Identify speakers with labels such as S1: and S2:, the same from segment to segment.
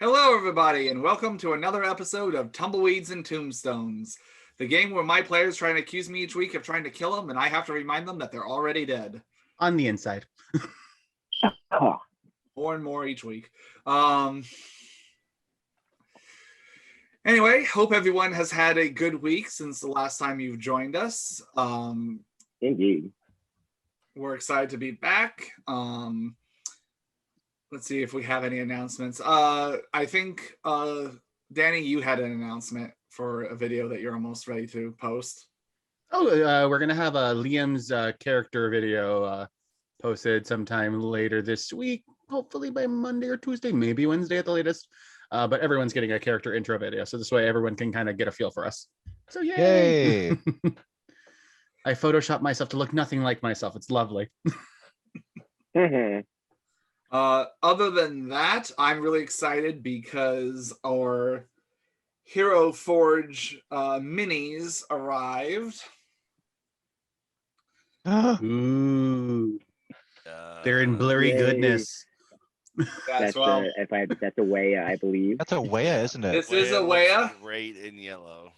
S1: Hello, everybody, and welcome to another episode of Tumbleweeds and Tombstones, the game where my players try and accuse me each week of trying to kill them, and I have to remind them that they're already dead.
S2: On the inside.
S1: More and more each week. Anyway, hope everyone has had a good week since the last time you've joined us.
S3: Indeed.
S1: We're excited to be back. Let's see if we have any announcements. I think, Danny, you had an announcement for a video that you're almost ready to post.
S2: Oh, we're going to have Liam's character video posted sometime later this week, hopefully by Monday or Tuesday, maybe Wednesday at the latest. But everyone's getting a character intro video, so this way everyone can kind of get a feel for us. So yay! I photoshopped myself to look nothing like myself. It's lovely.
S1: Other than that, I'm really excited because our Hero Forge minis arrived.
S2: Ooh. They're in blurry goodness.
S3: That's a Weya, I believe.
S4: That's a Weya, isn't it?
S1: This is a Weya.
S5: Great in yellow.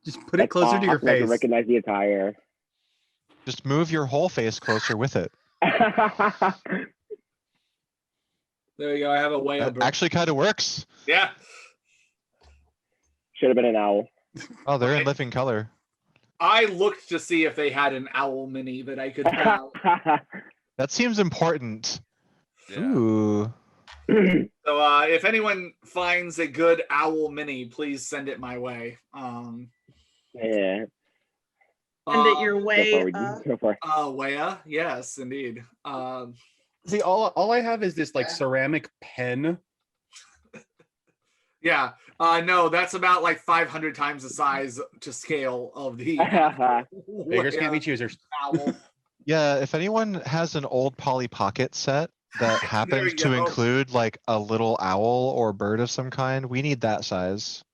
S2: Just put it closer to your face.
S3: I can recognize the attire.
S4: Just move your whole face closer with it.
S1: There you go. I have a Weya.
S4: That actually kind of works.
S1: Yeah.
S3: Should have been an owl.
S4: Oh, they're in living color.
S1: I looked to see if they had an owl mini that I could have.
S4: That seems important.
S5: Yeah.
S4: Ooh.
S1: So if anyone finds a good owl mini, please send it my way.
S3: Yeah.
S6: Send it your way.
S3: Go for it.
S1: Weya, yes, indeed.
S2: See, all I have is this like ceramic pen.
S1: Yeah. No, that's about like 500 times the size to scale of the
S2: Beggars can't be choosers.
S1: owl.
S4: Yeah, if anyone has an old Polly Pocket set that happens to include like a little owl or bird of some kind, we need that size.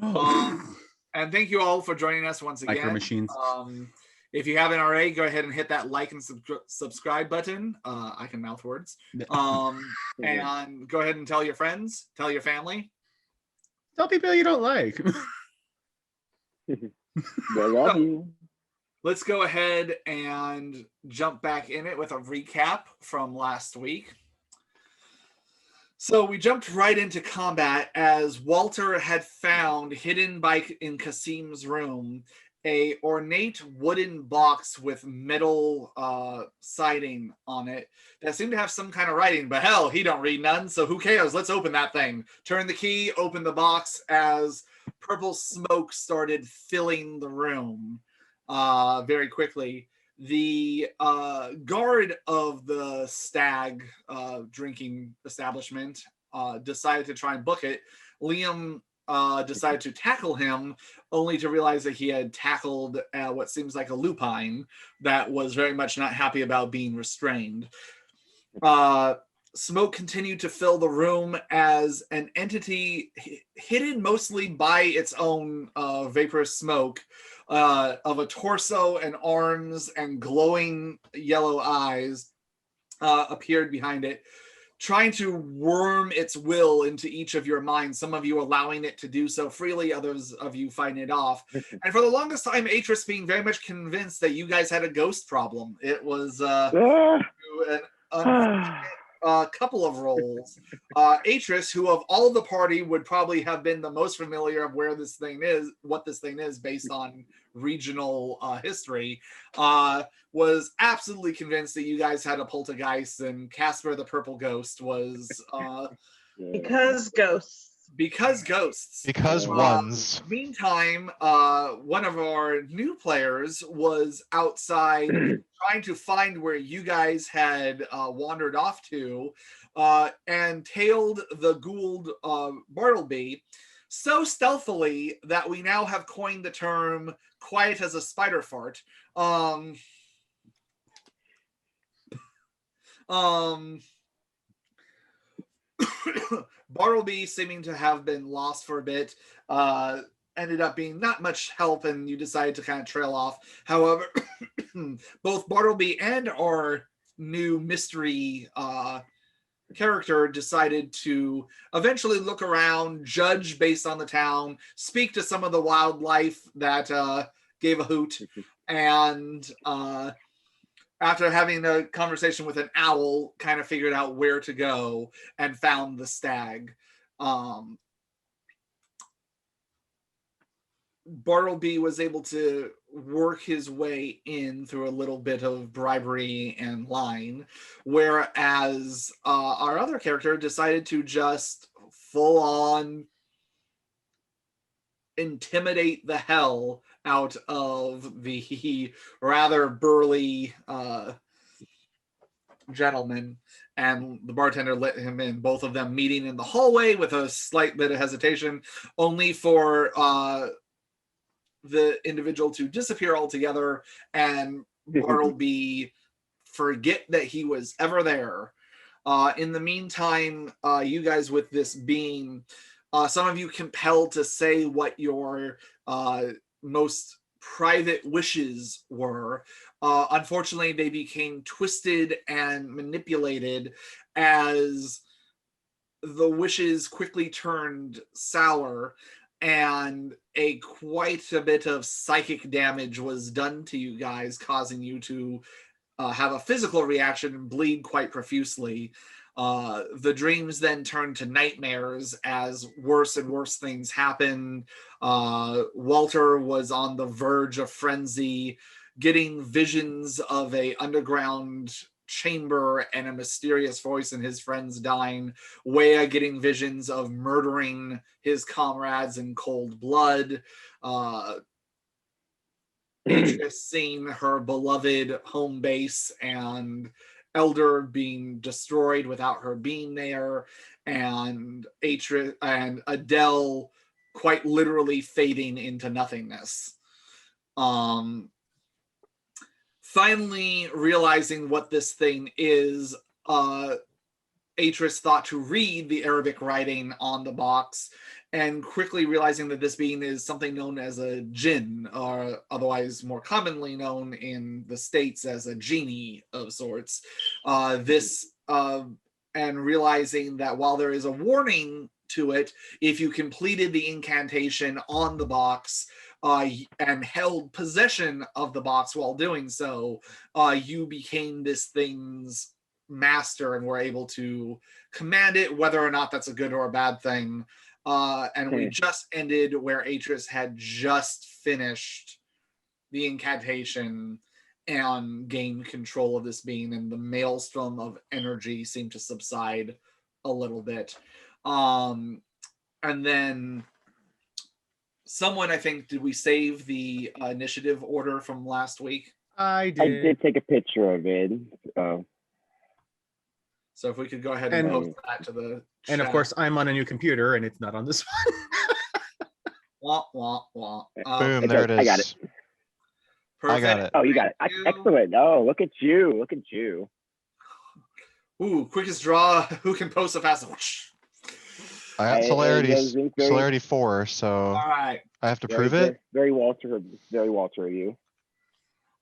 S1: And thank you all for joining us once again.
S2: Micro Machines.
S1: If you haven't already, go ahead and hit that like and subscribe button. I can mouth words. And go ahead and tell your friends, tell your family.
S2: Tell people you don't like.
S3: We love you.
S1: Let's go ahead and jump back in it with a recap from last week. So we jumped right into combat as Walter had found hidden in Kasim's room a ornate wooden box with metal siding on it that seemed to have some kind of writing, but hell, he don't read none, so who cares? Let's open that thing. Turn the key, open the box as purple smoke started filling the room very quickly. The guard of the stag drinking establishment decided to try and book it. Liam decided to tackle him, only to realize that he had tackled what seems like a lupine that was very much not happy about being restrained. Smoke continued to fill the room as an entity hidden mostly by its own vaporous smoke of a torso and arms and glowing yellow eyes appeared behind it, trying to worm its will into each of your minds. Some of you allowing it to do so freely, others of you fighting it off. And for the longest time, Atris being very much convinced that you guys had a ghost problem. It was a couple of roles. Atris, who of all the party would probably have been the most familiar of where this thing is, what this thing is based on regional history, was absolutely convinced that you guys had a poltergeist, and Casper the Purple Ghost was
S6: Because ghosts.
S4: Because ones.
S1: Meantime, one of our new players was outside trying to find where you guys had wandered off to, and tailed the Gould Bartleby so stealthily that we now have coined the term quiet as a spider fart. Bartleby, seeming to have been lost for a bit, ended up being not much help, and you decided to kind of trail off. However, both Bartleby and our new mystery character decided to eventually look around, judge based on the town, speak to some of the wildlife that gave a hoot, and after having a conversation with an owl, kind of figured out where to go and found the stag. Bartleby was able to work his way in through a little bit of bribery and lying, whereas our other character decided to just full on intimidate the hell out of the rather burly gentleman, and the bartender let him in, both of them meeting in the hallway with a slight bit of hesitation, only for the individual to disappear altogether and Bartleby forget that he was ever there. In the meantime, you guys with this being, some of you compelled to say what your most private wishes were. Unfortunately, they became twisted and manipulated as the wishes quickly turned sour, and quite a bit of psychic damage was done to you guys, causing you to have a physical reaction and bleed quite profusely. The dreams then turned to nightmares as worse and worse things happened. Walter was on the verge of frenzy, getting visions of a underground chamber and a mysterious voice and his friends dying. Wea getting visions of murdering his comrades in cold blood. Atris seeing her beloved home base and Elder being destroyed without her being there, and Atris and Adele quite literally fading into nothingness. Finally realizing what this thing is, Atris thought to read the Arabic writing on the box, and quickly realizing that this being is something known as a jinn, or otherwise more commonly known in the States as a genie of sorts. And realizing that while there is a warning to it, if you completed the incantation on the box and held possession of the box while doing so, you became this thing's master and were able to command it, whether or not that's a good or a bad thing. We just ended where Atris had just finished the incantation and gained control of this being, and the maelstrom of energy seemed to subside a little bit. And then someone, I think, did we save the initiative order from last week?
S2: I
S3: I did take a picture of it.
S1: So if we could go ahead and post that to the chat.
S2: And of course, I'm on a new computer and it's not on this one.
S1: Wah, wah, wah.
S4: Boom, there it is.
S3: I got it.
S1: Perfect.
S4: I got it.
S3: Oh, you got it. Excellent. Oh, look at you. Look at you.
S1: Ooh, quickest draw. Who can post the fastest?
S4: I got celerity 4, so
S1: all right.
S4: I have to prove it.
S3: Very Walter of you.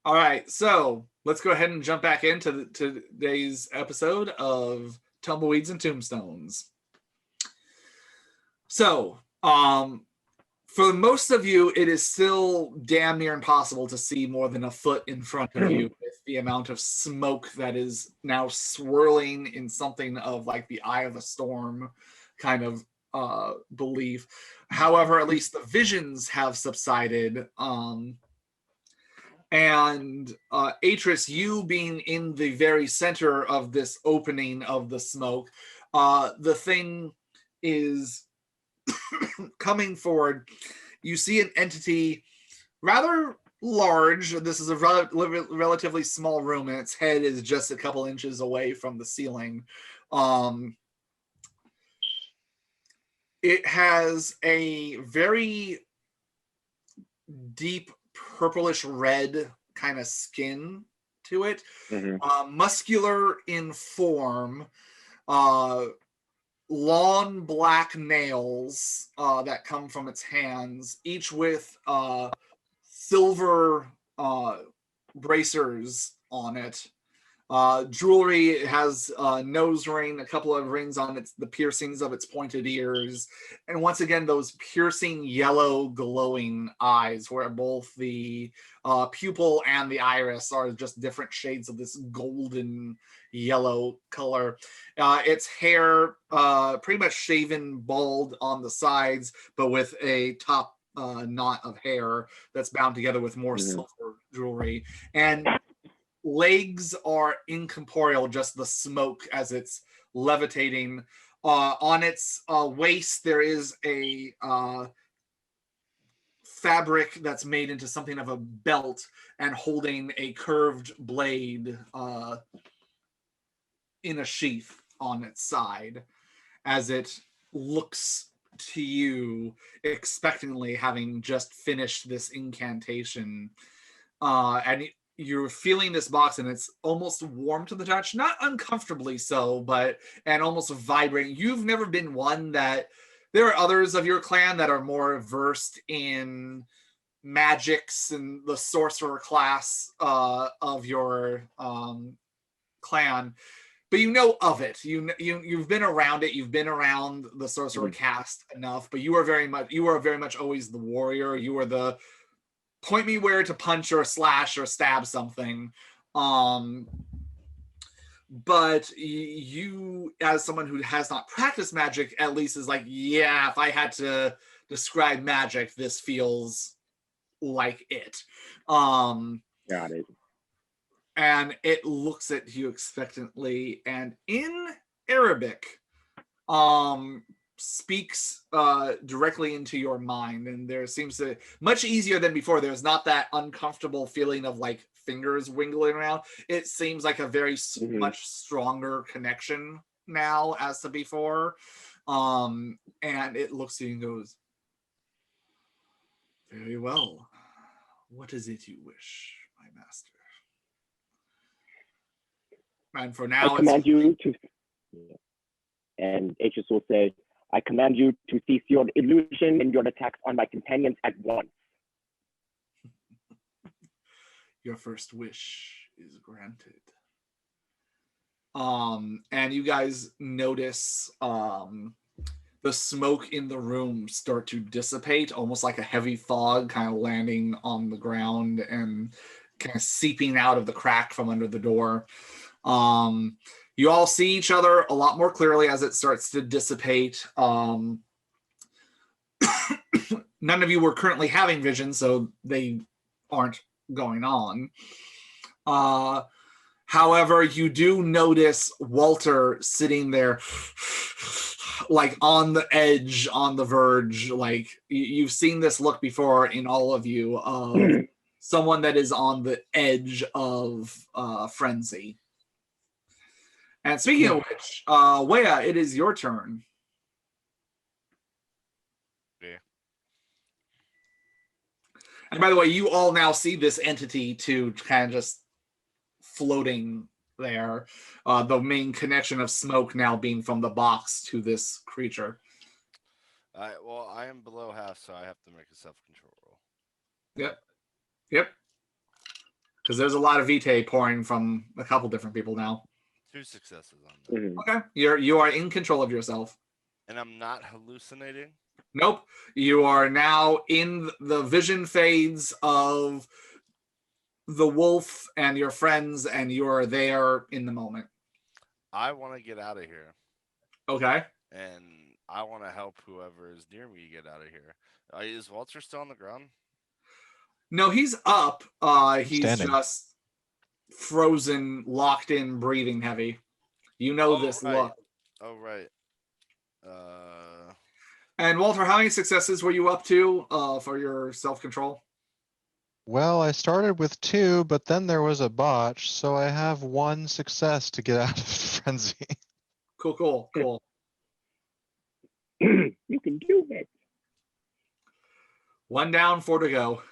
S1: All right, so let's go ahead and jump back into today's episode of Tumbleweeds and Tombstones. So, for most of you, it is still damn near impossible to see more than a foot in front of you with the amount of smoke that is now swirling in something of like the eye of a storm kind of belief. However, at least the visions have subsided. And Atris, you being in the very center of this opening of the smoke, the thing is coming forward. You see an entity rather large. This is a relatively small room, and its head is just a couple inches away from the ceiling. It has a very deep purplish red kind of skin to it. Muscular in form, long black nails that come from its hands, each with silver bracers on it. Jewelry has a nose ring, a couple of rings on the piercings of its pointed ears, and once again those piercing yellow glowing eyes, where both the pupil and the iris are just different shades of this golden yellow color. Its hair pretty much shaven bald on the sides, but with a top knot of hair that's bound together with more silver jewelry, and legs are incorporeal, just the smoke as it's levitating. On its waist, there is a fabric that's made into something of a belt and holding a curved blade in a sheath on its side as it looks to you expectantly, having just finished this incantation. And you're feeling this box, and it's almost warm to the touch, not uncomfortably so, and almost vibrating. You've never been one that, there are others of your clan that are more versed in magics and the sorcerer class of your clan, but you know of it. You've been around it. You've been around the sorcerer cast enough, but you are very much always the warrior. You are the point me where to punch or slash or stab something. But you, as someone who has not practiced magic, at least is like, yeah, if I had to describe magic, this feels like it.
S3: Got it.
S1: And it looks at you expectantly, and in Arabic, speaks directly into your mind, and there seems to, much easier than before, there's not that uncomfortable feeling of like fingers wiggling around. It seems like a very much stronger connection now as to before. And it looks at you and goes, very well, what is it you wish, my master? And for now,
S3: I command you to, and Aegis will say, I command you to cease your illusion and your attacks on my companions at once.
S1: Your first wish is granted. And you guys notice the smoke in the room start to dissipate, almost like a heavy fog kind of landing on the ground and kind of seeping out of the crack from under the door. You all see each other a lot more clearly as it starts to dissipate. None of you were currently having visions, so they aren't going on. However, you do notice Walter sitting there like on the edge, on the verge. Like you've seen this look before in all of you, of someone that is on the edge of frenzy. And speaking of which, Wea, it is your turn.
S5: Yeah.
S1: And by the way, you all now see this entity too, kind of just floating there. The main connection of smoke now being from the box to this creature.
S5: Well, I am below half, so I have to make a self-control roll.
S1: Yep. Because there's a lot of vitae pouring from a couple different people now.
S5: 2 successes on that.
S1: Okay, you are in control of yourself.
S5: And I'm not hallucinating?
S1: Nope. You are now in the vision fades of the wolf and your friends, and you are there in the moment.
S5: I want to get out of here.
S1: Okay.
S5: And I want to help whoever is near me get out of here. Is Walter still on the ground?
S1: No, he's up. He's
S4: Standing.
S1: just frozen, locked in, breathing heavy. You know this look.
S5: Oh, right.
S1: And Walter, how many successes were you up to for your self-control?
S4: Well, I started with 2, but then there was a botch, so I have 1 success to get out of frenzy.
S1: Cool.
S3: You can do it.
S1: 1 down, 4 to go.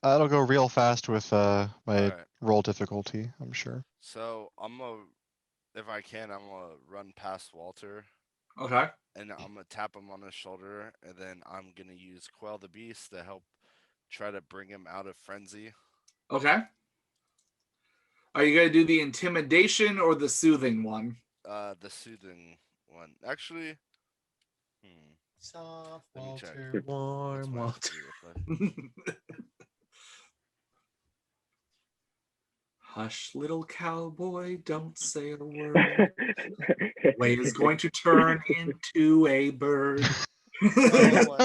S4: That'll go real fast with my roll difficulty, I'm sure.
S5: So if I can, I'm gonna run past Walter.
S1: Okay.
S5: And I'm gonna tap him on his shoulder, and then I'm gonna use Quell the Beast to help try to bring him out of frenzy.
S1: Okay. Are you going to do the intimidation or the soothing one?
S5: The soothing one. Actually,
S2: Soft
S5: Let me check.
S2: Walter, warm
S5: That's
S2: Walter.
S5: what I have to do real quick.
S1: Hush, little cowboy, don't say a word. Way is going to turn into a bird.
S5: Oh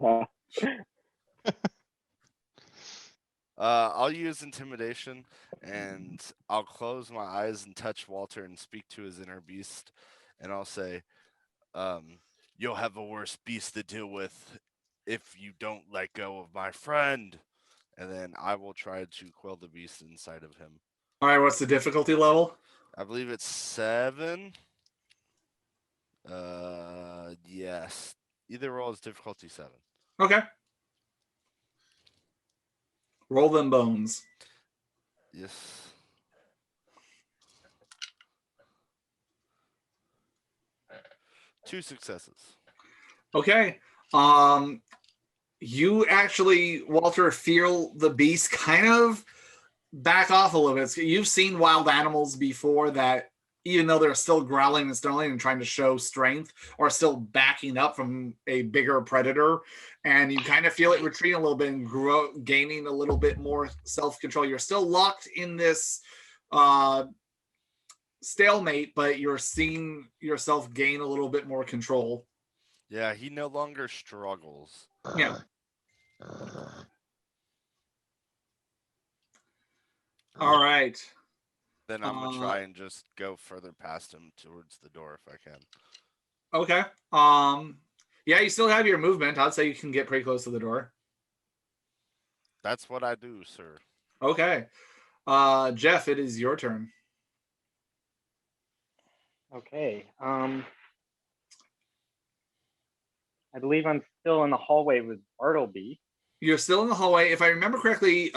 S5: my I'll use intimidation, and I'll close my eyes and touch Walter and speak to his inner beast, and I'll say, "You'll have a worse beast to deal with if you don't let go of my friend." And then I will try to quell the beast inside of him.
S1: All right, what's the difficulty level?
S5: I believe it's 7. Yes. Either roll is difficulty 7.
S1: Okay. Roll them bones.
S5: Yes. Two successes.
S1: Okay. You actually, Walter, feel the beast kind of back off a little bit. You've seen wild animals before that, even though they're still growling and snarling and trying to show strength, are still backing up from a bigger predator. And you kind of feel it retreating a little bit and gaining a little bit more self-control. You're still locked in this stalemate, but you're seeing yourself gain a little bit more control.
S5: Yeah, he no longer struggles.
S1: Yeah. All right.
S5: Then I'm gonna try and just go further past him towards the door if I can.
S1: Okay. Yeah, you still have your movement. I'd say you can get pretty close to the door.
S5: That's what I do, sir.
S1: Okay. Jeff, it is your turn.
S7: Okay. I believe I'm still in the hallway with Bartleby.
S1: You're still in the hallway. If I remember correctly,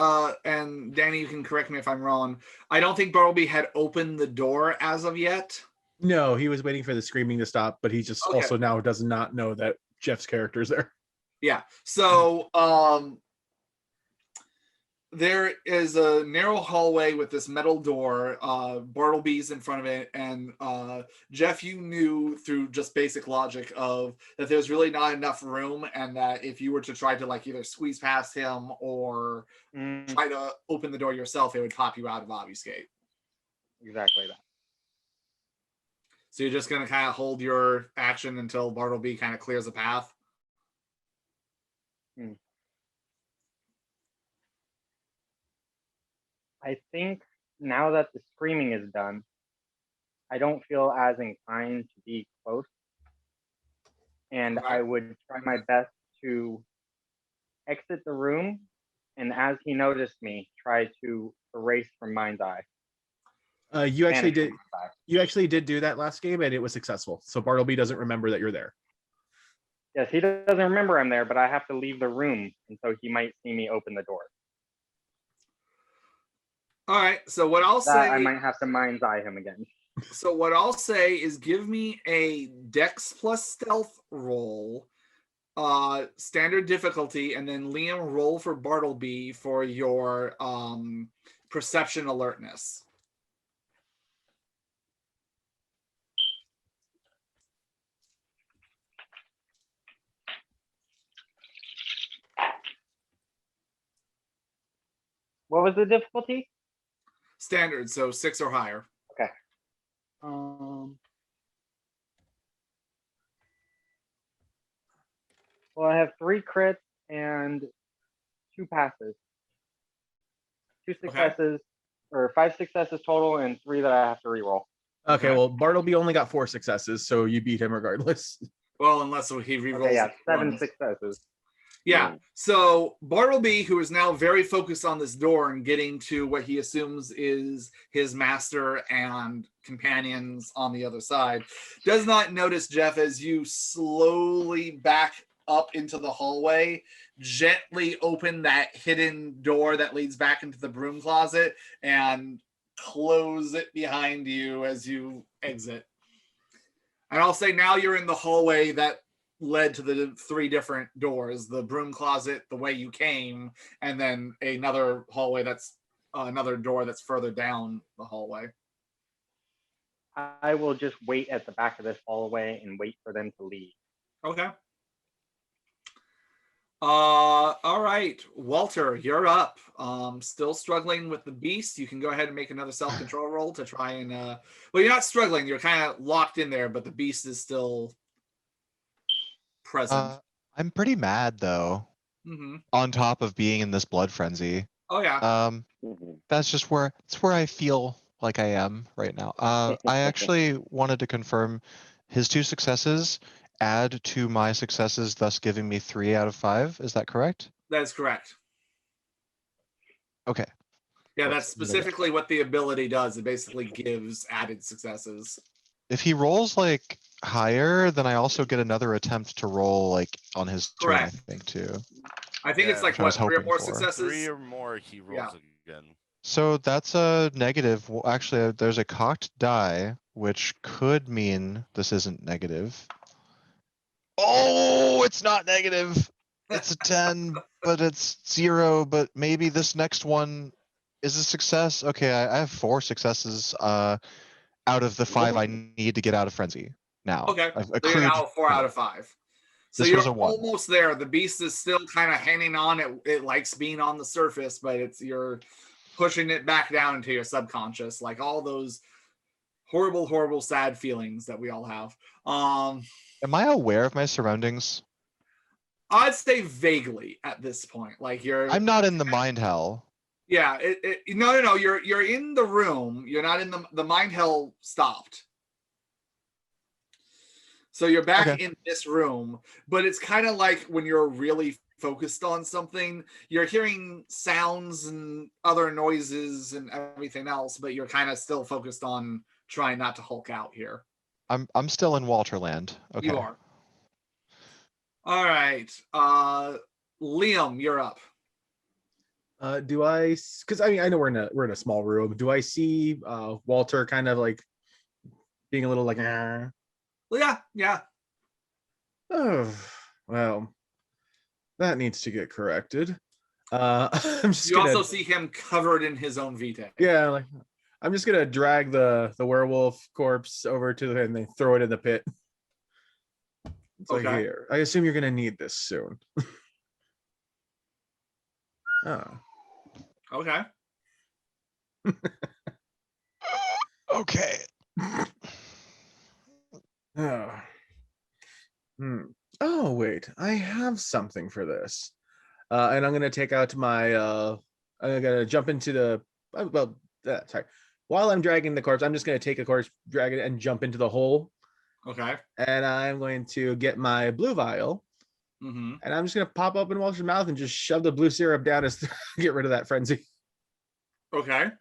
S1: and Danny, you can correct me if I'm wrong, I don't think Bartleby had opened the door as of yet.
S2: No, he was waiting for the screaming to stop, but he just also now does not know that Jeff's character is there.
S1: Yeah. So there is a narrow hallway with this metal door. Bartleby's in front of it, and Jeff, you knew through just basic logic of that there's really not enough room, and that if you were to try to like either squeeze past him or try to open the door yourself, it would pop you out of obfuscate.
S7: Exactly that.
S1: So you're just gonna kind of hold your action until Bartleby kind of clears a path.
S7: I think now that the screaming is done, I don't feel as inclined to be close. And I would try my best to exit the room, and as he noticed me, try to erase from mind's eye.
S2: You actually did. You actually did do that last game, and it was successful. So Bartleby doesn't remember that you're there.
S7: Yes, he doesn't remember I'm there, but I have to leave the room, and so he might see me open the door.
S1: All right. So what I'll say,
S7: I might have to mind's eye him again.
S1: So what I'll say is, give me a Dex plus Stealth roll, standard difficulty, and then Liam, roll for Bartleby for your perception alertness.
S7: What was the difficulty?
S1: Standard, so 6 or higher.
S7: Okay. Well, I have 3 crits and 2 passes. 2 successes, or 5 successes total, and 3 that I have to reroll.
S2: Okay, well, Bartleby only got 4 successes, so you beat him regardless.
S1: Well, unless he rerolls.
S7: Okay, yeah, 7 successes.
S1: Yeah, so Bartleby, who is now very focused on this door and getting to what he assumes is his master and companions on the other side, does not notice Jeff as you slowly back up into the hallway, gently open that hidden door that leads back into the broom closet, and close it behind you as you exit. And I'll say now you're in the hallway that led to the 3 different doors: the broom closet, the way you came, and then another hallway that's another door that's further down the hallway.
S7: I will just wait at the back of this hallway and wait for them to leave.
S1: Okay. All right, Walter, you're up. Still struggling with the beast. You can go ahead and make another self-control roll to try and well, you're not struggling, you're kind of locked in there, but the beast is still present.
S4: I'm pretty mad though. On top of being in this blood frenzy.
S1: Oh yeah.
S4: That's just where I feel like I am right now. I actually wanted to confirm his 2 successes add to my successes, thus giving me 3 out of 5. Is that correct?
S1: That's correct.
S4: Okay.
S1: Yeah, that's specifically what the ability does. It basically gives added successes.
S4: If he rolls like higher, then I also get another attempt to roll like on his turn, I think too.
S1: I think it's like what, 3 or more successes?
S5: 3 or more, he rolls again.
S4: So that's a negative. Well, actually, there's a cocked die, which could mean this isn't negative. Oh, it's not negative. It's a 10, but it's 0. But maybe this next one is a success. Okay, I have 4 successes out of the 5 I need to get out of frenzy now.
S1: Okay,
S4: I've
S1: so you're
S4: accrued
S1: now 4 out of 5. So
S4: this
S1: you're
S4: was a 1.
S1: almost there. The beast is still kind of hanging on. It likes being on the surface, but you're pushing it back down into your subconscious, like all those horrible, horrible, sad feelings that we all have.
S4: Am I aware of my surroundings?
S1: I'd say vaguely at this point. Like
S4: I'm not in the mind hell.
S1: Yeah, no. You're in the room. You're not in the mind hell stopped. So you're back in this room, but it's kind of like when you're really focused on something, you're hearing sounds and other noises and everything else, but you're kind of still focused on trying not to Hulk out here.
S4: I'm still in Walterland. Okay.
S1: You are. All right. Liam, you're up.
S2: Do I? Because I mean, I know we're in a small room. Do I see Walter kind of like being a little like?
S1: Yeah.
S2: Oh well, that needs to get corrected. I'm just.
S1: You also see him covered in his own vitae.
S2: Yeah, like I'm just gonna drag the werewolf corpse over to and they throw it in the pit. It's like, here. I assume you're gonna need this soon. Oh.
S1: Okay.
S4: Okay.
S2: Oh. Oh wait, I have something for this. And I'm gonna take out my I'm gonna jump into the sorry. While I'm dragging the corpse, I'm just gonna take a corpse, drag it, and jump into the hole.
S1: Okay.
S2: And I'm going to get my blue vial. And I'm just gonna pop open Walter's mouth and just shove the blue syrup down his get rid of that frenzy.
S1: Okay.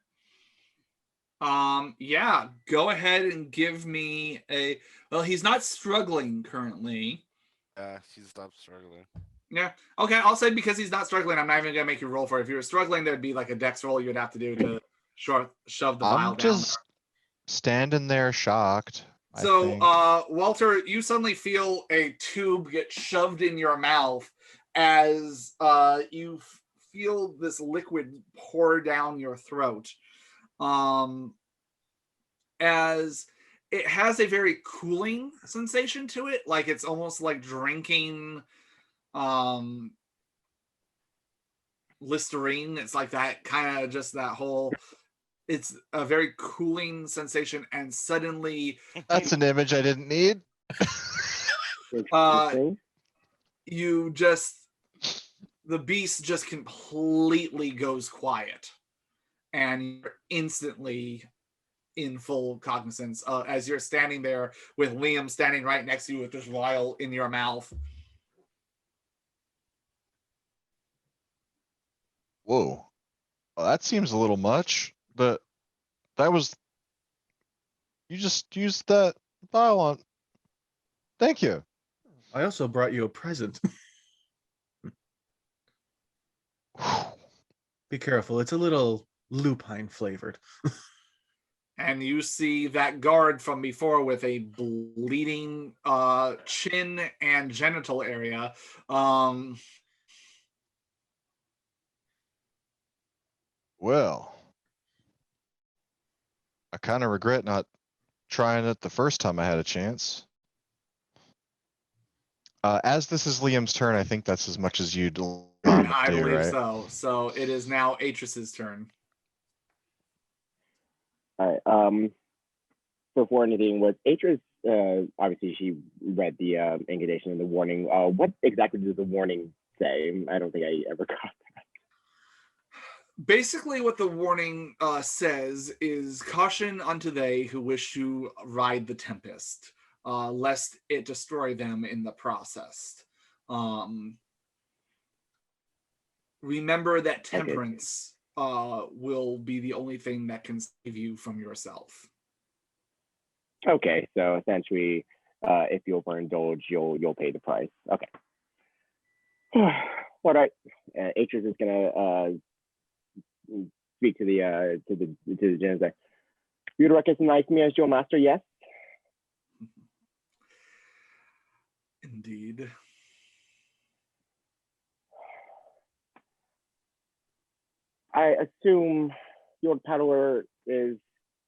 S1: Yeah, go ahead and give me a. Well, he's not struggling currently.
S5: Yeah, he's stopped struggling.
S1: Yeah. Okay, I'll say because he's not struggling, I'm not even gonna make you roll for it. If you were struggling, there'd be like a dex roll you'd have to do to shove the vial down.
S4: I'm just standing there shocked.
S1: So, Walter, you suddenly feel a tube get shoved in your mouth as you feel this liquid pour down your throat. As it has a very cooling sensation to it, like it's almost like drinking Listerine. It's like that kind of just that whole. It's a very cooling sensation, and suddenly
S4: that's an image I didn't need.
S1: You the beast just completely goes quiet, and you're instantly in full cognizance as you're standing there with Liam standing right next to you with this vial in your mouth.
S4: Whoa, well, that seems a little much. But that was, you just used that vial on. Thank you.
S2: I also brought you a present. Be careful, it's a little lupine flavored.
S1: And you see that guard from before with a bleeding chin and genital area.
S4: Well, I kind of regret not trying it the first time I had a chance. As this is Liam's turn, I think that's as much as you'd allow him to
S1: I
S4: do,
S1: believe
S4: right?
S1: so. So it is now Atris's turn.
S3: All right. Before anything, was Atris, obviously she read the incantation and the warning. What exactly does the warning say? I don't think I ever got that.
S1: Basically, what the warning says is caution unto they who wish to ride the tempest, lest it destroy them in the process. Remember that temperance will be the only thing that can save you from yourself.
S3: Okay, so essentially, if you overindulge, you'll pay the price. Okay. All right. Atris is gonna speak to the jinn and say, "You recognize me as your master, yes?"
S1: Indeed.
S3: I assume your power is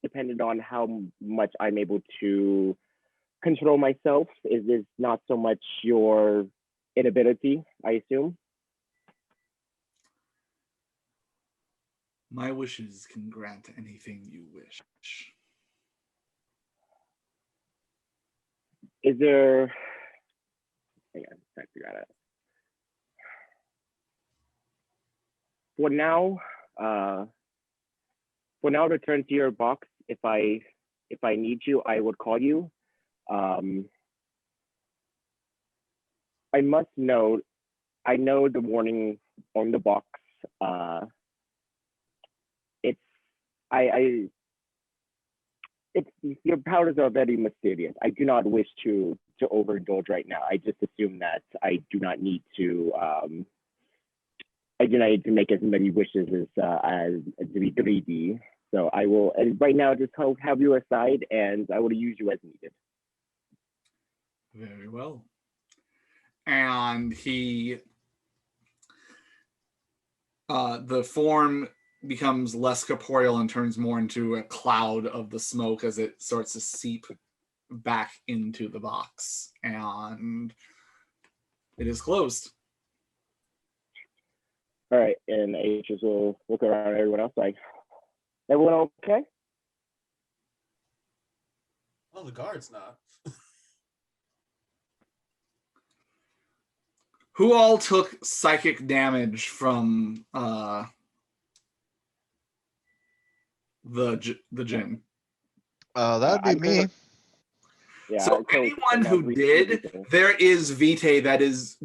S3: dependent on how much I'm able to control myself. Is this not so much your inability, I assume?
S1: My wishes can grant anything you wish.
S3: Is there... Hang on, trying to figure out it. For now, return to your box. If I need you, I would call you. I must note, I know the warning on the box. It's your powers are very mysterious. I do not wish to overindulge right now. I just assume that I do not need to. I do not need to make as many wishes as to be greedy. So I will right now just have you aside, and I will use you as needed.
S1: Very well. And the form becomes less corporeal and turns more into a cloud of the smoke as it starts to seep back into the box. And it is closed.
S3: All right, and Atris will look around at everyone else like, everyone okay?
S2: Well, the guard's not.
S1: Who all took psychic damage from the djinn?
S4: That'd be me.
S3: Yeah.
S1: So anyone who did, there is vitae that is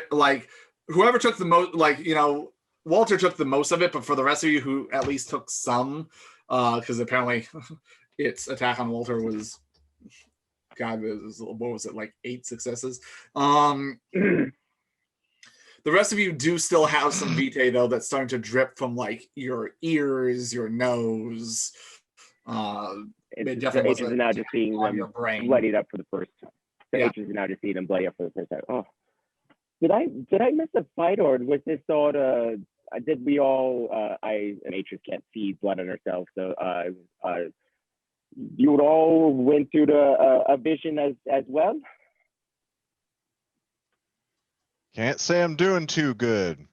S1: like whoever took the most, like, you know, Walter took the most of it, but for the rest of you who at least took some, because apparently its attack on Walter was, God, what was it, like 8 successes? The rest of you do still have some vitae, though, that's starting to drip from like your ears, your nose. It definitely
S3: Agents are now just seeing them bloodied up for the first time. The agents are now just seeing them bloody up for the first time. Oh, did I miss a fight, or was this sort of? Did we all? I and Atris can't see blood on herself, so you all went through a vision as well.
S4: Can't say I'm doing too good.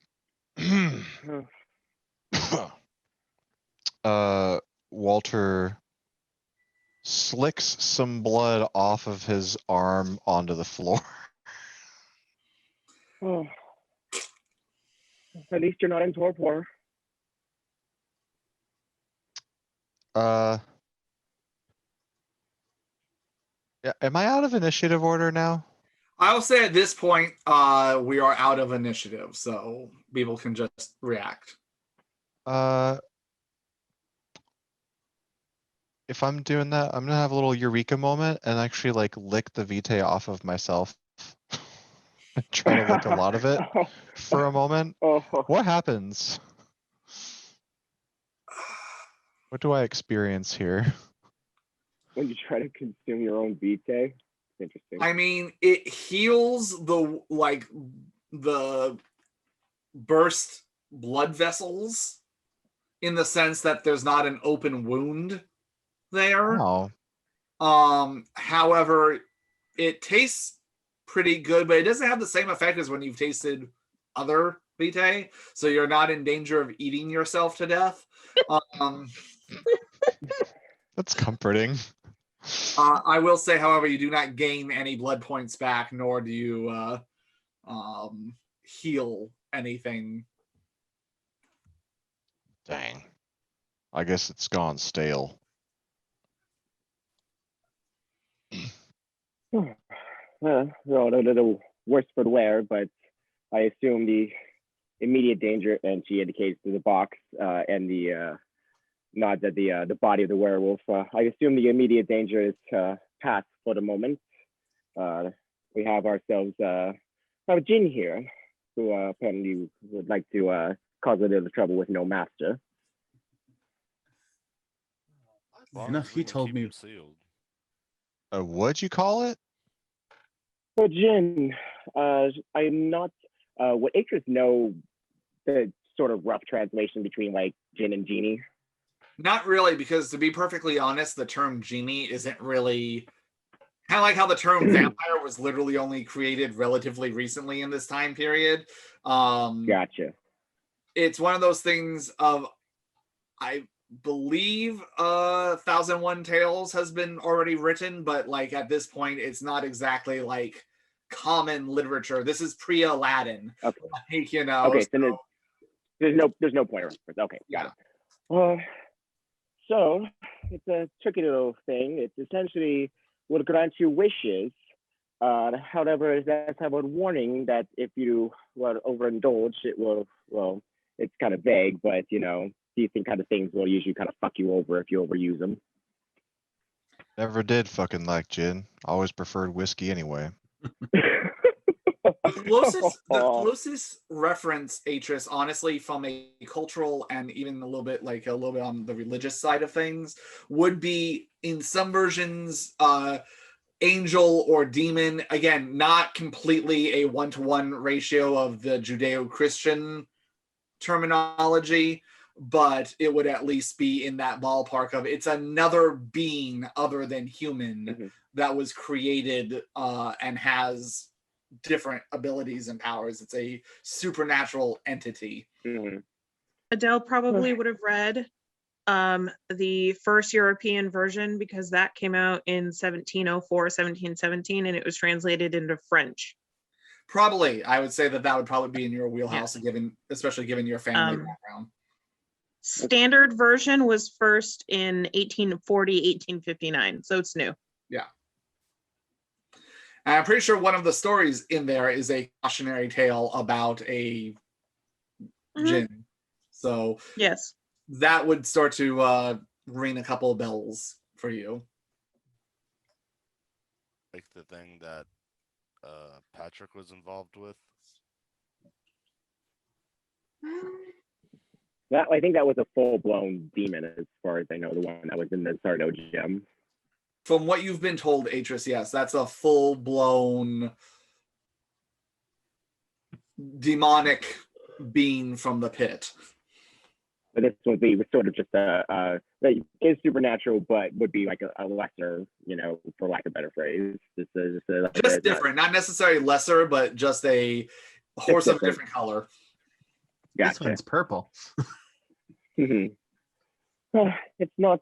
S4: Walter slicks some blood off of his arm onto the floor.
S3: Oh. At least you're not in torpor.
S4: Yeah, am I out of initiative order now?
S1: I'll say at this point, we are out of initiative, so people can just react.
S4: If I'm doing that, I'm gonna have a little eureka moment and actually like lick the vitae off of myself. Try to lick a lot of it for a moment. What happens? What do I experience here?
S3: when you try to consume your own vitae. Interesting.
S1: I mean, it heals the burst blood vessels in the sense that there's not an open wound there.
S4: Oh,
S1: However, it tastes pretty good, but it doesn't have the same effect as when you've tasted other vitae, so you're not in danger of eating yourself to death.
S4: that's comforting.
S1: I will say, however, you do not gain any blood points back, nor do you heal anything.
S4: Dang. I guess it's gone stale.
S3: Well, a little worse for the wear, but I assume the immediate danger, and she indicates to the box and the nods at the body of the werewolf. I assume the immediate danger is past for the moment. We have ourselves a Jinn here, who apparently would like to cause a little trouble with no master.
S5: As long
S2: Enough,
S5: as
S2: he
S5: we can
S2: told
S5: keep
S2: me-
S5: him sealed.
S4: What'd you call it?
S3: So Jinn, I'm not. Would Acres know the sort of rough translation between like Jinn and Genie?
S1: Not really, because to be perfectly honest, the term genie isn't really kind of like how the term vampire was literally only created relatively recently in this time period.
S3: Gotcha.
S1: It's one of those things of, I believe 1001 Tales has been already written, but like at this point it's not exactly like common literature. This is pre-Aladdin.
S3: Okay.
S1: Like, you know.
S3: Okay, so there's no point of reference. Okay, got it. So it's a tricky little thing. It's essentially will grant you wishes. However, that's have a warning that if you overindulge, it will, well, it's kind of vague, but you know, these kind of things will usually kind of fuck you over if you overuse them.
S4: Never did fucking like gin. Always preferred whiskey anyway.
S1: The closest reference, Atris, honestly, from a cultural and even a little bit on the religious side of things, would be in some versions angel or demon. Again, not completely a 1-to-1 ratio of the Judeo-Christian terminology, but it would at least be in that ballpark of it's another being other than human that was created and has different abilities and powers. It's a supernatural entity.
S6: Adele probably would have read the first European version because that came out in 1704, 1717, and it was translated into French.
S1: Probably, I would say that would probably be in your wheelhouse, especially given your family background.
S6: Standard version was first in 1840, 1859, so it's new.
S1: Yeah. And I'm pretty sure one of the stories in there is a cautionary tale about a djinn. So
S6: yes,
S1: that would start to ring a couple of bells for you.
S5: Like the thing that Patrick was involved with.
S3: I think that was a full-blown demon, as far as I know, the one that was in the Sardo gem.
S1: From what you've been told, Atris, yes, that's a full-blown demonic being from the pit.
S3: But this would be sort of just is supernatural, but would be like a lesser, you know, for lack of a better phrase. Just
S1: different, not necessarily lesser, but just a horse of a different color.
S3: Gotcha.
S2: This one's purple.
S3: It's not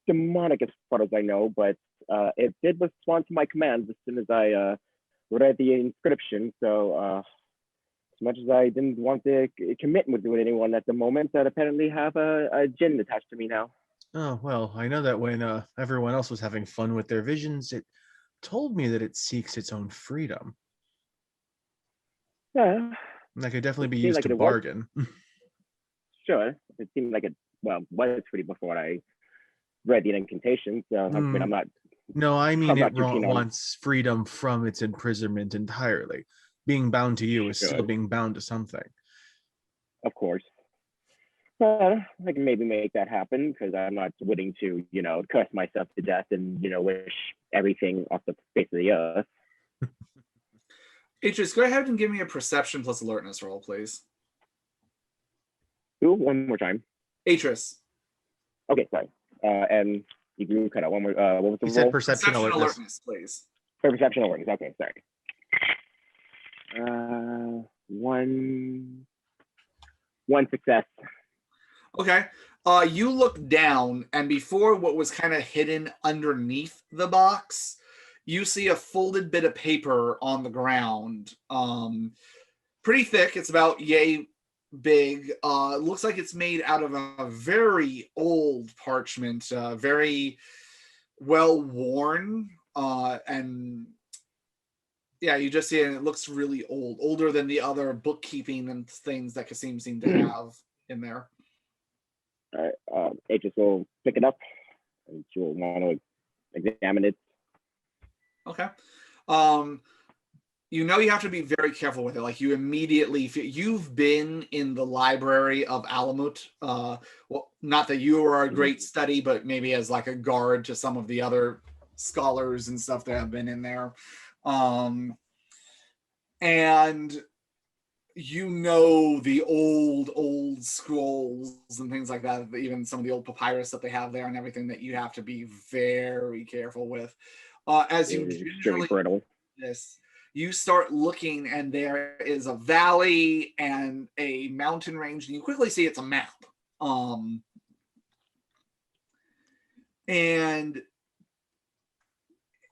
S3: demonic as far as I know, but it did respond to my commands as soon as I read the inscription. So as much as I didn't want to commit with anyone at the moment, that apparently have a djinn attached to me now.
S2: Oh, well, I know that when everyone else was having fun with their visions, it told me that it seeks its own freedom.
S3: Yeah.
S2: That could definitely be used to bargain.
S3: Sure. It seemed like it, was pretty before I read the incantation. So I mean, I'm not.
S2: No, I mean it wants freedom from its imprisonment entirely. Being bound to you is still being bound to something.
S3: Of course. I can maybe make that happen because I'm not willing to, curse myself to death and, wish everything off the face of the earth.
S1: Atreus, go ahead and give me a perception plus alertness roll, please.
S3: Ooh, one more time.
S1: Atreus.
S3: Okay, sorry. And you can cut out one more. What was the
S2: You
S3: roll?
S2: said perception alertness.
S1: please.
S3: Perception awareness. Okay, sorry. One success.
S1: Okay. You look down, and before what was kind of hidden underneath the box, you see a folded bit of paper on the ground. Pretty thick. It's about yay big. Looks like it's made out of a very old parchment, very well worn, and yeah, you just see it, and it looks really old, older than the other bookkeeping and things that Kasim seemed to have in there.
S3: All right, Aegis will pick it up, and she will want to examine it.
S1: Okay. You have to be very careful with it. Like you immediately, you've been in the library of Alamut. Well, not that you are a great study, but maybe as like a guard to some of the other scholars and stuff that have been in there. And the old scrolls and things like that, even some of the old papyrus that they have there and everything that you have to be very careful with. As you gingerally do this, you start looking, and there is a valley and a mountain range, and you quickly see it's a map. And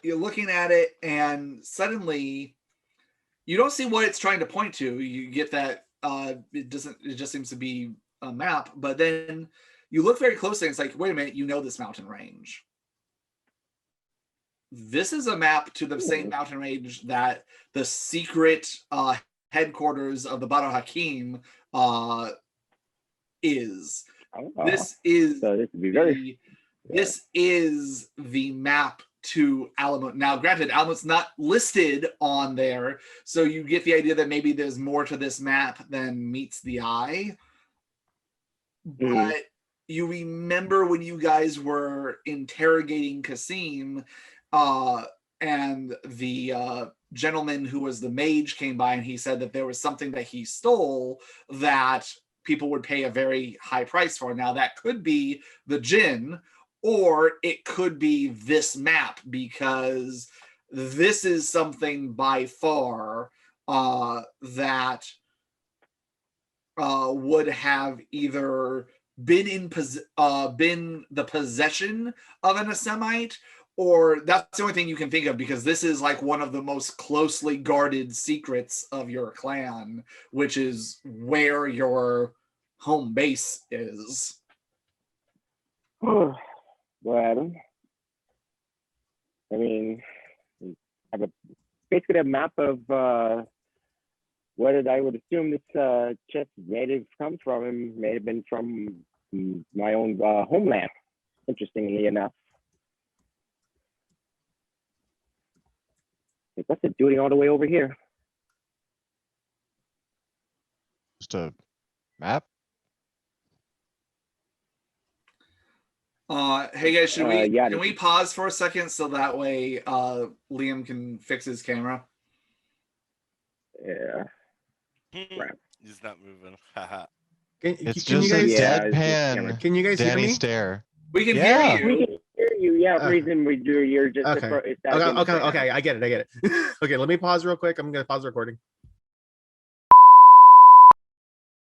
S1: you're looking at it, and suddenly you don't see what it's trying to point to. You get that it just seems to be a map, but then you look very closely and it's like, wait a minute, this mountain range. This is a map to the same mountain range that the secret headquarters of the Banu Hakim is. This is the map to Alamut. Now, granted, Alamut's not listed on there, so you get the idea that maybe there's more to this map than meets the eye. But you remember when you guys were interrogating Kasim, and the gentleman who was the mage came by, and he said that there was something that he stole that people would pay a very high price for. Now, that could be the djinn, or it could be this map, because this is something by far that would have either been been the possession of an Asemite, or that's the only thing you can think of, because this is like one of the most closely guarded secrets of your clan, which is where your home base is.
S3: Well, I mean, I have basically a map of what I would assume this chest native comes from, and may have been from my own homeland, interestingly enough. What's it doing all the way over here?
S4: Just a map?
S1: Hey guys, can we pause for a second so that way Liam can fix his camera?
S3: Yeah.
S5: He's not moving.
S4: It's
S2: can
S4: just
S2: you guys,
S4: deadpan.
S2: Can you guys hear
S4: Danny
S2: me?
S4: stare.
S1: We can hear you.
S3: We can hear you. Yeah, for reason we do. You're just
S2: Okay. Okay. I get it. Okay, let me pause real quick. I'm gonna pause the recording.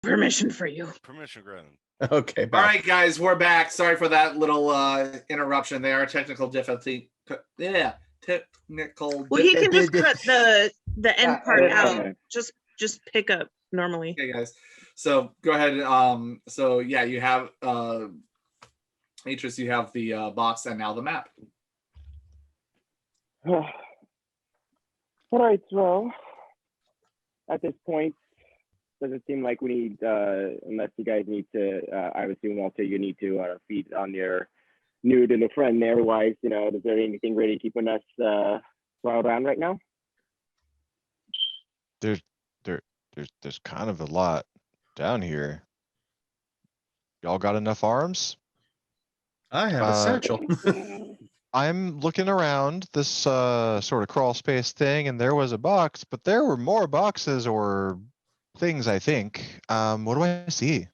S6: Permission for you.
S5: Permission granted.
S2: Okay.
S1: All right, guys, we're back. Sorry for that little interruption there. Technical difficulty. Yeah, technical.
S6: Well, he can just cut the end part out. Just pick up normally.
S1: Okay, guys. So go ahead. So yeah, you have Atreus, you have the box and now the map.
S3: All right, well, at this point, doesn't seem like we need, unless you guys need to, I would assume, Walter, you need to feed on your new little friend there. Otherwise, is there anything really keeping us riled around right now?
S4: There's kind of a lot down here. Y'all got enough arms?
S2: I have a satchel.
S4: I'm looking around this sort of crawl space thing, and there was a box, but there were more boxes or things, I think. What do I see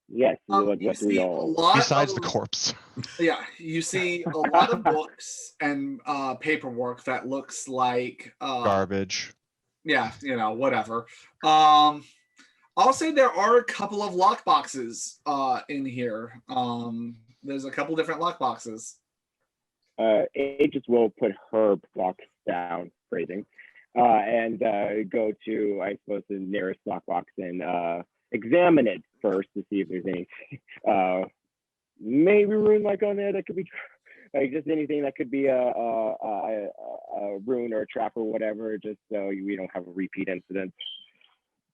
S3: Yes, what
S1: You
S3: do we
S1: see a
S3: all?
S1: lot
S4: besides the
S1: of
S4: corpse?
S1: Yeah, you see a lot of books and paperwork that looks like
S4: Garbage.
S1: yeah, whatever. I'll say there are a couple of lock boxes in here. There's a couple different lock boxes.
S3: Aegis will put her box down, phrasing, and go to, I suppose, the nearest lockbox and examine it first to see if there's any maybe rune like on there that could be like just anything that could be a rune or a trap or whatever, just so we don't have a repeat incident.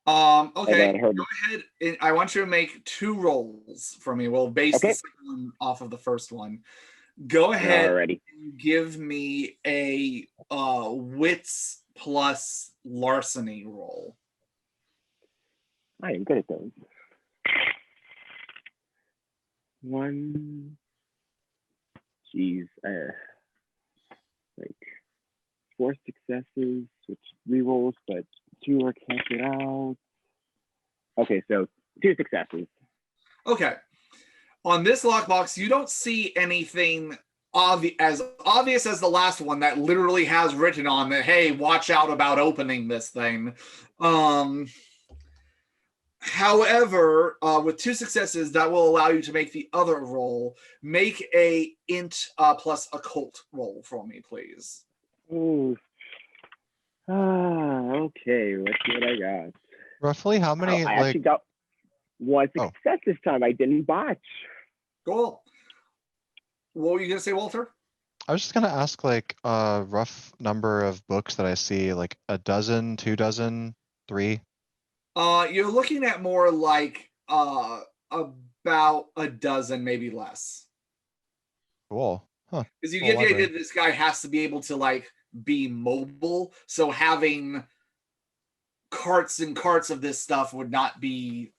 S1: Okay, go ahead. I want you to make 2 rolls for me. We'll base the second one off of the first one. Go ahead and give me a wits plus larceny roll.
S3: I am good at those. 1. Jeez. Like 4 successes, which rerolls, but 2 are counted out. Okay, so 2 successes.
S1: Okay. On this lockbox, you don't see anything as obvious as the last one that literally has written on that, hey, watch out about opening this thing. However, with 2 successes, that will allow you to make the other roll. Make a int plus occult roll for me, please.
S3: Ooh. Okay, let's see what I got.
S4: Roughly how many,
S3: I actually got 1 success this time. I didn't botch.
S1: Cool. What were you gonna say, Walter?
S4: I was just gonna ask like a rough number of books that I see, like a dozen, 2 dozen, 3.
S1: You're looking at more like about a dozen, maybe less.
S4: Cool. Huh.
S1: Because you
S4: Cool
S1: get the idea
S4: library.
S1: that this guy has to be able to like be mobile, so having carts and carts of this stuff would not be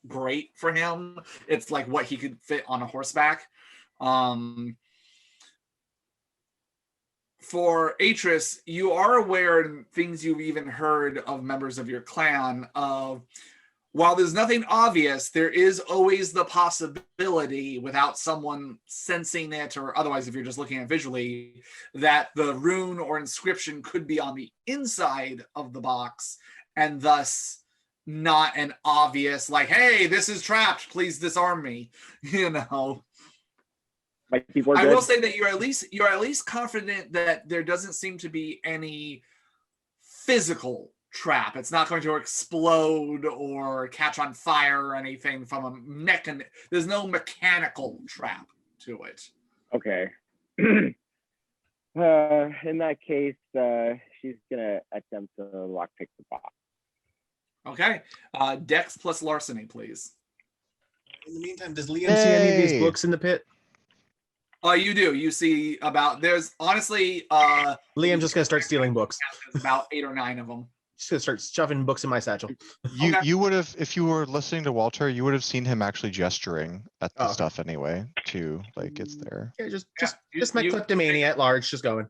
S1: great for him. It's like what he could fit on a horseback. For Atris, you are aware and things you've even heard of members of your clan of while there's nothing obvious, there is always the possibility, without someone sensing it or otherwise, if you're just looking at it visually, that the rune or inscription could be on the inside of the box and thus not an obvious, like, hey, this is trapped, please disarm me,
S3: Like people are
S1: I
S3: good.
S1: will say that you're at least confident that there doesn't seem to be any physical trap. It's not going to explode or catch on fire or anything from a there's no mechanical trap to it.
S3: Okay. In that case, she's gonna attempt to lockpick the box.
S1: Okay. Dex plus larceny, please.
S2: In the meantime, does Liam see any of these books in the pit?
S1: You do. You see there's honestly
S2: Liam's just gonna start stealing books.
S1: About 8 or 9 of them.
S2: Just gonna start shoving books in my satchel.
S4: You would have, if you were listening to Walter, you would have seen him actually gesturing at the stuff anyway, too. Like it's there.
S2: Yeah, just my kleptomania at large, just going.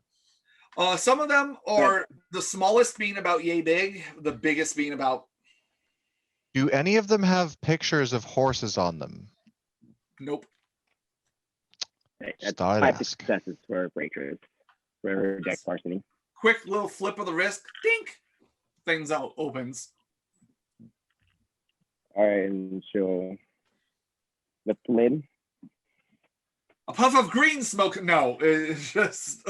S1: Some of them are the smallest being about yay big, the biggest being about.
S4: Do any of them have pictures of horses on them?
S1: Nope.
S3: That's 5 successes for Breakers for Dex larceny.
S1: Quick little flip of the wrist, dink, things out opens.
S3: All right, and she'll lift the lid.
S1: A puff of green smoke. No, it's just.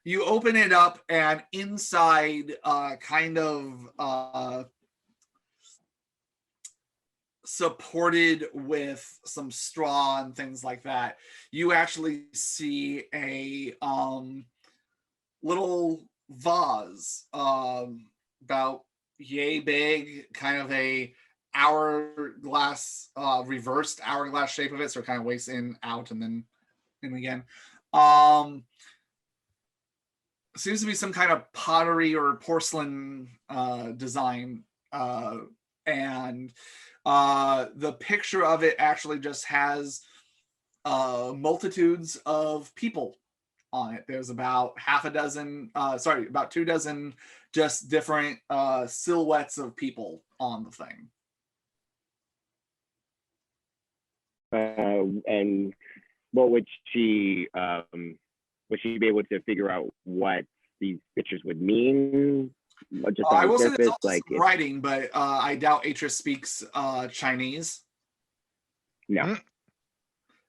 S1: You open it up, and inside, kind of supported with some straw and things like that, you actually see a little vase, about yay big, kind of a hourglass, reversed hourglass shape of it, so it kind of wastes in, out, and then in again. Seems to be some kind of pottery or porcelain design and the picture of it actually just has multitudes of people on it. There's about about 24 just different silhouettes of people on the thing.
S3: And what would she be able to figure out what these pictures would mean? Just
S1: I
S3: on the
S1: will say there's
S3: surface,
S1: also
S3: like
S1: some writing, but I doubt Atris speaks Chinese.
S3: no.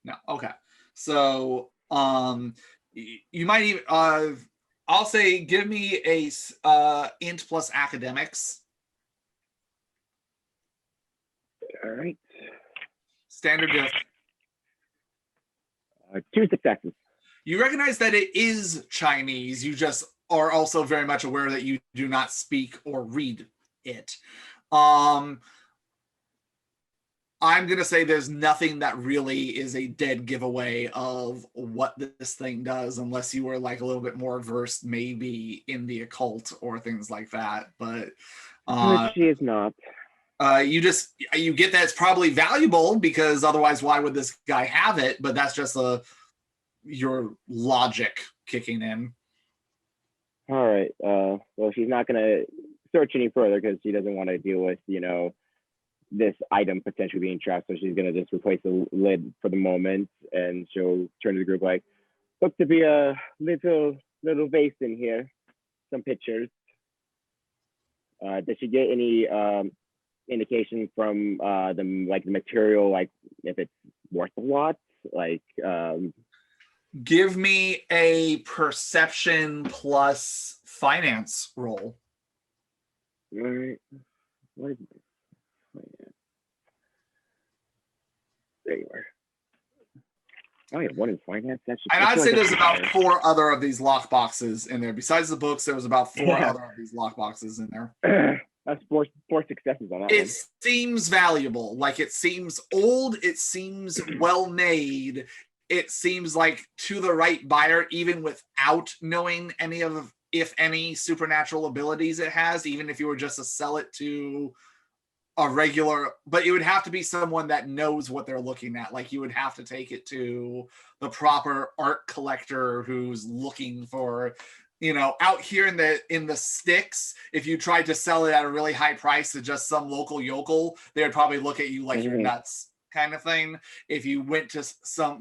S1: No. Okay. So you might even I'll say give me a int plus academics.
S3: All right.
S1: Standard diff.
S3: 2 successes.
S1: You recognize that it is Chinese. You just are also very much aware that you do not speak or read it. I'm going to say there's nothing that really is a dead giveaway of what this thing does, unless you were like a little bit more versed maybe in the occult or things like that. But
S3: She is not.
S1: you get that it's probably valuable, because otherwise why would this guy have it? But that's just your logic kicking in.
S3: All right. Well, she's not going to search any further because she doesn't want to deal with, this item potentially being trapped. So she's going to just replace the lid for the moment, and she'll turn to the group like, looks to be a little vase in here, some pictures. Does she get any indication from the material, like if it's worth a lot? Like,
S1: give me a perception plus finance roll.
S3: all right. What is it? There you are. Oh, yeah, 1 in finance.
S1: And I'd say there's about 4 other of these lock boxes in there. Besides the books, there was about 4 other of these lock boxes in there.
S3: That's four successes on that
S1: it
S3: one.
S1: seems valuable. Like, it seems old. It seems well made. It seems like to the right buyer, even without knowing any of, if any, supernatural abilities it has, even if you were just to sell it to a regular, but it would have to be someone that knows what they're looking at. Like, you would have to take it to the proper art collector who's looking for, out here in the sticks, if you tried to sell it at a really high price to just some local yokel, they would probably look at you like you're nuts, kind of thing. If you went to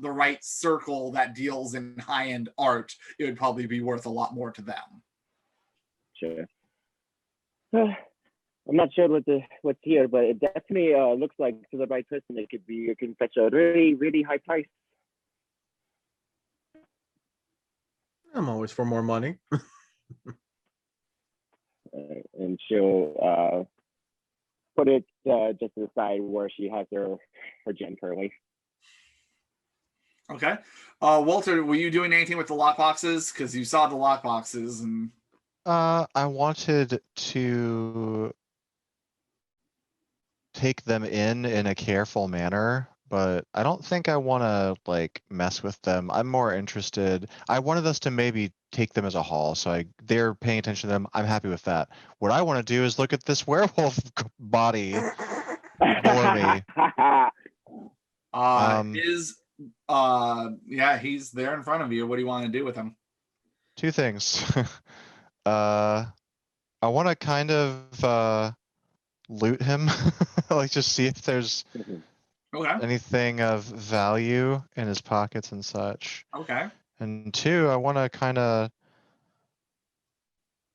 S1: the right circle that deals in high-end art, it would probably be worth a lot more to them.
S3: Sure. I'm not sure what's here, but it definitely looks like to the right person it can fetch a really, really high price.
S2: I'm always for more money.
S3: And she'll put it just to the side where she has her gem currently.
S1: Okay. Walter, were you doing anything with the lock boxes? Because you saw the lock boxes and
S4: I wanted to take them in a careful manner, but I don't think I want to mess with them. I'm more interested. I wanted us to maybe take them as a haul, so they're paying attention to them. I'm happy with that. What I want to do is look at this werewolf body below me.
S1: He's there in front of you. What do you want to do with him?
S4: 2 things. I want to kind of loot him, just see if there's anything of value in his pockets and such.
S1: Okay.
S4: And 2, I want to kind of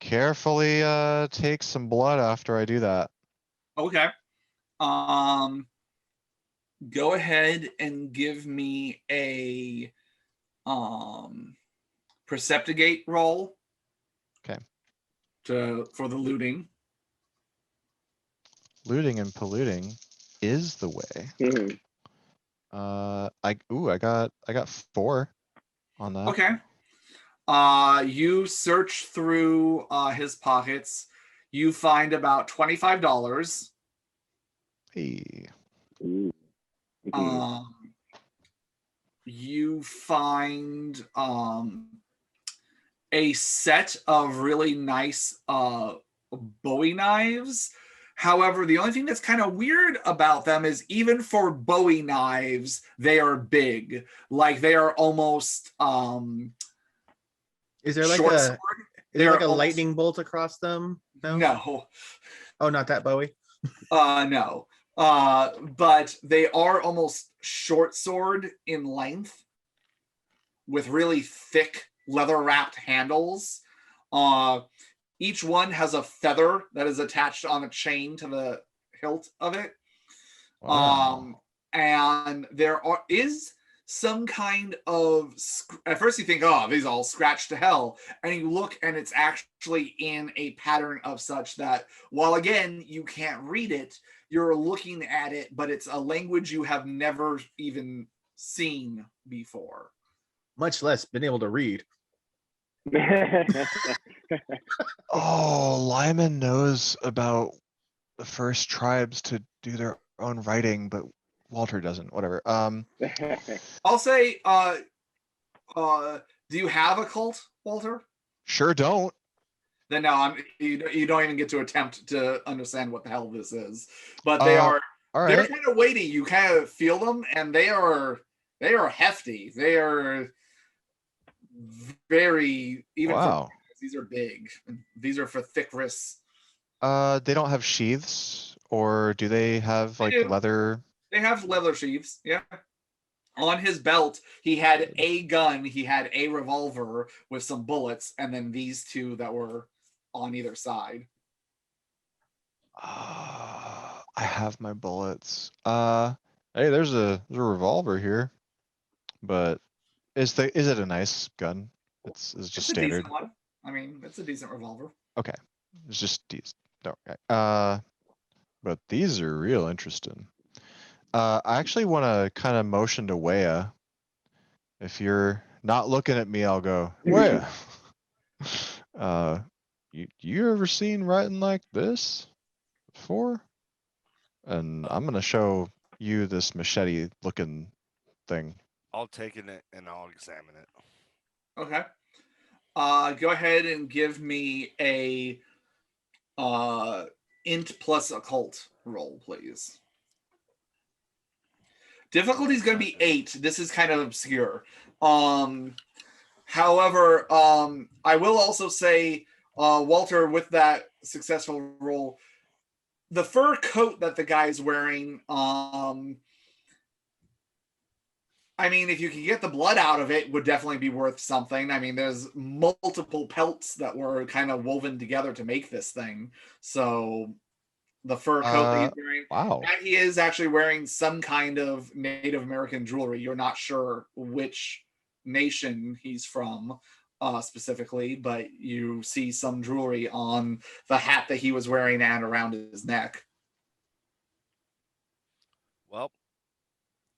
S4: carefully take some blood after I do that.
S1: Okay. Go ahead and give me a Perceptigate roll.
S4: Okay.
S1: For the looting.
S4: Looting and polluting is the way. I got 4 on that.
S1: Okay. You search through his pockets. You find about $25.
S4: Hey.
S1: You find a set of really nice Bowie knives However, the only thing that's kind of weird about them is even for Bowie knives, they are big. Like they are almost
S2: Is there like
S1: short
S2: a
S1: sword.
S2: is there like a
S1: almost-
S2: lightning bolt across them?
S1: No.
S2: Oh, not that Bowie.
S1: No. But they are almost short sword in length with really thick leather wrapped handles. Each one has a feather that is attached on a chain to the hilt of it.
S4: Wow.
S1: And is some kind of, at first you think, oh, these all scratched to hell, and you look and it's actually in a pattern of such that while again you can't read it, you're looking at it, but it's a language you have never even seen before,
S2: much less been able to read.
S4: Oh, Lyman knows about the first tribes to do their own writing, but Walter doesn't. Whatever.
S1: I'll say do you have a cult, Walter?
S4: Sure don't.
S1: Then no, you don't even get to attempt to understand what the hell this is. But they
S4: All
S1: they're
S4: right.
S1: kind of weighty. You kind of feel them, and they are hefty. They are very
S4: Wow.
S1: these are big. These are for thick wrists.
S4: They don't have sheaths, or do they have
S1: They
S4: like
S1: do.
S4: leather?
S1: They have leather sheaths. Yeah. On his belt, he had a gun. He had a revolver with some bullets, and then these two that were on either side.
S4: I have my bullets. Hey, there's a revolver here, but is it a nice gun? It's just
S1: It's
S4: standard.
S1: a decent one. I mean, it's a decent revolver.
S4: Okay, it's just these. Okay. But these are real interesting. I actually want to kind of motion to Wea. If you're not looking at me, I'll go, Wea. You ever seen writing like this before? And I'm gonna show you this machete looking thing.
S5: I'll take it and I'll examine it.
S1: Okay. Go ahead and give me a int plus occult roll, please. Difficulty is going to be 8. This is kind of obscure. However, I will also say, Walter, with that successful roll, the fur coat that the guy's wearing, I mean, if you can get the blood out of it, would definitely be worth something. I mean, there's multiple pelts that were kind of woven together to make this thing. So the fur coat that he's wearing,
S4: Wow.
S1: and he is actually wearing some kind of Native American jewelry. You're not sure which nation he's from specifically, but you see some jewelry on the hat that he was wearing and around his neck.
S5: Well,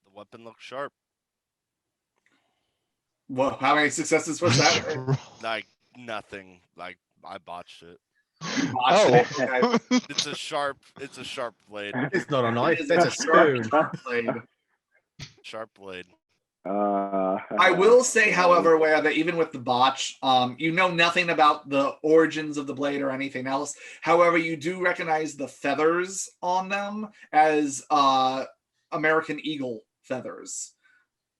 S5: the weapon looks sharp.
S1: Well, how many successes was that?
S5: Like nothing. Like I botched it.
S4: Oh.
S5: It's a sharp blade.
S2: It's not a
S1: It
S2: knife.
S1: is
S2: That's a
S1: sharp
S2: spoon.
S1: blade.
S5: Sharp blade.
S1: I will say, however, Where that even with the botch, you know nothing about the origins of the blade or anything else. However, you do recognize the feathers on them as American eagle feathers,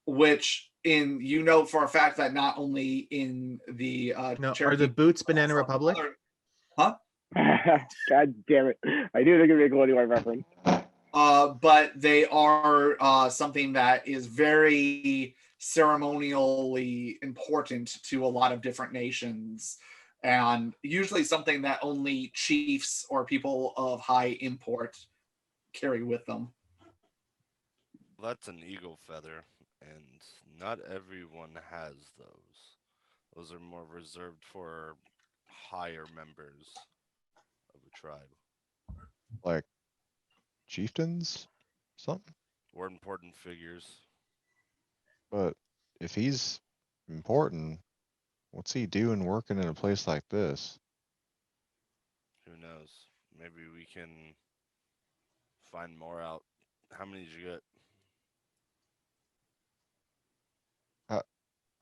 S1: which you know for a fact that not only in the
S2: No, are
S1: Cherokee,
S2: the boots Banana Republic?
S1: huh?
S3: God damn it! I knew they were gonna make a Golden War reference.
S1: But they are something that is very ceremonially important to a lot of different nations, and usually something that only chiefs or people of high import carry with them.
S5: Well, that's an eagle feather, and not everyone has those. Those are more reserved for higher members of a tribe
S4: Like chieftains, something.
S5: or important figures.
S4: But if he's important, what's he doing working in a place like this?
S5: Who knows? Maybe we can find more out. How many did you get?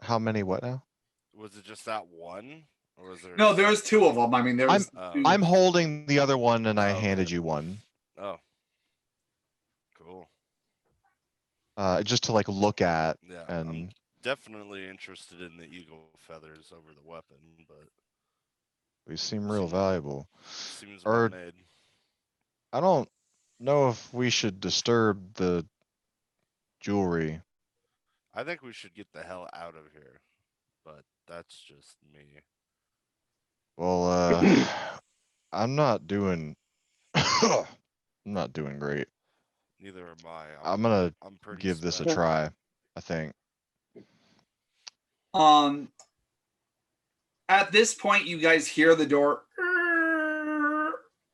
S4: How many what now?
S5: Was it just that one? Or was there?
S1: No, there's two of them. I mean, there's.
S4: I'm holding the other one, and I
S5: Oh,
S4: handed
S5: okay.
S4: you one.
S5: Oh. Cool.
S4: Just to like look at.
S5: Yeah,
S4: And
S5: I'm definitely interested in the eagle feathers over the weapon, but
S4: they seem real valuable.
S5: seems
S4: Or-
S5: well made.
S4: I don't know if we should disturb the jewelry.
S5: I think we should get the hell out of here, but that's just me.
S4: Well, I'm not doing. I'm not doing great.
S5: Neither am I.
S4: I'm gonna
S5: I'm pretty
S4: give this a
S5: spent.
S4: try. I think.
S1: At this point, you guys hear the door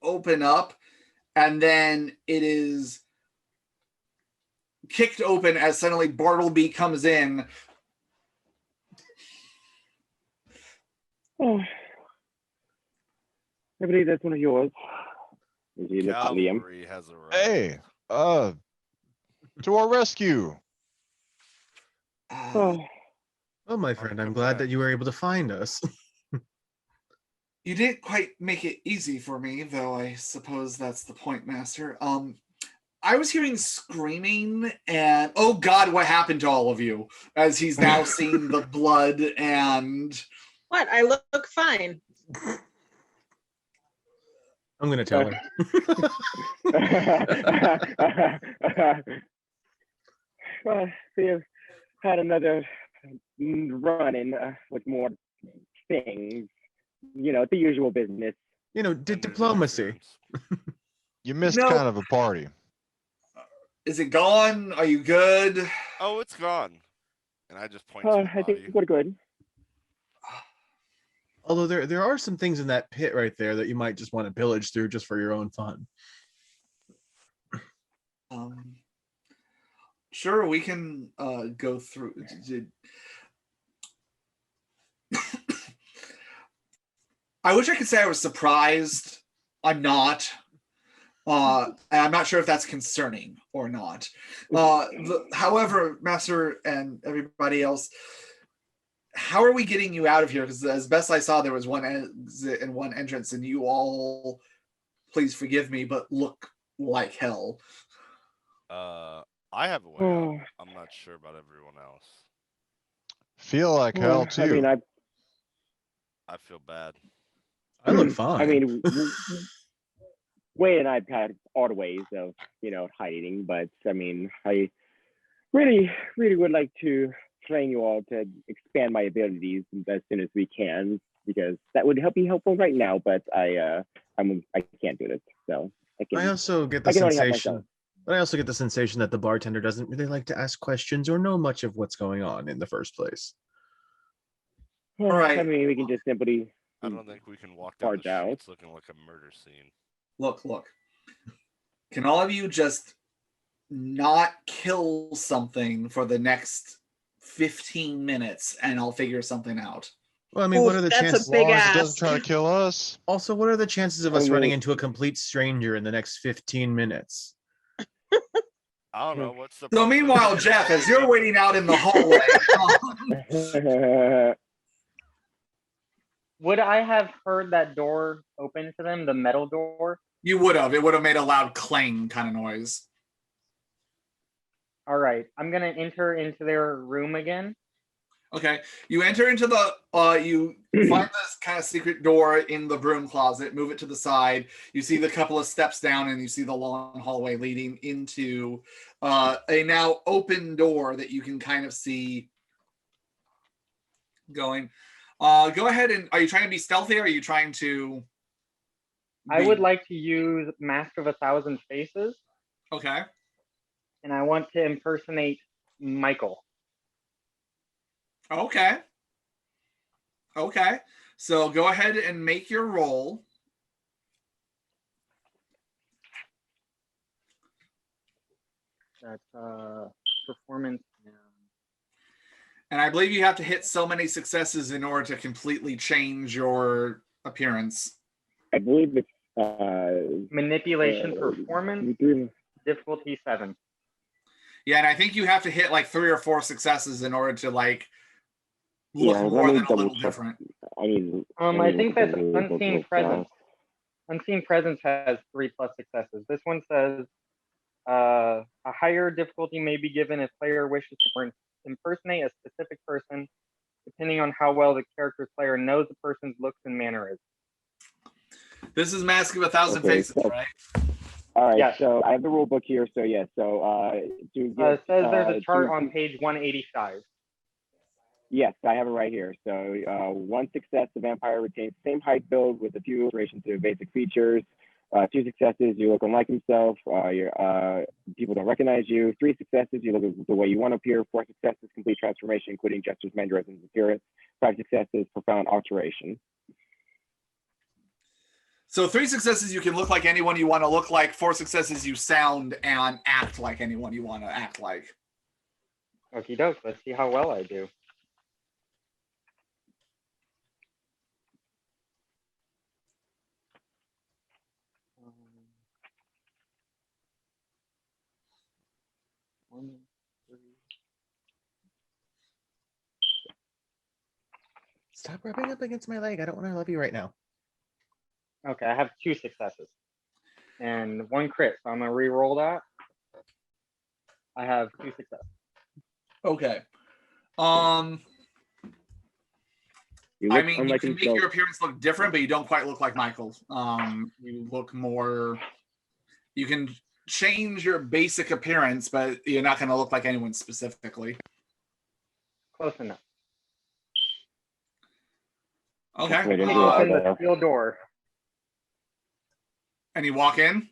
S1: open up, and then it is kicked open as suddenly Bartleby comes in.
S3: Oh, I believe that's one of yours. As you look at Liam.
S5: Cavalry has arrived.
S4: Hey, to our rescue.
S3: Oh,
S2: Oh, my friend, I'm glad that you were able to find us.
S1: You didn't quite make it easy for me, though I suppose that's the point, Master. I was hearing screaming and oh God, what happened to all of you? As he's now seen the blood and
S6: What? I look fine.
S2: I'm gonna tell her.
S3: well, we have had another run in with more things. You know, the usual business.
S2: You know, diplomacy.
S4: You missed
S1: No.
S4: kind of a party.
S1: is it gone? Are you good?
S5: Oh, it's gone. And I just point to the
S3: I
S5: body.
S3: think we're good.
S2: Although there are some things in that pit right there that you might just want to pillage through just for your own fun.
S1: Sure, we can go through. I wish I could say I was surprised. I'm not. And I'm not sure if that's concerning or not. However, Master and everybody else, how are we getting you out of here? Because as best I saw, there was one exit and one entrance, and you all, please forgive me, but look like hell.
S5: I have a way out. I'm not sure about everyone else.
S4: Feel like hell too.
S3: I mean,
S5: I feel bad.
S2: I look fine.
S3: I mean, Wade and I've had odd ways of, hiding, but I mean, I really would like to train you all to expand my abilities as soon as we can, because that would be helpful right now. But I can't do this, so
S2: I also get the sensation. But I also get the sensation that the bartender doesn't really like to ask questions or know much of what's going on in the first place.
S1: All right.
S3: I mean, we can just simply.
S5: I don't think we can walk down the streets looking like a murder scene.
S1: Look. Can all of you just not kill something for the next 15 minutes and I'll figure something out?
S2: Well, I mean, what are the chances?
S6: That's a big
S4: As long as
S6: ass.
S4: it doesn't try to kill us.
S2: Also, what are the chances of us running into a complete stranger in the next 15 minutes?
S5: I don't know. What's the
S1: So meanwhile, Jeff, as you're waiting out in the hallway,
S7: Would I have heard that door open to them, the metal door?
S1: you would have. It would have made a loud clang kind of noise.
S7: All right, I'm gonna enter into their room again.
S1: Okay, you enter into the, you find this kind of secret door in the broom closet, move it to the side. You see the couple of steps down and you see the long hallway leading into a now open door that you can kind of see going. Go ahead and, are you trying to be stealthy or are you trying to?
S7: I would like to use Mask of 1,000 Faces.
S1: Okay.
S7: And I want to impersonate Michael.
S1: Okay. So go ahead and make your roll.
S7: That's performance.
S1: And I believe you have to hit so many successes in order to completely change your appearance.
S3: I believe it's
S7: manipulation performance, difficulty 7.
S1: Yeah, and I think you have to hit like 3 or 4 successes in order to like look
S3: Yeah, let
S1: more
S3: me
S1: than a
S3: double
S1: little
S3: check.
S1: different.
S7: I think that's
S3: look at the
S7: unseen
S3: real
S7: presence.
S3: fast.
S7: Unseen presence has 3+ successes. This one says a higher difficulty may be given if player wishes to impersonate a specific person, depending on how well the character's player knows the person's looks and mannerisms.
S1: This is Mask of a Thousand
S3: Okay,
S1: Faces,
S3: so-
S1: right?
S3: All right,
S7: Yes.
S3: so I have the rule book here. So yeah,
S7: It says there's a chart on page 185.
S3: Yes, I have it right here. So one success, the vampire retains the same height build with a few alterations to basic features. 2 successes, you look unlike himself. People don't recognize you. 3 successes, you look the way you want to appear. 4 successes, complete transformation, including gestures, mannerisms, appearance. 5 successes, profound alteration.
S1: So 3 successes, you can look like anyone you want to look like. 4 successes, you sound and act like anyone you want to act like.
S7: Okie doke, let's see how well I do. One, three.
S2: Stop rubbing up against my leg. I don't want to love you right now.
S7: Okay, I have 2 successes and 1 crit, so I'm gonna re-roll that. I have 2 successes.
S1: Okay.
S3: You
S1: I
S3: look
S1: mean, you
S3: unlike
S1: can make
S3: himself.
S1: your appearance look different, but you don't quite look like Michael. You look more. You can change your basic appearance, but you're not going to look like anyone specifically.
S7: Close enough.
S1: Okay.
S3: Wait,
S7: Kick
S3: into
S7: open the
S3: the-
S7: steel door.
S1: And you walk in.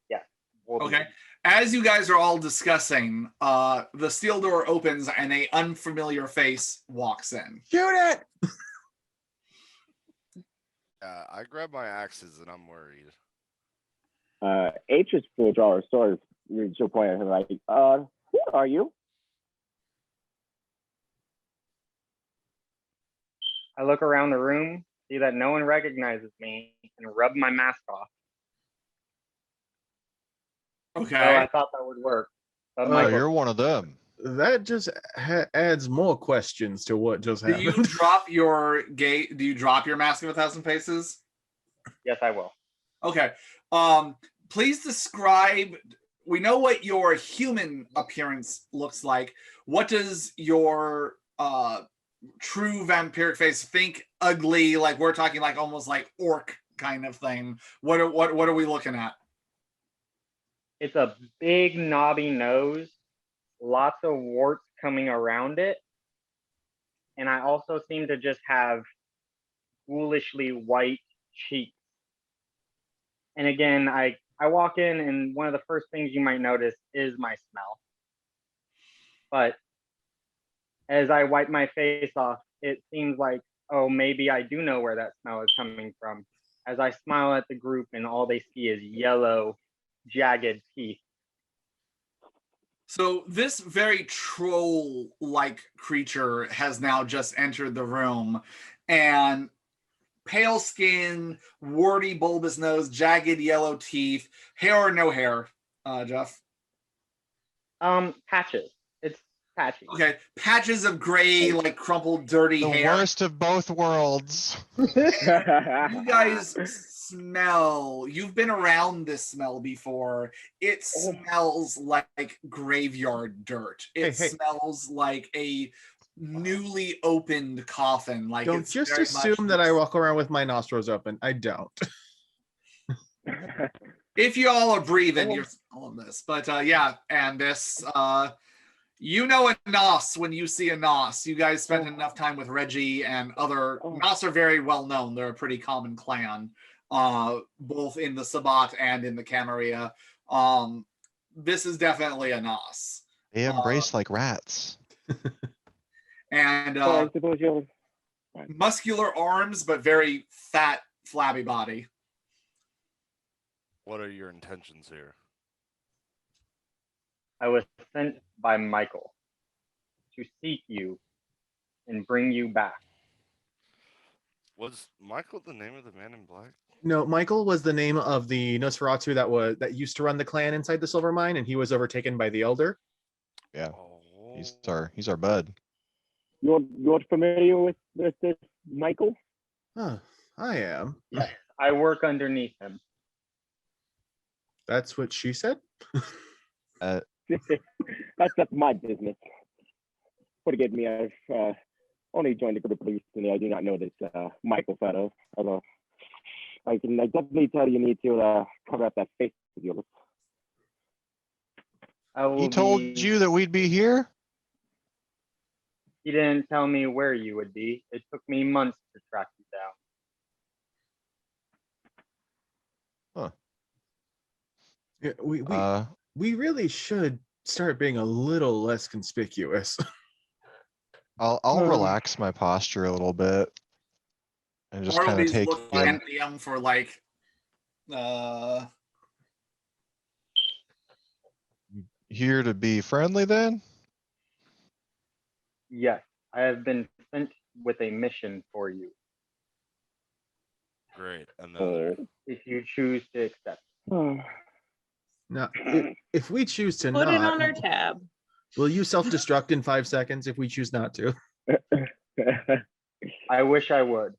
S7: Yeah. We'll be-
S1: Okay. As you guys are all discussing, the steel door opens and a unfamiliar face walks in.
S2: Shoot it!
S5: I grab my axes and I'm worried.
S3: H is full draw her sword. She'll point at him like, who are you?
S7: I look around the room, see that no one recognizes me, and rub my mask off.
S1: Okay.
S7: So I thought that would work. But
S4: Oh,
S7: Michael,
S4: you're one of them.
S2: That just adds more questions to what just
S1: Do you
S2: happened.
S1: drop your gate? Do you drop your Mask of a Thousand Faces?
S7: yes, I will.
S1: Okay. Please describe. We know what your human appearance looks like. What does your true vampiric face? Think ugly, like we're talking like almost like orc kind of thing. What are we looking at?
S7: It's a big knobby nose, lots of warts coming around it, and I also seem to just have ghoulishly white cheeks. And again, I walk in, and one of the first things you might notice is my smell. But as I wipe my face off, it seems like, oh, maybe I do know where that smell is coming from. As I smile at the group, and all they see is yellow, jagged teeth.
S1: So this very troll-like creature has now just entered the room, and pale skin, warty, bulbous nose, jagged yellow teeth, hair or no hair, Jeff?
S7: Patches. It's patchy.
S1: Okay, patches of gray, like crumpled, dirty
S4: The
S1: hair.
S4: worst of both worlds.
S1: You guys smell. You've been around this smell before. It smells like graveyard dirt. It
S2: Hey.
S1: smells like a newly opened coffin. Like
S2: Don't
S1: it's
S2: just
S1: very
S2: assume
S1: much
S2: that I
S1: this-
S2: walk around with my nostrils open. I don't.
S1: If you all are breathing, you're smelling this. But yeah, and this you know a Nos when you see a Nos. You guys spent enough time with Reggie and other Nos are very well known. They're a pretty common clan, both in the Sabbat and in the Camarilla. This is definitely a Nos.
S4: They embrace like rats.
S1: And
S3: I suppose you'll.
S1: muscular arms, but very fat, flabby body.
S5: What are your intentions here?
S7: I was sent by Michael to seek you and bring you back.
S5: Was Michael the name of the man in black?
S2: No, Michael was the name of the Nosferatu that used to run the clan inside the silver mine, and he was overtaken by the elder.
S4: Yeah,
S5: Oh,
S4: he's our bud.
S3: You're familiar with this Michael?
S2: Huh, I am.
S7: Yes, I work underneath him.
S2: That's what she said.
S3: That's my business. Forgive me, I've only joined the group recently. I do not know this Michael fellow. Although I definitely tell you need to cover up that face of yours.
S4: He told you that we'd be here?
S7: He didn't tell me where you would be. It took me months to track you down.
S2: Yeah, we really should start being a little less conspicuous.
S4: I'll relax my posture a little bit and just kind of
S1: Bartleby's
S4: take
S1: looking
S4: in.
S1: at DM for like
S4: Here to be friendly then?
S7: Yes, I have been sent with a mission for you.
S5: Great. Another.
S7: If you choose to accept.
S2: Now, if we choose to
S6: Put it on our
S2: not,
S6: tab.
S2: will you self-destruct in 5 seconds if we choose not to?
S7: I wish I would.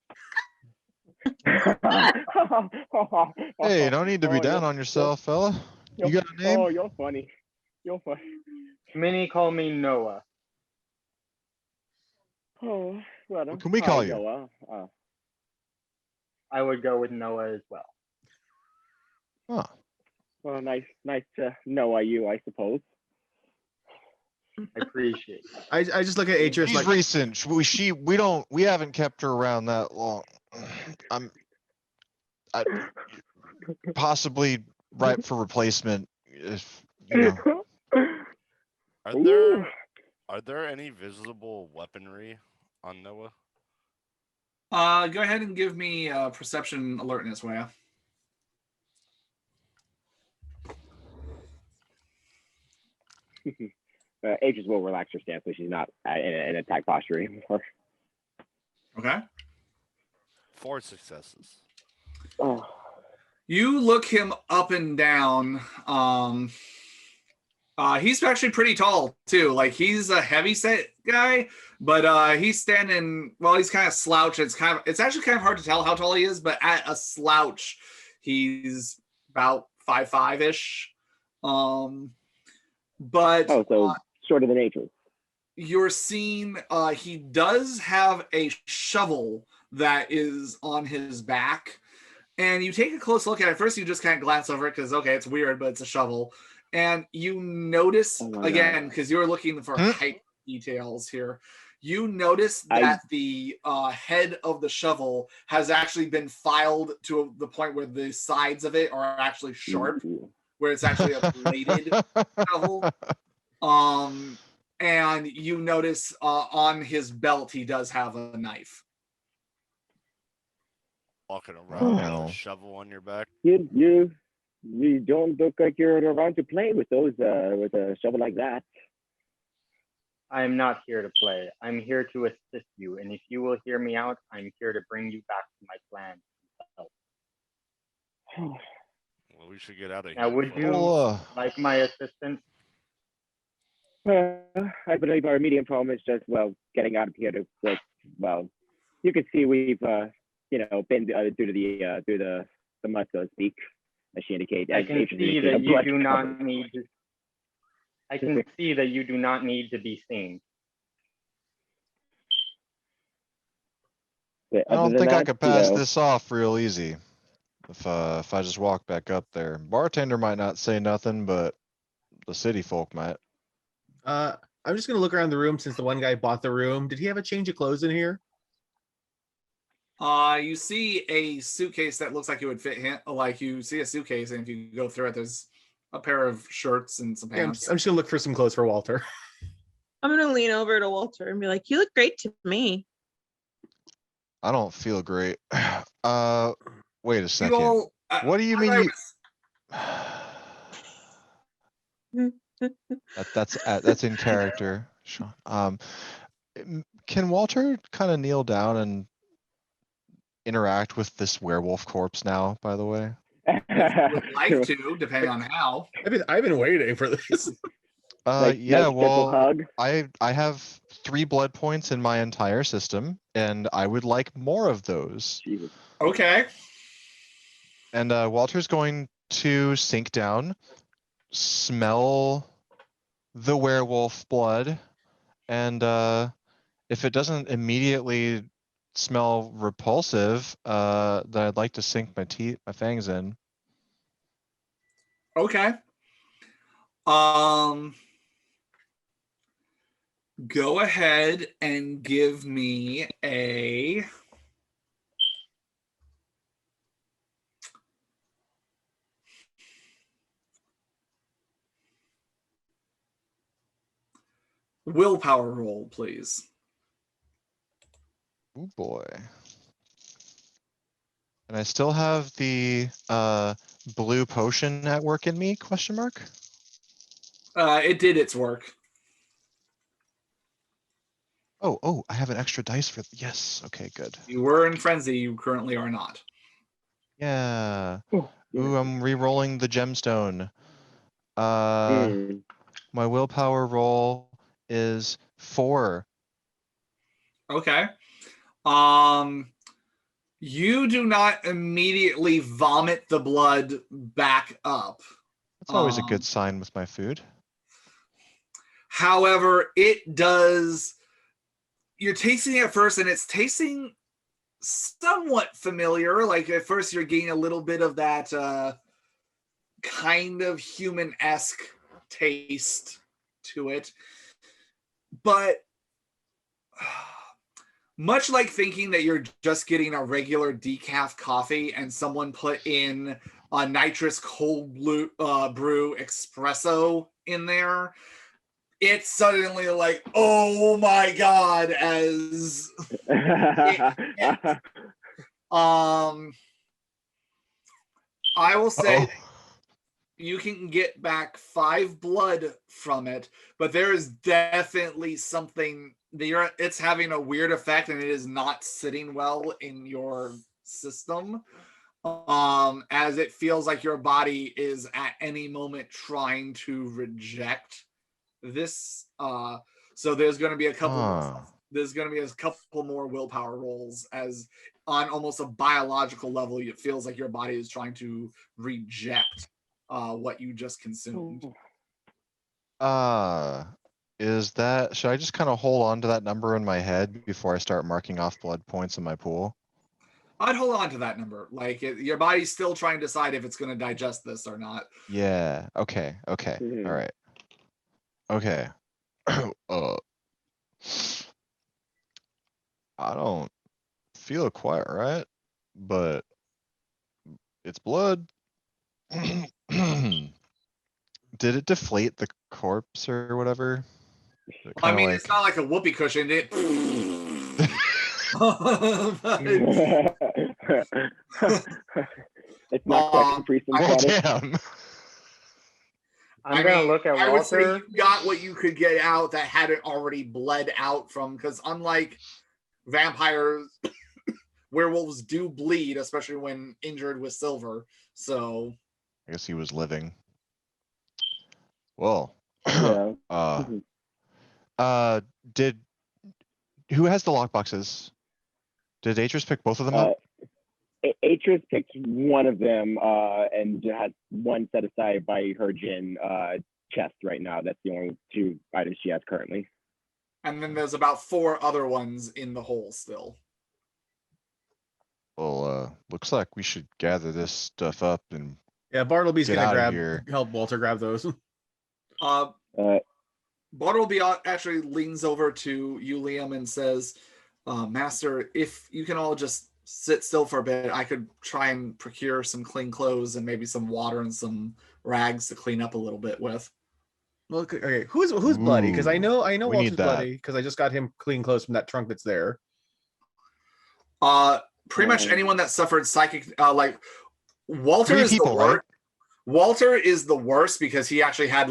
S4: Hey, no need to be down on yourself, fella. You got a name?
S3: Oh, you're funny. You're funny.
S7: Many call me Noah.
S3: Oh, well,
S4: What can we call you?
S3: Noah.
S7: I would go with Noah as well.
S4: Huh.
S3: Well, nice to know you, I suppose.
S7: I appreciate it.
S2: I just look at Atris
S4: She's
S2: like,
S4: recent. We haven't kept her around that long. I possibly ripe for replacement if you know.
S5: Are there any visible weaponry on Noah?
S1: go ahead and give me perception alertness, Waya.
S3: Aegis will relax her stance so she's not in attack posture anymore.
S1: Okay.
S5: 4 successes.
S3: Oh.
S1: You look him up and down. He's actually pretty tall too. Like he's a heavy set guy, but he's standing. Well, he's kind of slouched. It's actually kind of hard to tell how tall he is, but at a slouch, he's about 5'5" ish. But
S3: shorter than Aegis.
S1: You're seeing he does have a shovel that is on his back. And you take a close look at it. First, you just kind of glance over it because, okay, it's weird, but it's a shovel. And you notice, again, because you were looking for height details here, you notice that the head of the shovel has actually been filed to the point where the sides of it are actually sharp, where it's actually a bladed shovel. And you notice on his belt, he does have a knife.
S5: Walking around with a shovel on your back.
S3: You don't look like you're around to play with those with a shovel like that.
S7: I am not here to play. I'm here to assist you, and if you will hear me out, I'm here to bring you back to my plan.
S5: Well, we should get out of here.
S7: Now, would you like my assistance?
S3: I believe our immediate problem is just getting out of here. You can see we've been through the mud, so to speak, as she indicated.
S7: I can see that you do not need to. I can see that you do not need to be seen.
S4: I don't think I could pass this off real easy. If I just walk back up there, bartender might not say nothing, but the city folk might.
S2: I'm just gonna look around the room since the one guy bought the room. Did he have a change of clothes in here?
S1: You see a suitcase that looks like it would fit him. Like you see a suitcase, and if you go through it, there's a pair of shirts and some pants.
S2: I'm just gonna look for some clothes for Walter.
S6: I'm gonna lean over to Walter and be like, "You look great to me."
S4: I don't feel great. Wait a second. What do you mean you? That's in character, Sean. Can Walter kind of kneel down and interact with this werewolf corpse now? By the way,
S1: would like to, depending on how.
S2: I've been waiting for this.
S4: Yeah,
S3: nice gentle
S4: well,
S3: hug.
S4: I have 3 blood points in my entire system, and I would like more of those.
S3: Jesus.
S1: Okay.
S4: And Walter's going to sink down, smell the werewolf blood, and if it doesn't immediately smell repulsive, then I'd like to sink my fangs in.
S1: Okay. Go ahead and give me a willpower roll, please.
S4: Oh boy. And I still have the blue potion at work in me, question mark?
S1: It did its work.
S4: Oh, I have an extra dice for, yes, okay, good.
S1: You were in frenzy, you currently are not.
S4: Yeah.
S3: Oh,
S4: Ooh, I'm re-rolling the gemstone.
S3: Mm.
S4: My willpower roll is 4.
S1: Okay. You do not immediately vomit the blood back up.
S4: That's always a good sign with my food.
S1: However, it does. You're tasting it first, and it's tasting somewhat familiar. Like at first, you're getting a little bit of that kind of human-esque taste to it, but much like thinking that you're just getting a regular decaf coffee and someone put in a nitrous cold brew espresso in there, it's suddenly like, oh my god, as I will say you can get back 5 blood from it, but there is definitely something that it's having a weird effect, and it is not sitting well in your system. As it feels like your body is at any moment trying to reject this. So there's going to be a couple. There's going to be a couple more willpower rolls, as on almost a biological level, it feels like your body is trying to reject what you just consumed.
S4: Should I just kind of hold on to that number in my head before I start marking off blood points in my pool?
S1: I'd hold on to that number. Like your body's still trying to decide if it's going to digest this or not.
S4: Yeah. Okay.
S3: Mhm.
S4: All right. Okay. I don't feel quite right, but it's blood. Did it deflate the corpse or whatever?
S1: I mean, it's not like a whoopee cushion. It.
S3: It's not quite free synthetic.
S4: Damn.
S7: I'm gonna look at
S1: I would say
S7: Walter.
S1: you got what you could get out that hadn't already bled out from, because unlike vampires, werewolves do bleed, especially when injured with silver. So
S4: I guess he was living. Well,
S3: Yeah.
S4: Who has the lockboxes? Did Atris pick both of them up?
S3: Atris picked one of them and has one set aside by her Jin chest right now. That's the only 2 items she has currently.
S1: And then there's about 4 other ones in the hole still.
S4: Well, looks like we should gather this stuff up and
S2: Bartleby's
S4: get
S2: gonna
S4: out of here.
S2: help Walter grab those.
S1: Bartleby actually leans over to you, Liam, and says, Master, if you can all just sit still for a bit, I could try and procure some clean clothes and maybe some water and some rags to clean up a little bit with.
S2: Look, okay, who's bloody? Because I know Walter's bloody because I just got him clean clothes from that trunk that's there.
S1: Pretty much anyone that suffered psychic, like Walter
S4: 3
S1: is
S4: people,
S1: the worst.
S4: right?
S1: Walter is the worst because he actually had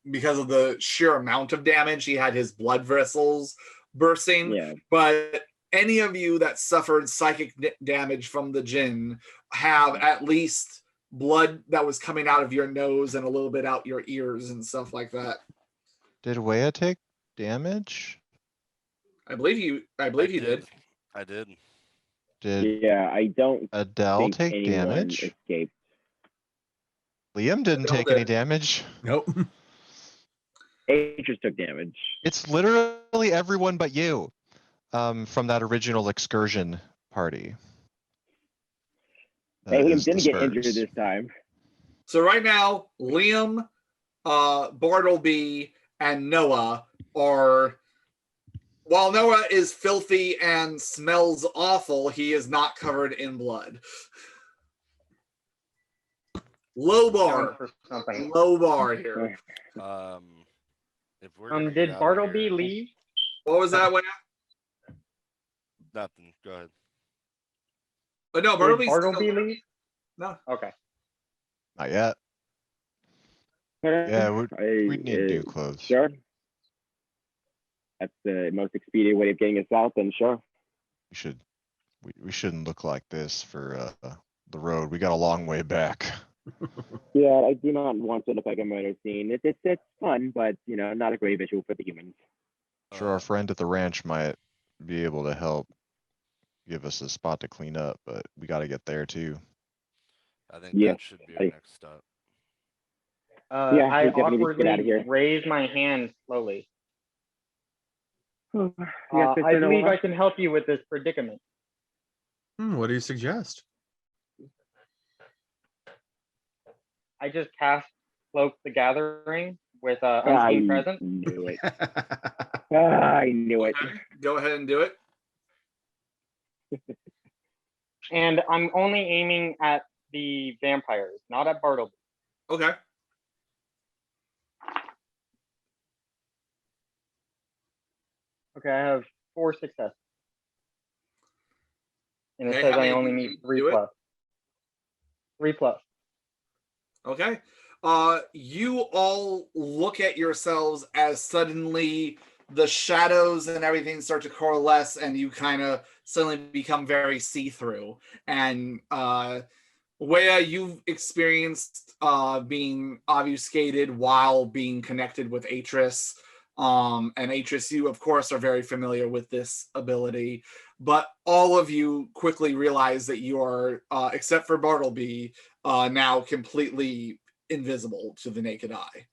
S1: because of the sheer amount of damage, he had his blood vessels bursting.
S3: Yeah.
S1: But any of you that suffered psychic damage from the Jinn have at least blood that was coming out of your nose and a little bit out your ears and stuff like that.
S4: Did Wea take damage?
S1: I believe you did.
S5: I did.
S4: Did
S3: Yeah, I don't
S4: Adele
S3: think
S4: take
S3: anyone
S4: damage?
S3: escaped.
S4: Liam didn't
S1: Adele
S4: take any
S1: did.
S4: damage.
S2: Nope.
S3: Atris took damage.
S4: It's literally everyone but you. From that original excursion party.
S3: Hey,
S4: That
S3: Liam
S4: is the
S3: didn't get injured
S4: Spurs.
S3: this time.
S1: So right now, Liam, Bartleby, and Noah are. While Noah is filthy and smells awful, he is not covered in blood. Low
S7: Down
S1: bar.
S7: for something.
S1: Low bar here.
S5: If we're gonna get out
S7: Did
S5: of
S7: Bartleby
S5: here-
S7: leave?
S1: What was that?
S5: Nothing. Go ahead.
S1: But no,
S7: Did
S1: Bartleby's
S7: Bartleby leave?
S1: No.
S7: Okay.
S4: Not yet. Yeah, we need new clothes.
S3: Sure. That's the most expedient way of getting us out, then sure.
S4: We shouldn't look like this for the road. We got a long way back.
S3: Yeah, I do not want to look like a murder scene. It's fun, but you know, not a great visual for the humans.
S4: Sure, our friend at the ranch might be able to help give us a spot to clean up, but we got to get there too.
S5: I think
S3: Yeah,
S5: that should be our next step.
S3: Yeah,
S7: I
S3: we definitely need to get out of
S7: awkwardly
S3: here.
S7: raise my hand slowly.
S3: Yes,
S7: I
S3: Mr.
S7: believe
S3: Noah.
S7: I can help you with this predicament.
S2: What do you suggest?
S7: I just cast Cloak the Gathering with
S3: I
S7: Unseen Presence,
S3: knew it. I knew it.
S1: Okay, go ahead and do it.
S7: and I'm only aiming at the vampires, not at Bartleby.
S1: Okay.
S7: Okay, I have 4 successes. And it
S1: Okay,
S7: says
S1: how
S7: I
S1: many
S7: only
S1: do
S7: need
S1: you
S7: 3
S1: do it?
S7: plus. 3 plus.
S1: Okay. You all look at yourselves as suddenly the shadows and everything start to coalesce, and you kind of suddenly become very see-through. And Wea, you've experienced being obfuscated while being connected with Atris. And Atris, you of course are very familiar with this ability, but all of you quickly realize that you are, except for Bartleby, now completely invisible to the naked eye.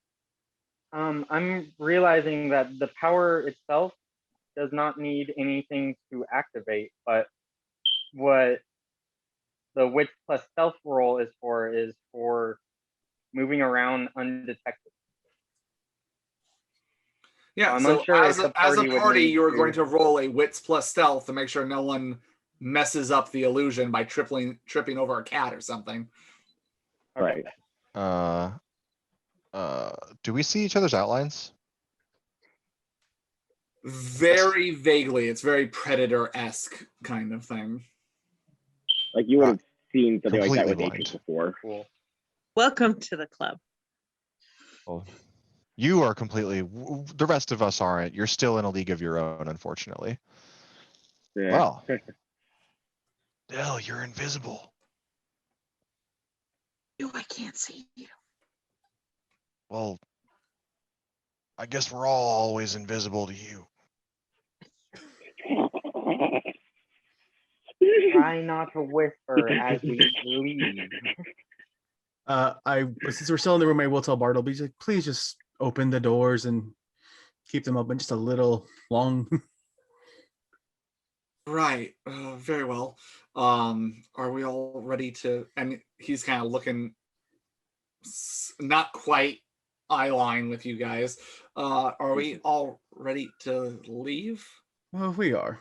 S7: I'm realizing that the power itself does not need anything to activate, but what the Wits plus Stealth roll is for moving around undetected.
S1: Yeah,
S7: I'm
S1: so
S7: unsure
S1: as
S7: if
S1: a
S7: the party would
S1: party,
S7: need
S1: you're
S7: to-
S1: going to roll a wits plus stealth to make sure no one messes up the illusion by tripping over a cat or something.
S3: Right.
S4: Do we see each other's outlines?
S1: Very vaguely. It's very Predator-esque kind of thing.
S3: Like you would have seen something like that with
S4: Completely
S3: Atris
S4: blind.
S3: before.
S7: Cool.
S6: Welcome to the club.
S4: Well, you are completely. The rest of us aren't. You're still in a league of your own, unfortunately.
S3: Yeah.
S4: Well, Dell, you're invisible.
S6: You, I can't see you.
S4: Well, I guess we're all always invisible to you.
S7: Try not to whisper as we leave.
S2: Since we're still in the room, I will tell Bartleby, like, please just open the doors and keep them open just a little long.
S1: Right. Very well. Are we all ready to? And he's kind of looking not quite eye line with you guys. Are we all ready to leave?
S2: Well, we are.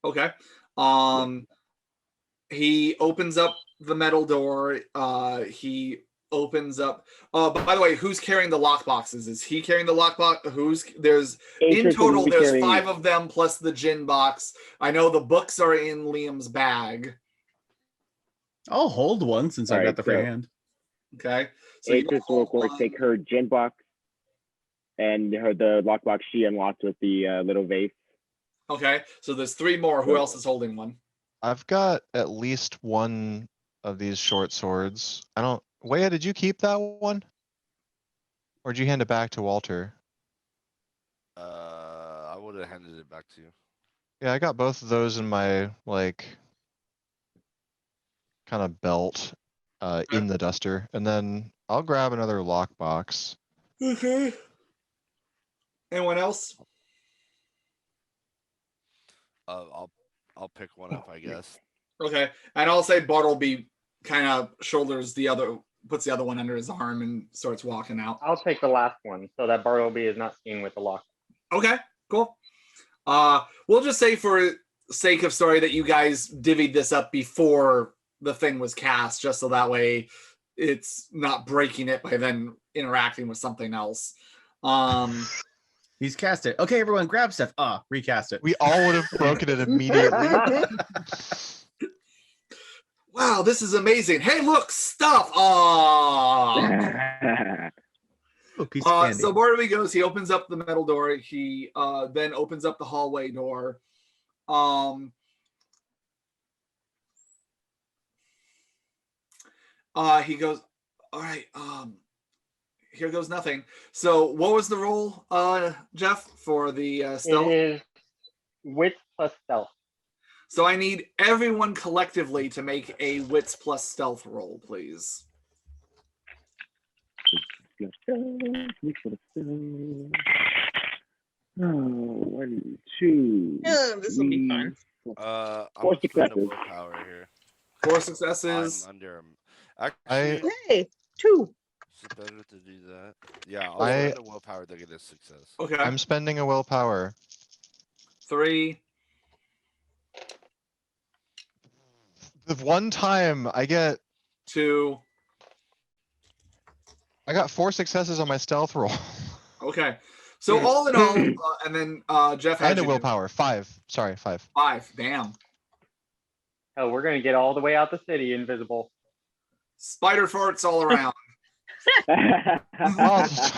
S1: Okay. He opens up the metal door. He opens up. By the way, who's carrying the lock boxes? Is he carrying the lockbox? There's in total there's 5 of them plus the gin box. I know the books are in Liam's bag.
S2: I'll hold one since I got the free hand.
S1: Okay. So
S3: Atris will of course take her gin box and the lockbox she unlocked with the little vase.
S1: Okay. So there's 3 more. Who else is holding one?
S4: I've got at least one of these short swords. Wea, did you keep that one? Or did you hand it back to Walter?
S5: I would have handed it back to you.
S4: Yeah, I got both of those in my like kind of belt in the duster, and then I'll grab another lockbox.
S1: Okay. Anyone else?
S5: I'll pick one up, I guess.
S1: Okay. And I'll say Bartleby kind of shoulders the other, puts the other one under his arm and starts walking out.
S7: I'll take the last one so that Bartleby is not seen with the lock.
S1: Okay, cool. We'll just say for sake of story that you guys divvied this up before the thing was cast, just so that way it's not breaking it by then interacting with something else.
S2: He's cast it. Okay, everyone, grab stuff. Recast it.
S4: We all would have broken it immediately.
S1: Wow, this is amazing. Hey, look, stuff.
S2: Ooh, piece of candy.
S1: So Bartleby goes, he opens up the metal door. He then opens up the hallway door. He goes, all right, here goes nothing. So what was the roll, Jeff, for the stealth?
S7: It is wits plus stealth.
S1: So I need everyone collectively to make a wits plus stealth roll, please.
S3: One, two.
S6: Yeah, this will be fun.
S5: I'm
S3: 4
S5: gonna spend a
S3: successes.
S5: willpower here.
S1: 4 successes.
S5: I'm under. Actually,
S6: Hey, 2.
S5: is it better to do that? Yeah, I'll
S4: I-
S5: spend a willpower to get a success.
S1: Okay.
S4: I'm spending a willpower.
S1: 3.
S4: The one time I got
S1: 2.
S4: 4 successes on my stealth roll.
S1: Okay. So all in all, and then Jeff had
S4: And a
S1: you do
S4: willpower. 5. Sorry, 5.
S1: 5. Damn.
S7: Hell, we're gonna get all the way out the city invisible.
S1: Spider farts all around.
S4: All the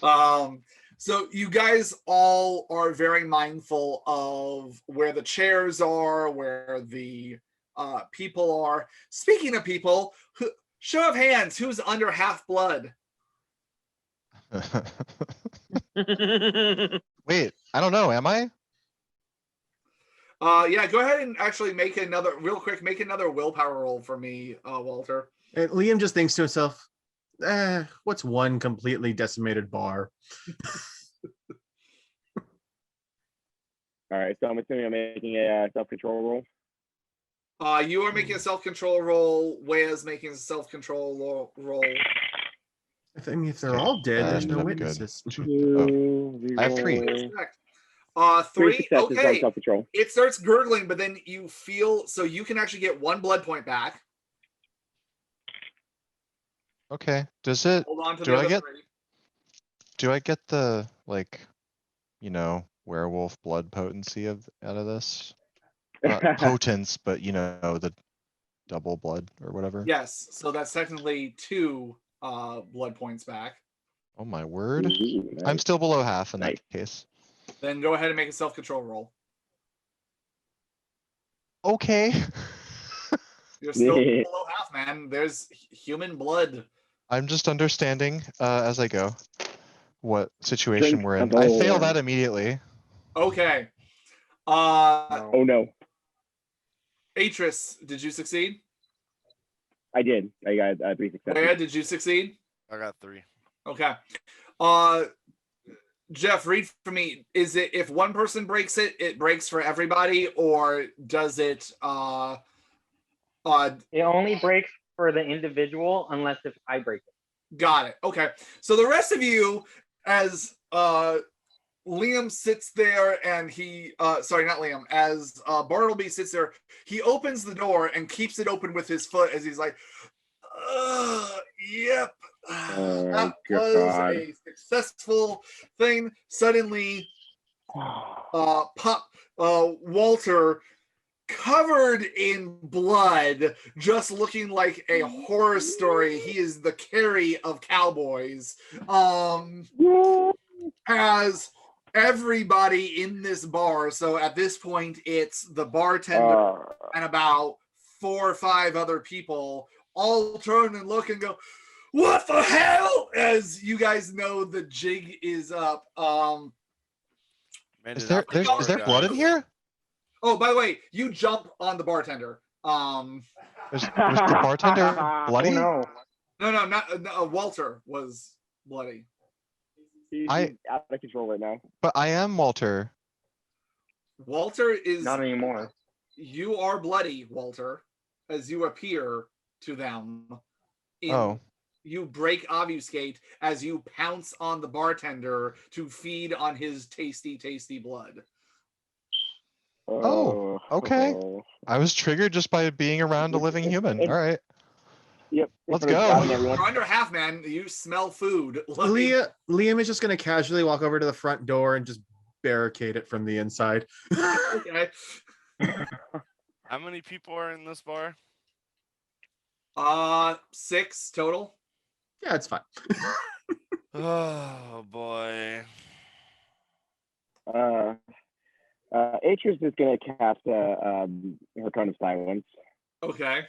S4: time.
S1: So you guys all are very mindful of where the chairs are, where the people are. Speaking of people, show of hands, who's under half blood?
S4: Wait, I don't know. Am I?
S1: Yeah, go ahead and actually make another willpower roll for me, Walter.
S2: And Liam just thinks to himself, what's one completely decimated bar?
S3: All right, so I'm assuming I'm making a self-control roll.
S1: You are making a self-control roll. Waya's making a self-control roll.
S2: If they're all dead, there's no
S4: Good.
S2: witnesses.
S4: I have 3.
S1: Correct.
S3: 3
S1: 3.
S3: successes on
S1: Okay.
S3: self-control.
S1: It starts gurgling, but then you feel, so you can actually get 1 blood point back.
S4: Okay. Does it?
S1: Hold on to
S4: Do
S1: the
S4: I
S1: other
S4: get-
S1: 3.
S4: Do I get the werewolf blood potency out of this? Not potence, but the double blood or whatever.
S1: Yes, so that's technically 2 blood points back.
S4: Oh my word!
S3: Ooh, nice.
S4: I'm still below half in
S3: Nice.
S4: that case.
S1: Then go ahead and make a self-control roll.
S4: Okay.
S1: You're still below half, man. There's human blood.
S4: I'm just understanding as I go what situation
S3: Drink
S4: we're in.
S3: of
S4: I
S3: old.
S4: fail that immediately.
S1: Okay.
S3: Oh no,
S1: Atris, did you succeed?
S3: I did. I got 3 successes.
S1: Where did you succeed?
S5: I got 3.
S1: Okay. Jeff, read for me. Is it if one person breaks it, it breaks for everybody, or does it
S7: It only breaks for the individual unless if I break it.
S1: got it. Okay. So the rest of you, as Liam sits there and he sorry, not Liam, as Bartleby sits there, he opens the door and keeps it open with his foot as he's like, yep. That was
S3: God.
S1: a successful thing. Suddenly, Walter, covered in blood, just looking like a horror story. He is the Carrie of cowboys. As everybody in this bar, so at this point, it's the bartender and about 4 or 5 other people all turn and look and go, what the hell? As you guys know, the jig is up.
S5: Made
S4: Is
S5: it
S4: there
S5: out the door,
S4: blood in
S5: guys.
S4: here?
S1: Oh, by the way, you jump on the bartender.
S4: Was the bartender bloody?
S7: Oh no.
S1: No, not Walter was bloody.
S3: He's
S4: I-
S3: out of control right now.
S4: But I am Walter.
S1: Walter is.
S7: Not anymore.
S1: You are bloody, Walter, as you appear to them.
S4: Oh.
S1: You break obfuscate as you pounce on the bartender to feed on his tasty, tasty blood.
S4: Oh, okay. I was triggered just by being around a living human. All right.
S3: Yep.
S4: Let's
S3: Everyone's
S4: go.
S3: shouting, everyone.
S1: You're under half, man. You smell food. Like,
S2: Liam is just going to casually walk over to the front door and just barricade it from the inside.
S1: okay.
S5: How many people are in this bar?
S1: 6 total.
S2: Yeah, it's fine.
S5: Oh boy.
S3: Atreus is gonna cast her cone of silence.
S1: Okay.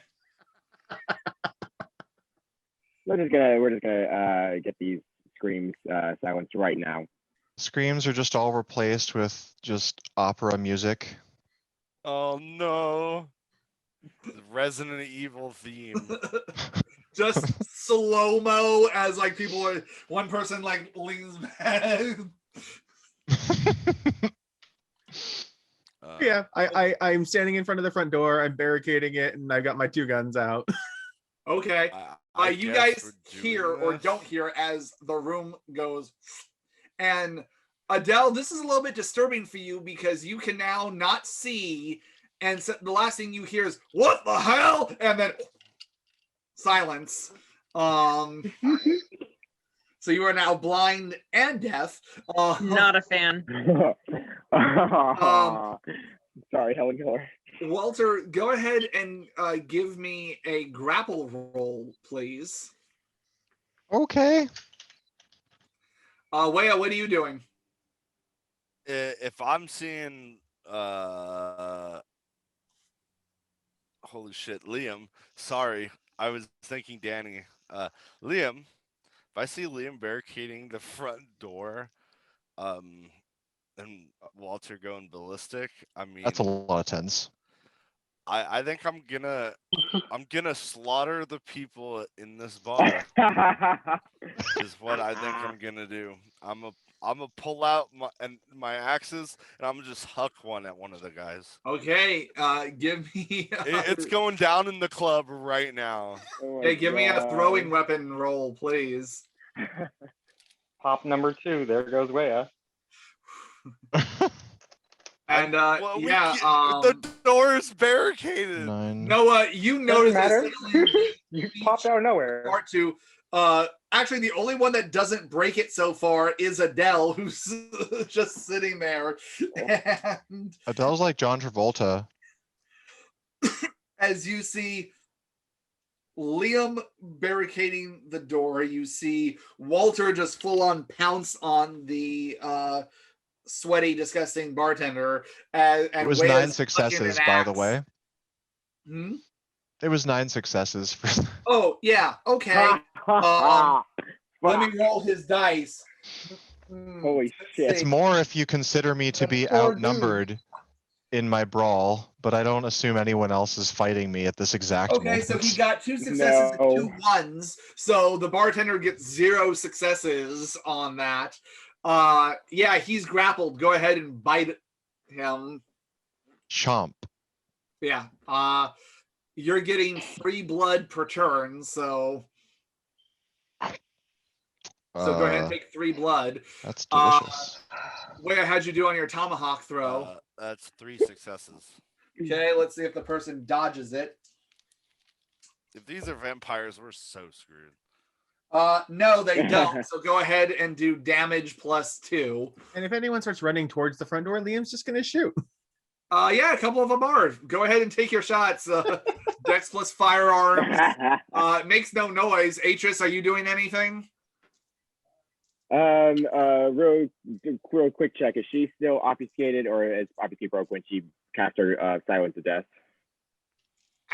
S3: We're just gonna get these screams silenced right now.
S4: Screams are just all replaced with just opera music.
S5: Oh no. The Resident Evil theme.
S1: Just slow-mo as like people are, one person like leans back.
S2: Yeah, I'm standing in front of the front door. I'm barricading it, and I've got my 2 guns out.
S1: Okay. You
S5: guess
S1: guys
S5: we're
S1: hear
S5: doing
S1: or
S5: this.
S1: don't hear as the room goes. And Adele, this is a little bit disturbing for you because you can now not see, and so the last thing you hear is "What the hell?" and then silence. So you are now blind and deaf.
S6: Not a fan.
S3: Sorry, Helen Keller.
S1: Walter, go ahead and give me a grapple roll, please.
S4: Okay.
S1: Wea, what are you doing?
S5: If I'm seeing holy shit, Liam, sorry, I was thinking Danny. Liam, if I see Liam barricading the front door, and Walter going ballistic, I mean
S4: That's a lot of tens.
S5: I think I'm gonna slaughter the people in this bar is what I think I'm gonna do. I'm gonna pull out my axes and I'm gonna just huck one at one of the guys.
S1: Okay, give me.
S5: It's going down in the club right now.
S3: Oh my
S1: Okay, give me a
S3: God.
S1: throwing weapon roll, please.
S7: Pop number 2. There goes Wea.
S1: And
S5: Well,
S1: yeah,
S5: the door is barricaded.
S4: 9.
S1: Noah, you notice
S7: Doesn't
S1: this
S7: matter. You popped out of nowhere.
S1: part 2. Actually, the only one that doesn't break it so far is Adele, who's just sitting there. And
S4: Adele's like John Travolta.
S1: as you see Liam barricading the door, you see Walter just full on pounce on the sweaty, disgusting bartender. And
S4: It was
S1: Wea's
S4: 9
S1: fucking
S4: successes,
S1: an
S4: by the
S1: axe.
S4: way.
S1: Hmm?
S4: It was 9 successes.
S1: Oh, yeah. Okay. Let me roll his dice.
S3: Holy
S1: Let's
S3: shit.
S4: It's
S1: see.
S4: more if you consider me to be
S1: Poor dude.
S4: outnumbered in my brawl, but I don't assume anyone else is fighting me at this exact
S1: Okay,
S4: moment.
S1: so he got 2 successes
S3: No.
S1: and 2 ones. So the bartender gets 0 successes on that. Yeah, he's grappled. Go ahead and bite him.
S4: Chomp.
S1: Yeah. You're getting 3 blood per turn, so go ahead and take 3 blood.
S4: That's delicious.
S1: Where how'd you do on your tomahawk throw?
S5: That's 3 successes.
S1: Okay, let's see if the person dodges it.
S5: If these are vampires, we're so screwed.
S1: No, they don't. So go ahead and do damage plus 2.
S2: And if anyone starts running towards the front door, Liam's just going to shoot.
S1: Yeah, a couple of them are. Go ahead and take your shots. Dex plus firearms. It makes no noise. Atris, are you doing anything?
S3: Real quick check. Is she still obfuscated, or is obfuscate broke when she cast her silence to death?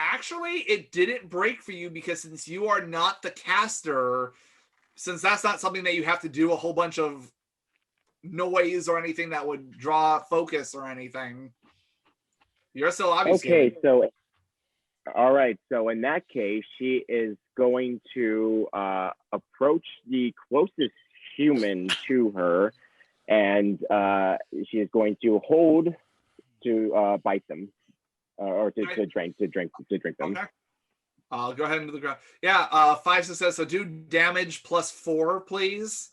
S1: Actually, it didn't break for you because since you are not the caster, since that's not something that you have to do a whole bunch of noise or anything that would draw focus or anything, you're still obviously
S3: Okay, so all right. So in that case, she is going to approach the closest human to her, and she is going to hold to bite them, or to drink them.
S1: Okay. I'll go ahead into the ground. Yeah, 5 success. So do damage plus 4, please.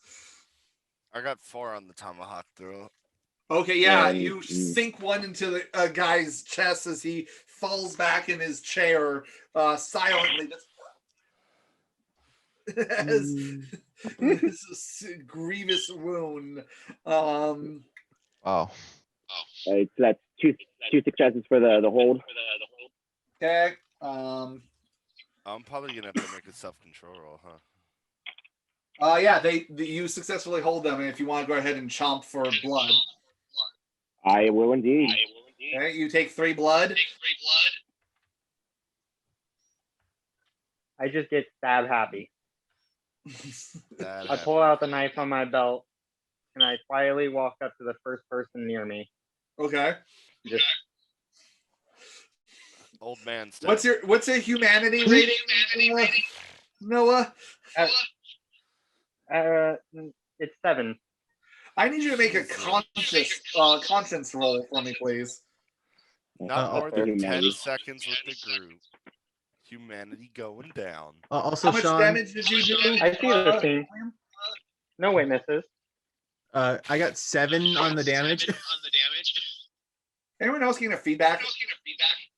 S5: I got 4 on the tomahawk throw.
S1: Okay, yeah,
S3: And-
S1: you sink one into the guy's chest as he falls back in his chair, silently. As this grievous wound.
S4: Oh.
S3: so that's two successes for the hold.
S1: Okay.
S5: I'm probably gonna have to make a self-control roll, huh?
S1: Yeah, you successfully hold them, and if you want to go ahead and chomp for blood.
S3: I will indeed.
S1: Okay, you take 3 blood.
S7: I just get stab happy.
S5: That
S7: I pull out the knife on my belt and I quietly walk up to the first person near me.
S1: Okay.
S7: Just
S5: old man stuff.
S1: What's your humanity rating, Noah?
S7: It's 7.
S1: I need you to make a conscience roll for me, please.
S5: Not more than 10
S3: humanity.
S5: seconds with the group. Humanity going down.
S2: Also,
S1: How much
S2: Sean,
S1: damage did you do?
S7: I see the team. No way, misses.
S2: I got 7 on the damage.
S1: Anyone else getting a feedback?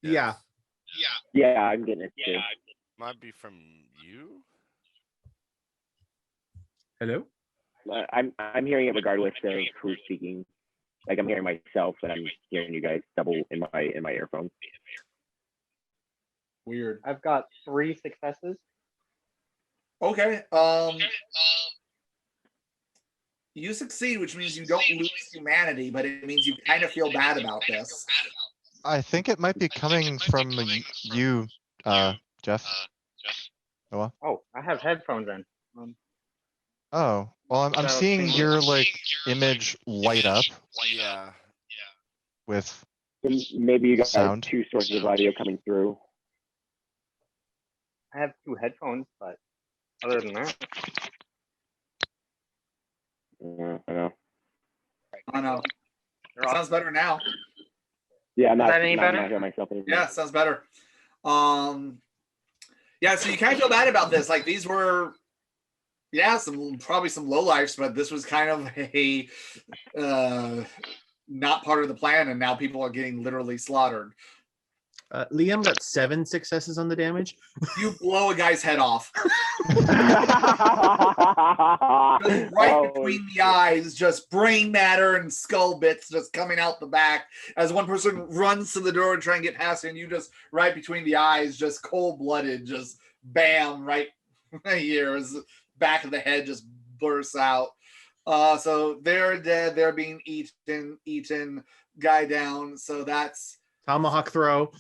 S2: Yeah.
S3: Yeah, I'm getting it too.
S5: Might be from you.
S2: Hello?
S3: I'm hearing it regardless of who's speaking. Like I'm hearing myself, and I'm hearing you guys double in my earphones.
S1: Weird.
S7: I've got 3 successes.
S1: Okay. You succeed, which means you don't lose humanity, but it means you kind of feel bad about this.
S4: I think it might be coming from you, Jeff. Noah.
S7: Oh, I have headphones in.
S4: Oh, well, I'm
S7: So,
S4: seeing
S7: can
S4: your like image light up
S5: Yeah.
S4: with.
S3: So maybe you got
S4: Sound.
S3: 2 sources of audio coming through.
S7: I have 2 headphones, but other than that,
S3: I know.
S1: I know.
S7: they're off.
S1: Sounds better now.
S3: Yeah, I'm not,
S7: that any
S3: not,
S7: better?
S3: not hearing myself anymore.
S1: Yeah, sounds better. Yeah, so you kind of feel bad about this. Like these were, probably some lowlifes, but this was kind of a not part of the plan, and now people are getting literally slaughtered.
S2: Liam got 7 successes on the damage.
S1: You blow a guy's head off. Just right
S3: Oh,
S1: between the eyes, just brain matter and skull bits just coming out the back as one person runs to the door and try and get past it, and you just right between the eyes, just cold-blooded, just bam, right here as the back of the head just bursts out. So they're dead, they're being eaten, guy down. So that's
S2: Tomahawk throw.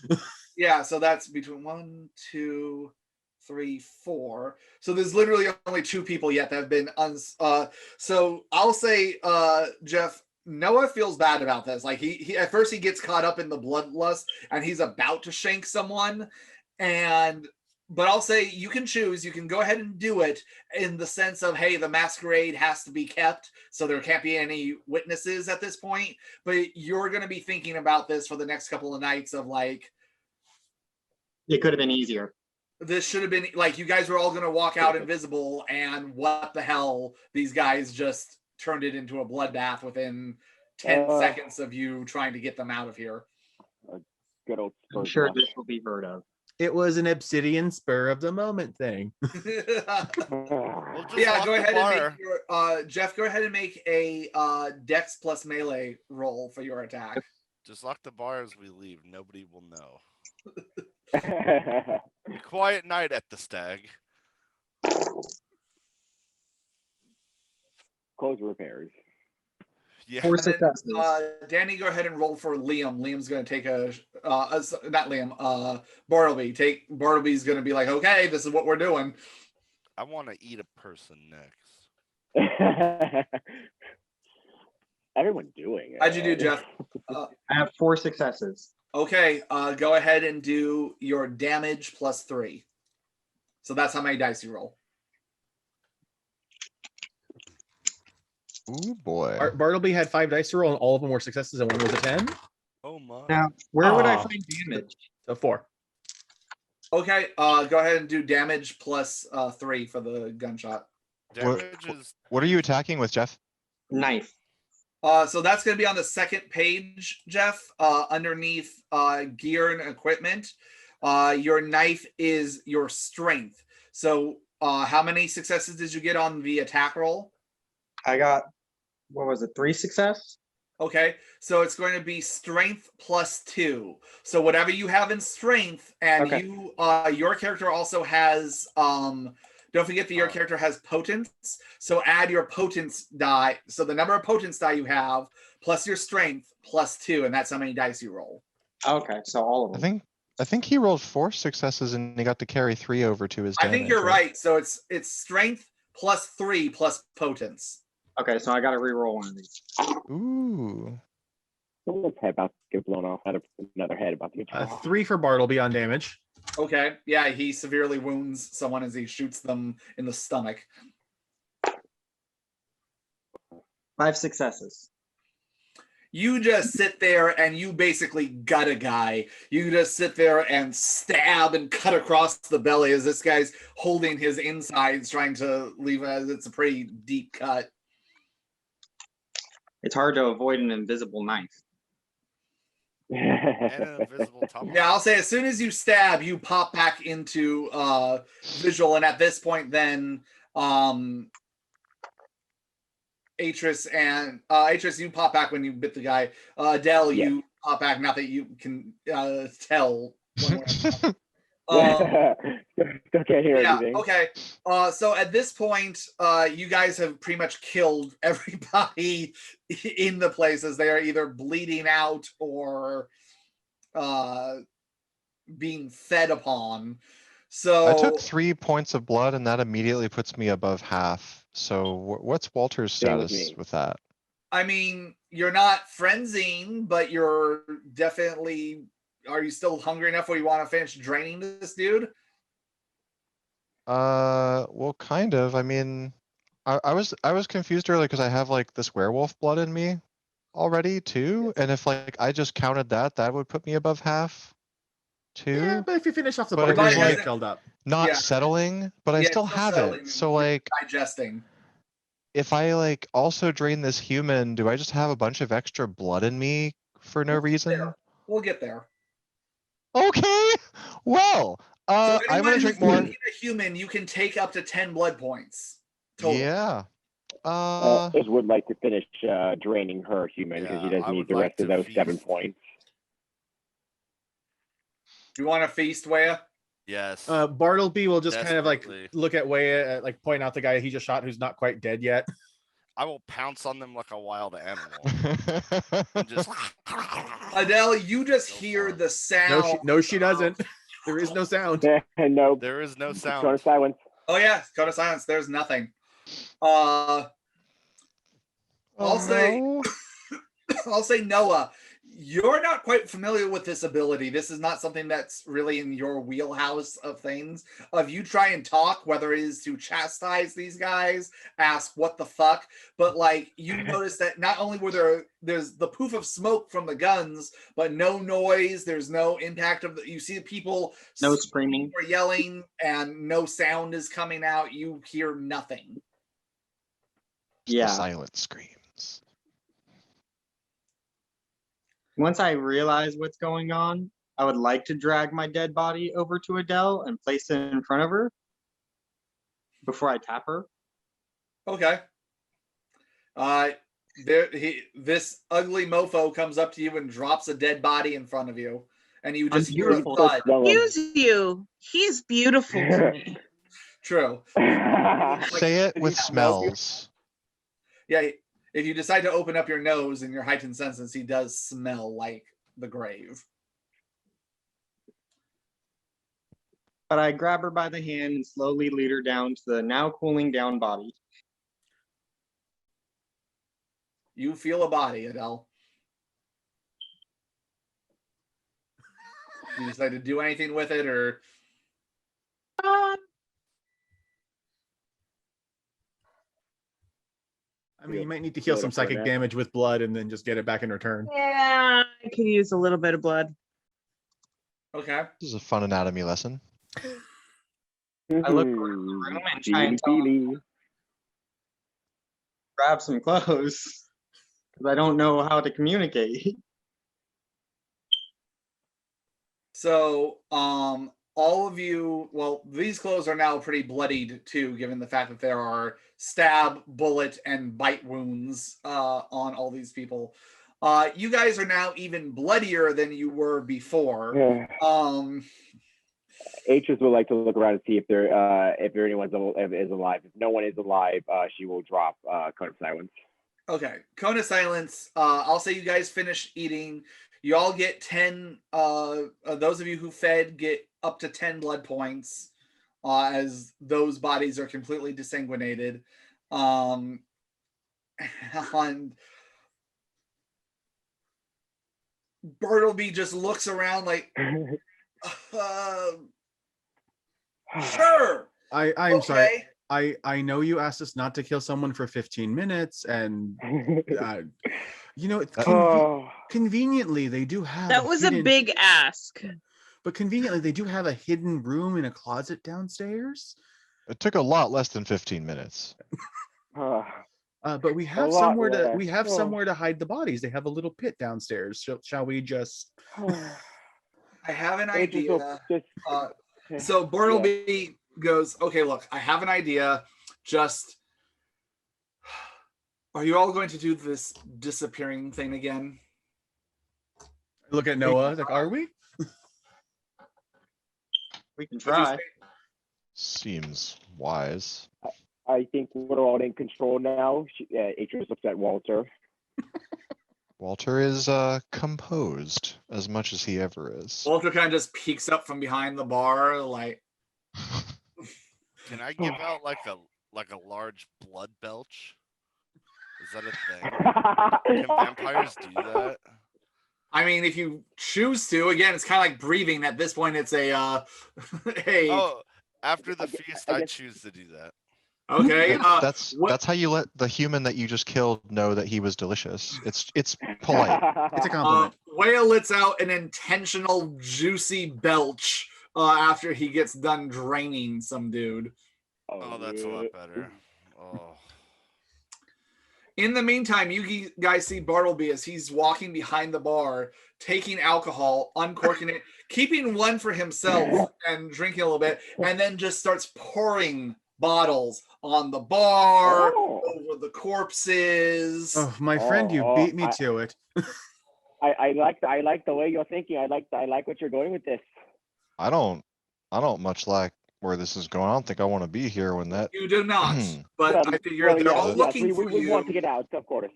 S1: yeah, so that's between 1, 2, 3, 4. So there's literally only 2 people yet that have been so I'll say, Jeff, Noah feels bad about this. Like he at first he gets caught up in the bloodlust and he's about to shank someone, but I'll say you can choose. You can go ahead and do it in the sense of, hey, the masquerade has to be kept, so there can't be any witnesses at this point. But you're going to be thinking about this for the next couple of nights of like,
S8: it could have been easier.
S1: this should have been like you guys were all going to walk out invisible, and what the hell? These guys just turned it into a bloodbath within 10 seconds of you trying to get them out of here.
S3: Good old
S8: I'm
S3: Spurs
S8: sure
S3: luck.
S8: this will be heard of.
S2: It was an Obsidian spur of the moment thing.
S5: We'll just
S1: Yeah,
S5: lock
S1: go
S5: the
S1: ahead and
S5: bar.
S1: make your Jeff. Go ahead and make a Dex plus melee roll for your attack.
S5: Just lock the bar as we leave. Nobody will know. Quiet night at the stag.
S3: Close repairs.
S5: Yeah.
S8: 4
S1: And then,
S8: successes.
S1: Danny, go ahead and roll for Liam. Liam's going to take not Liam, Bartleby. Bartleby's going to be like, okay, this is what we're doing.
S5: I want to eat a person next.
S3: Everyone doing it.
S1: How'd you do, Jeff?
S8: I have 4 successes.
S1: Okay, go ahead and do your damage plus 3. So that's how many dice you roll.
S4: Ooh boy.
S2: Bartleby had 5 dice to roll, and all of them were successes, and one was a 10.
S5: Oh my.
S8: Now, where would I
S2: Aw.
S8: find damage?
S2: So 4.
S1: Okay, go ahead and do damage plus 3 for the gunshot.
S5: Damage is
S4: What are you attacking with, Jeff?
S8: Knife.
S1: So that's going to be on the second page, Jeff, underneath gear and equipment. Your knife is your strength. So how many successes did you get on the attack roll?
S8: I got, what was it, 3 success?
S1: Okay, so it's going to be strength plus 2. So whatever you have in strength, and
S8: Okay.
S1: you, your character also has, don't forget that your character has potence. So add your potence die. So the number of potence die you have plus your strength plus 2, and that's how many dice you roll.
S8: Okay, so all of them.
S4: I think he rolled 4 successes and he got to carry 3 over to his
S1: I
S4: damage.
S1: think you're right. So it's strength plus 3 plus potence.
S8: Okay, so I got to re-roll one of these.
S4: Ooh.
S3: Someone's head about to get blown off. Out of another head about to get blown off.
S2: 3 for Bartleby on damage.
S1: Okay, yeah, he severely wounds someone as he shoots them in the stomach.
S8: 5 successes.
S1: You just sit there and you basically gut a guy. You just sit there and stab and cut across the belly as this guy's holding his insides, trying to leave it. It's a pretty deep cut.
S8: It's hard to avoid an invisible knife.
S5: and an invisible tomahawk.
S1: Yeah, I'll say as soon as you stab, you pop back into visual, and at this point, then Atris and Atris, you pop back when you bit the guy. Adele,
S3: Yeah.
S1: you pop back. Not that you can tell.
S3: Still can't hear
S1: Yeah.
S3: anything.
S1: Okay. So at this point, you guys have pretty much killed everybody in the place as they are either bleeding out or being fed upon. So
S4: I took 3 points of blood and that immediately puts me above half. So what's Walter's
S3: Same with
S4: status
S3: me.
S4: with that?
S1: I mean, you're not frenzying, but you're definitely. Are you still hungry enough where you want to finish draining this dude?
S4: Well, kind of. I mean, I was confused earlier because I have like this werewolf blood in me already too, and if like I just counted that, that would put me above half too.
S2: Yeah, but if you finish off the
S4: But
S2: bar,
S4: it was
S2: you're
S4: like
S2: filled up.
S4: not
S1: Yeah.
S4: settling, but I
S1: Yeah,
S4: still
S1: it's
S4: have
S1: settling
S4: it.
S1: and
S4: So
S1: you're
S4: like,
S1: digesting.
S4: if I like also drain this human, do I just have a bunch of extra blood in me for no reason?
S1: We'll get there.
S4: Okay. Well,
S1: So
S4: I'm
S1: anyone
S4: gonna
S1: who's
S4: drink more.
S1: eating a human, you can take up to 10 blood points total.
S4: Yeah.
S3: Liz would like to finish draining her human because he
S5: Yeah,
S3: does
S5: I
S3: need
S5: would
S3: the
S5: like
S3: rest of
S5: to
S3: those 7
S5: feast.
S3: points.
S1: You want to feast, Wea?
S5: Yes.
S2: Bartleby will just kind of like
S5: Desperately.
S2: look at Way, like point out the guy he just shot who's not quite dead yet.
S5: I will pounce on them like a wild animal. And just
S1: Adele, you just
S5: Go
S1: hear
S5: for it.
S1: the sound.
S2: No, she doesn't. There is no sound.
S3: No,
S5: there is no
S3: cone
S5: sound.
S3: of silence.
S1: Oh yeah, code of silence. There's nothing. I'll say
S4: no.
S1: I'll say Noah, you're not quite familiar with this ability. This is not something that's really in your wheelhouse of things. Of you try and talk, whether it is to chastise these guys, ask what the fuck, but like you notice that not only were there's the poof of smoke from the guns, but no noise. There's no impact of you see people
S8: No screaming.
S1: or yelling, and no sound is coming out. You hear nothing.
S4: Just
S8: Yeah.
S4: the silent screams.
S8: Once I realize what's going on, I would like to drag my dead body over to Adele and place it in front of her before I tap her.
S1: Okay. This ugly mofo comes up to you and drops a dead body in front of you, and you just hear a
S8: beautiful.
S1: thud.
S6: Excuse you. He's beautiful to me.
S1: True.
S4: Say it with
S1: Yeah,
S4: smells.
S1: Yeah, if you decide to open up your nose and your heightened senses, he does smell like the grave.
S8: But I grab her by the hand and slowly lead her down to the now cooling down body.
S1: You feel a body, Adele. You decide to do anything with it, or
S2: I mean, you might need to heal some psychic damage with blood and then just get it back in return.
S6: Yeah, I could use a little bit of blood.
S1: okay.
S4: This is a fun anatomy lesson.
S8: I look around the room and try and tell him, grab some clothes, because I don't know how to communicate.
S1: So, all of you, well, these clothes are now pretty bloodied too, given the fact that there are stab, bullet, and bite wounds on all these people. You guys are now even bloodier than you were before.
S3: Atrus would like to look around and see if anyone's is alive. If no one is alive, she will drop Cone of Silence.
S1: Okay, Cone of Silence. I'll say you guys finish eating. You all get 10. Those of you who fed get up to 10 blood points, as those bodies are completely desanguinated. And Bartleby just looks around like, sure.
S2: I'm
S1: okay.
S2: sorry. I know you asked us not to kill someone for 15 minutes, and conveniently they do have.
S6: That was a big ask.
S2: But conveniently they do have a hidden room in a closet downstairs.
S4: It took a lot less than 15 minutes.
S2: But we have somewhere to hide the bodies. They have a little pit downstairs. Shall we just?
S1: I have an idea. So Bartleby goes, okay, look, I have an idea. Just, are you all going to do this disappearing thing again?
S2: Look at Noah, like, are we?
S8: We can try.
S4: Seems wise.
S3: I think we're all in control now. Atrus looks at Walter.
S4: Walter is composed as much as he ever is.
S1: Walter kind of just peeks up from behind the bar, like.
S5: Can I give out like a large blood belch? Is that a thing? Can vampires do that?
S1: I mean, if you choose to, again, it's kind of like breathing. At this point, it's a
S5: Oh, after the feast, I choose to do that.
S1: Okay.
S4: That's how you let the human that you just killed know that he was delicious. It's polite.
S2: It's a compliment.
S1: Whale lets out an intentional juicy belch after he gets done draining some dude.
S5: Oh, that's a lot better. Oh.
S1: In the meantime, you guys see Bartleby as he's walking behind the bar, taking alcohol, uncorking it, keeping one for himself and drinking a little bit, and then just starts pouring bottles on the bar, over the corpses.
S2: Oh, my friend, you beat me to it.
S3: I like the way you're thinking. I like what you're going with this.
S4: I don't much like where this is going. I don't think I want to be here when that.
S1: You do not, but I figure they're all looking for you.
S3: We want to get out, of course.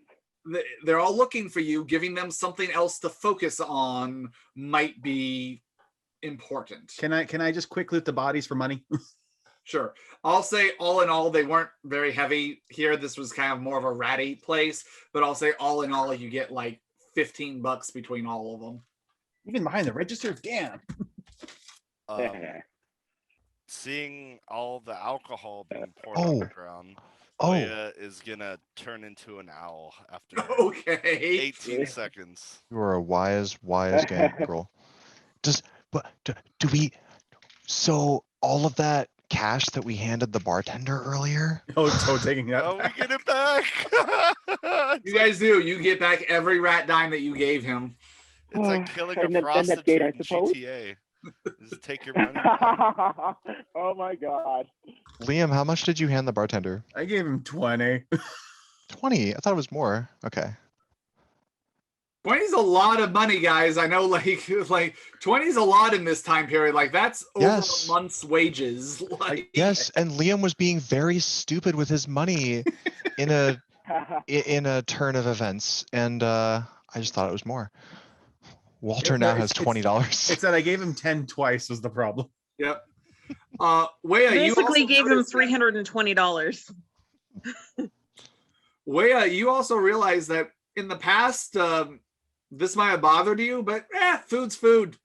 S1: They're all looking for you. Giving them something else to focus on might be important.
S2: Can I just quick loot the bodies for money?
S1: Sure. I'll say all in all, they weren't very heavy here. This was kind of more of a ratty place, but I'll say all in all, you get like $15 between all of them.
S2: Even behind the register? Damn.
S5: Seeing all the alcohol being poured on the ground, Oya is gonna turn into an owl after 18 seconds.
S4: You are a wise gangrel. Do we? So all of that cash that we handed the bartender earlier?
S2: Taking that.
S5: Oh, we get it back.
S1: You guys do. You get back every rat dime that you gave him.
S5: It's like killing a prostitute in GTA. Just take your money.
S3: Oh my god.
S4: Liam, how much did you hand the bartender?
S2: I gave him 20.
S4: 20? I thought it was more. Okay.
S1: 20 is a lot of money, guys. I know, like 20 is a lot in this time period. Like that's over a month's wages.
S4: Yes, and Liam was being very stupid with his money in a in a turn of events, and I just thought it was more. Walter
S2: Yep,
S4: now
S2: it's-
S4: has $20.
S2: It's that I gave him 10 twice was the problem.
S1: Yep. Wea, you
S6: Basically
S1: also
S6: gave him
S1: noticed that-
S6: $320.
S1: Wea, you also realize that in the past, this might have bothered you, but food's food.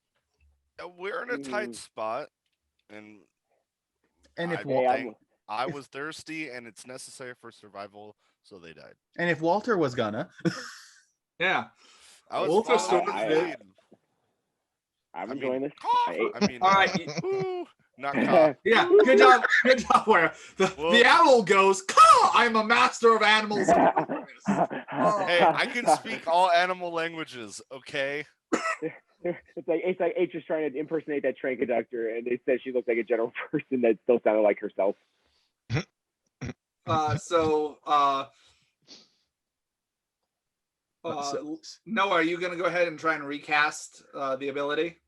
S5: We're in a tight spot, and
S2: And if
S5: I was thirsty, and it's necessary for survival, so they died.
S2: and if Walter was gonna,
S1: Yeah.
S5: I was
S1: Walter
S5: following
S1: still-
S5: his lead.
S3: I'm
S5: I mean,
S3: enjoying this.
S5: I mean,
S1: All right.
S5: woo, not cough.
S1: Yeah, good job. Good job, Wea.
S5: Well-
S1: The owl goes, "Caw, I'm a master of animals."
S5: Hey, I can speak all animal languages, okay?
S3: It's like H is trying to impersonate that train conductor, and it says she looks like a general person that still sounded like herself.
S1: Noah, are you going to go ahead and try and recast the ability?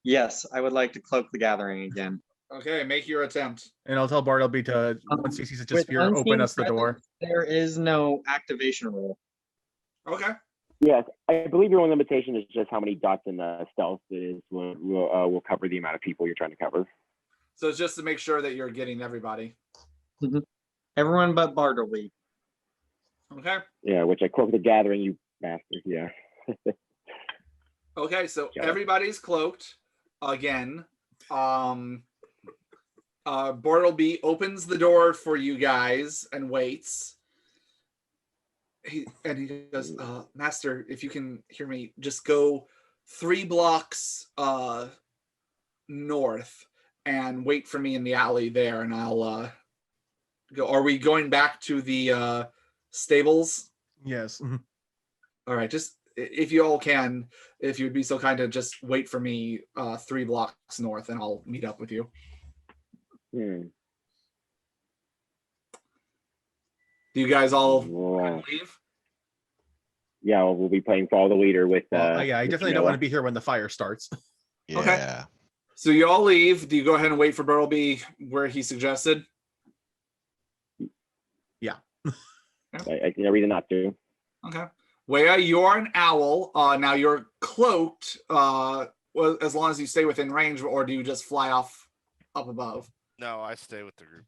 S8: Yes, I would like to cloak the gathering again.
S1: Okay, make your attempt.
S2: and I'll tell Bartleby to once he sees such a
S8: With
S2: sphere, open
S8: unseen
S2: us the door.
S8: presence, There is no activation rule.
S1: Okay.
S3: Yes, I believe your only limitation is just how many dots in the stealth is will cover the amount of people you're trying to cover.
S1: So it's just to make sure that you're getting everybody.
S8: Everyone but Bartleby.
S1: Okay.
S3: Yeah, which I cloak the gathering, you bastard. Yeah.
S1: Okay, so
S3: Yeah.
S1: everybody's cloaked again. Bartleby opens the door for you guys and waits. He goes, Master, if you can hear me, just go 3 blocks north and wait for me in the alley there, and I'll go. Are we going back to the stables?
S2: Yes.
S1: All right, just if you all can, if you'd be so kind to just wait for me 3 blocks north, and I'll meet up with you. Do you guys all leave?
S3: Yeah, we'll be playing Follow the Leader with.
S2: Yeah, I
S3: with
S2: definitely don't
S3: Noah.
S2: want to be here when the fire starts.
S4: Yeah.
S1: Okay. So you all leave. Do you go ahead and wait for Bartleby where he suggested?
S2: Yeah.
S3: I think I read not to.
S1: Okay. Wea, you're an owl. Now you're cloaked. Well, as long as you stay within range, or do you just fly off up above?
S5: No, I stay with the group.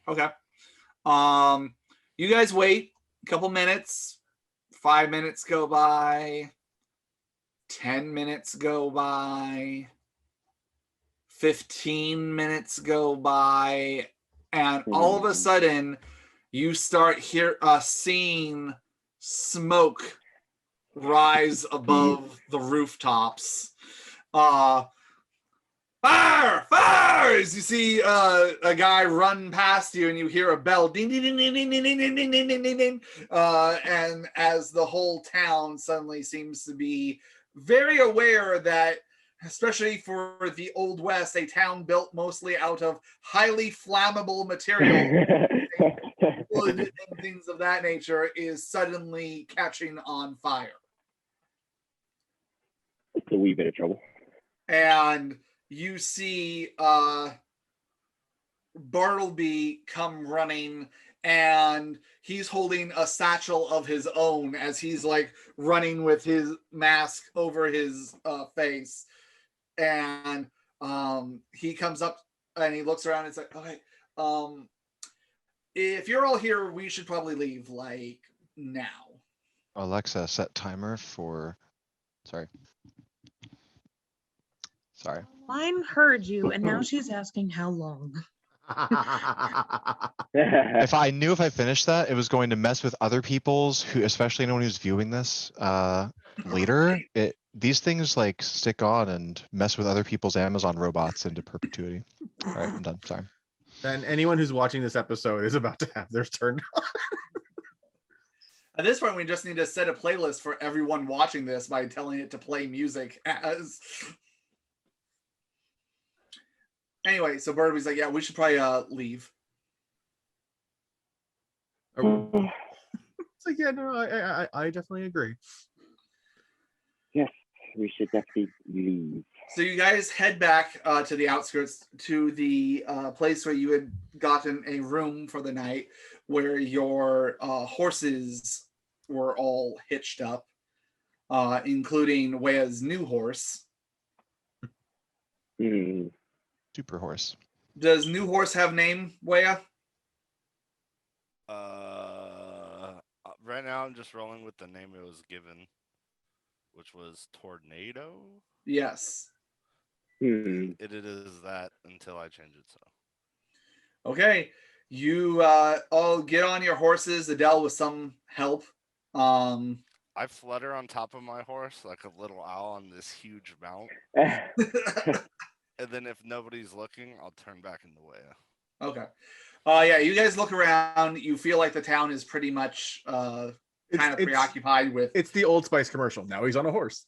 S1: Okay. You guys wait a couple minutes. 5 minutes go by. 10 minutes go by. 15 minutes go by, and all of a sudden, you start seeing smoke rise above the rooftops. Fire! Fires! You see a guy run past you, and you hear a bell, ding, ding, ding, ding, ding, ding, ding, ding, ding, ding, ding, ding. And as the whole town suddenly seems to be very aware that, especially for the Old West, a town built mostly out of highly flammable material, wood and things of that nature, is suddenly catching on fire.
S3: It's a wee bit of trouble.
S1: And you see Bartleby come running, and he's holding a satchel of his own as he's like running with his mask over his face. And he comes up and he looks around and it's like, okay, if you're all here, we should probably leave like now.
S4: Alexa, set timer for. Sorry.
S6: Mine heard you, and now she's asking how long.
S4: If I knew if I finished that, it was going to mess with other people's, who, especially anyone who's viewing this later. These things like stick on and mess with other people's Amazon robots into perpetuity. All right, I'm done. Sorry.
S2: Then anyone who's watching this episode is about to have theirs turned on.
S1: At this point, we just need to set a playlist for everyone watching this by telling it to play music as. Anyway, so Bartleby's like, yeah, we should probably leave.
S2: It's like, yeah, no, I definitely agree.
S3: Yes. we should definitely leave.
S1: So you guys head back to the outskirts, to the place where you had gotten a room for the night, where your horses were all hitched up, including Wea's new horse.
S4: Super horse.
S1: Does new horse have name, Wea?
S5: Right now I'm just rolling with the name it was given, which was Tornado.
S1: Yes.
S5: It is that until I change it. So.
S1: Okay. You all get on your horses, Adele, with some help.
S5: I flutter on top of my horse like a little owl on this huge mount. And then if nobody's looking, I'll turn back in the way.
S1: Okay. Yeah, you guys look around. You feel like the town is pretty much kind of preoccupied with...
S2: It's the Old Spice commercial. Now he's on a horse.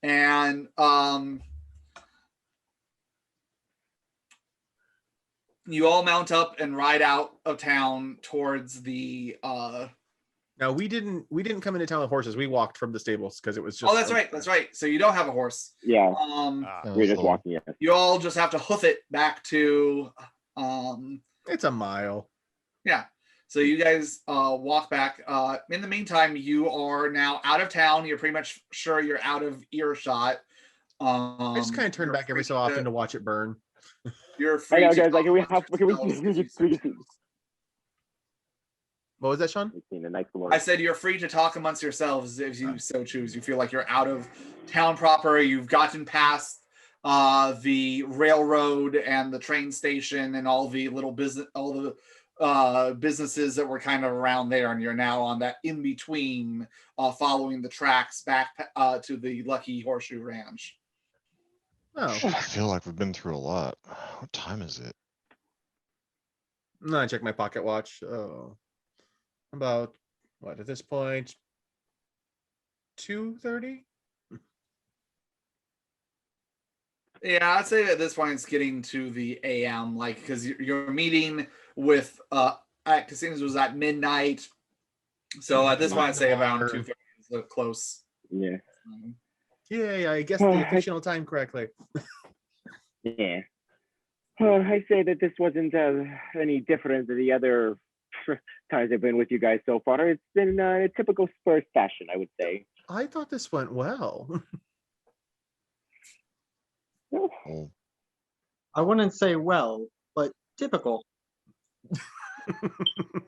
S1: And you all mount up and ride out of town towards the...
S2: Now we didn't come into town with horses. We walked from the stables because it was just...
S1: Oh, that's right. That's right. So you don't have a horse.
S3: Yeah. We're just walking. Yeah.
S1: You all just have to hoof it back to...
S2: It's a mile.
S1: Yeah. So you guys walk back. In the meantime, you are now out of town. You're pretty much sure you're out of earshot.
S2: I just kind of turn back every so often to watch it burn.
S1: You're free.
S3: I know, guys. Like, can we
S2: What was that, Sean?
S1: I said you're free to talk amongst yourselves if you so choose. You feel like you're out of town proper. You've gotten past the railroad and the train station and all the little business, all the businesses that were kind of around there, and you're now on that in between, following the tracks back to the Lucky Horseshoe Ranch.
S2: Oh,
S4: I feel like we've been through a lot. What time is it?
S2: No, I check my pocket watch. Oh, about what at this point? 2:30.
S1: Yeah, I'd say at this point it's getting to the AM, like, because your meeting with at casinos was at midnight. So at this point, I'd say around 2:30 is close.
S3: Yeah.
S2: Yeah, I guess the official time correctly.
S3: Yeah. I say that this wasn't any different than the other times I've been with you guys so far. It's been a typical Spurs fashion, I would say.
S2: I thought this went well.
S4: Oh,
S8: I wouldn't say well, but typical.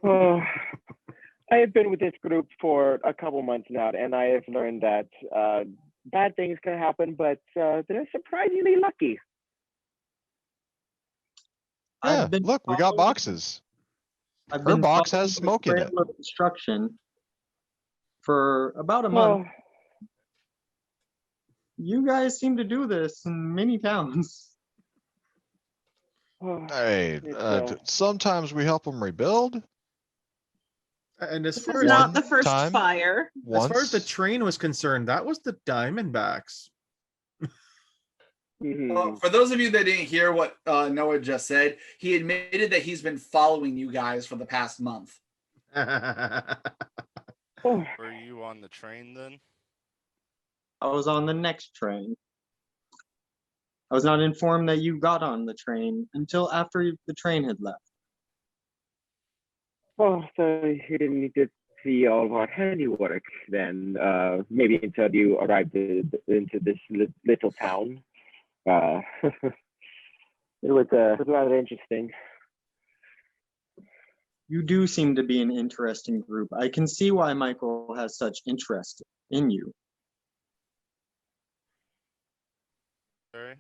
S3: I have been with this group for a couple months now, and I have learned that bad things can happen, but they're surprisingly lucky.
S4: yeah, look, we got boxes. Her box has smoke in it.
S8: Construction for about a month. You guys seem to do this in many towns.
S4: Hey, sometimes we help them rebuild.
S2: And as
S6: This
S2: far
S6: is
S2: as
S6: not the first
S4: time,
S6: fire.
S2: as far as the train was concerned, that was the Diamondbacks.
S1: Well, for those of you that didn't hear what Noah just said, he admitted that he's been following you guys for the past month.
S5: Were you on the train then?
S8: I was on the next train. I was not informed that you got on the train until after the train had left.
S3: Oh, so you didn't need to see all of our handiwork then, maybe until you arrived into this little town. It was rather interesting.
S8: You do seem to be an interesting group. I can see why Michael has such interest in you.
S5: Sorry.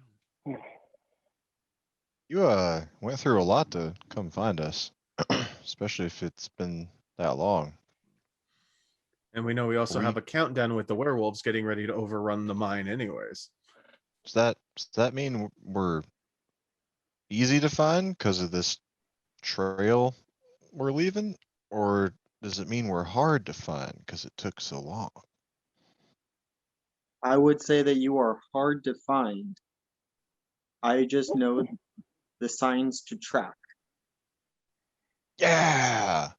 S4: You went through a lot to come find us, especially if it's been that long.
S2: And we know we also have a countdown with the werewolves getting ready to overrun the mine anyways.
S4: Does that mean we're easy to find because of this trail we're leaving? Or does it mean we're hard to find because it took so long?
S8: I would say that you are hard to find. I just know the signs to track.
S4: Yeah.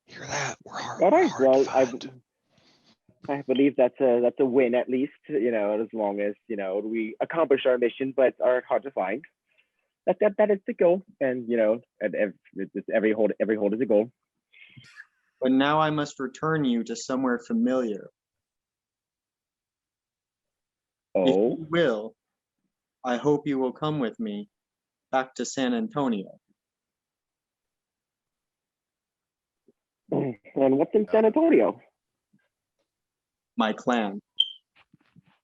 S4: Hear that? We're hard,
S3: All right,
S4: hard to find.
S3: I believe that's a win at least. As long as we accomplish our mission, but are hard to find. That is the goal, and every hold is a goal.
S8: But now I must return you to somewhere familiar. If
S3: Oh,
S8: you will, I hope you will come with me back to San Antonio.
S3: and what's in San Antonio?
S8: My clan.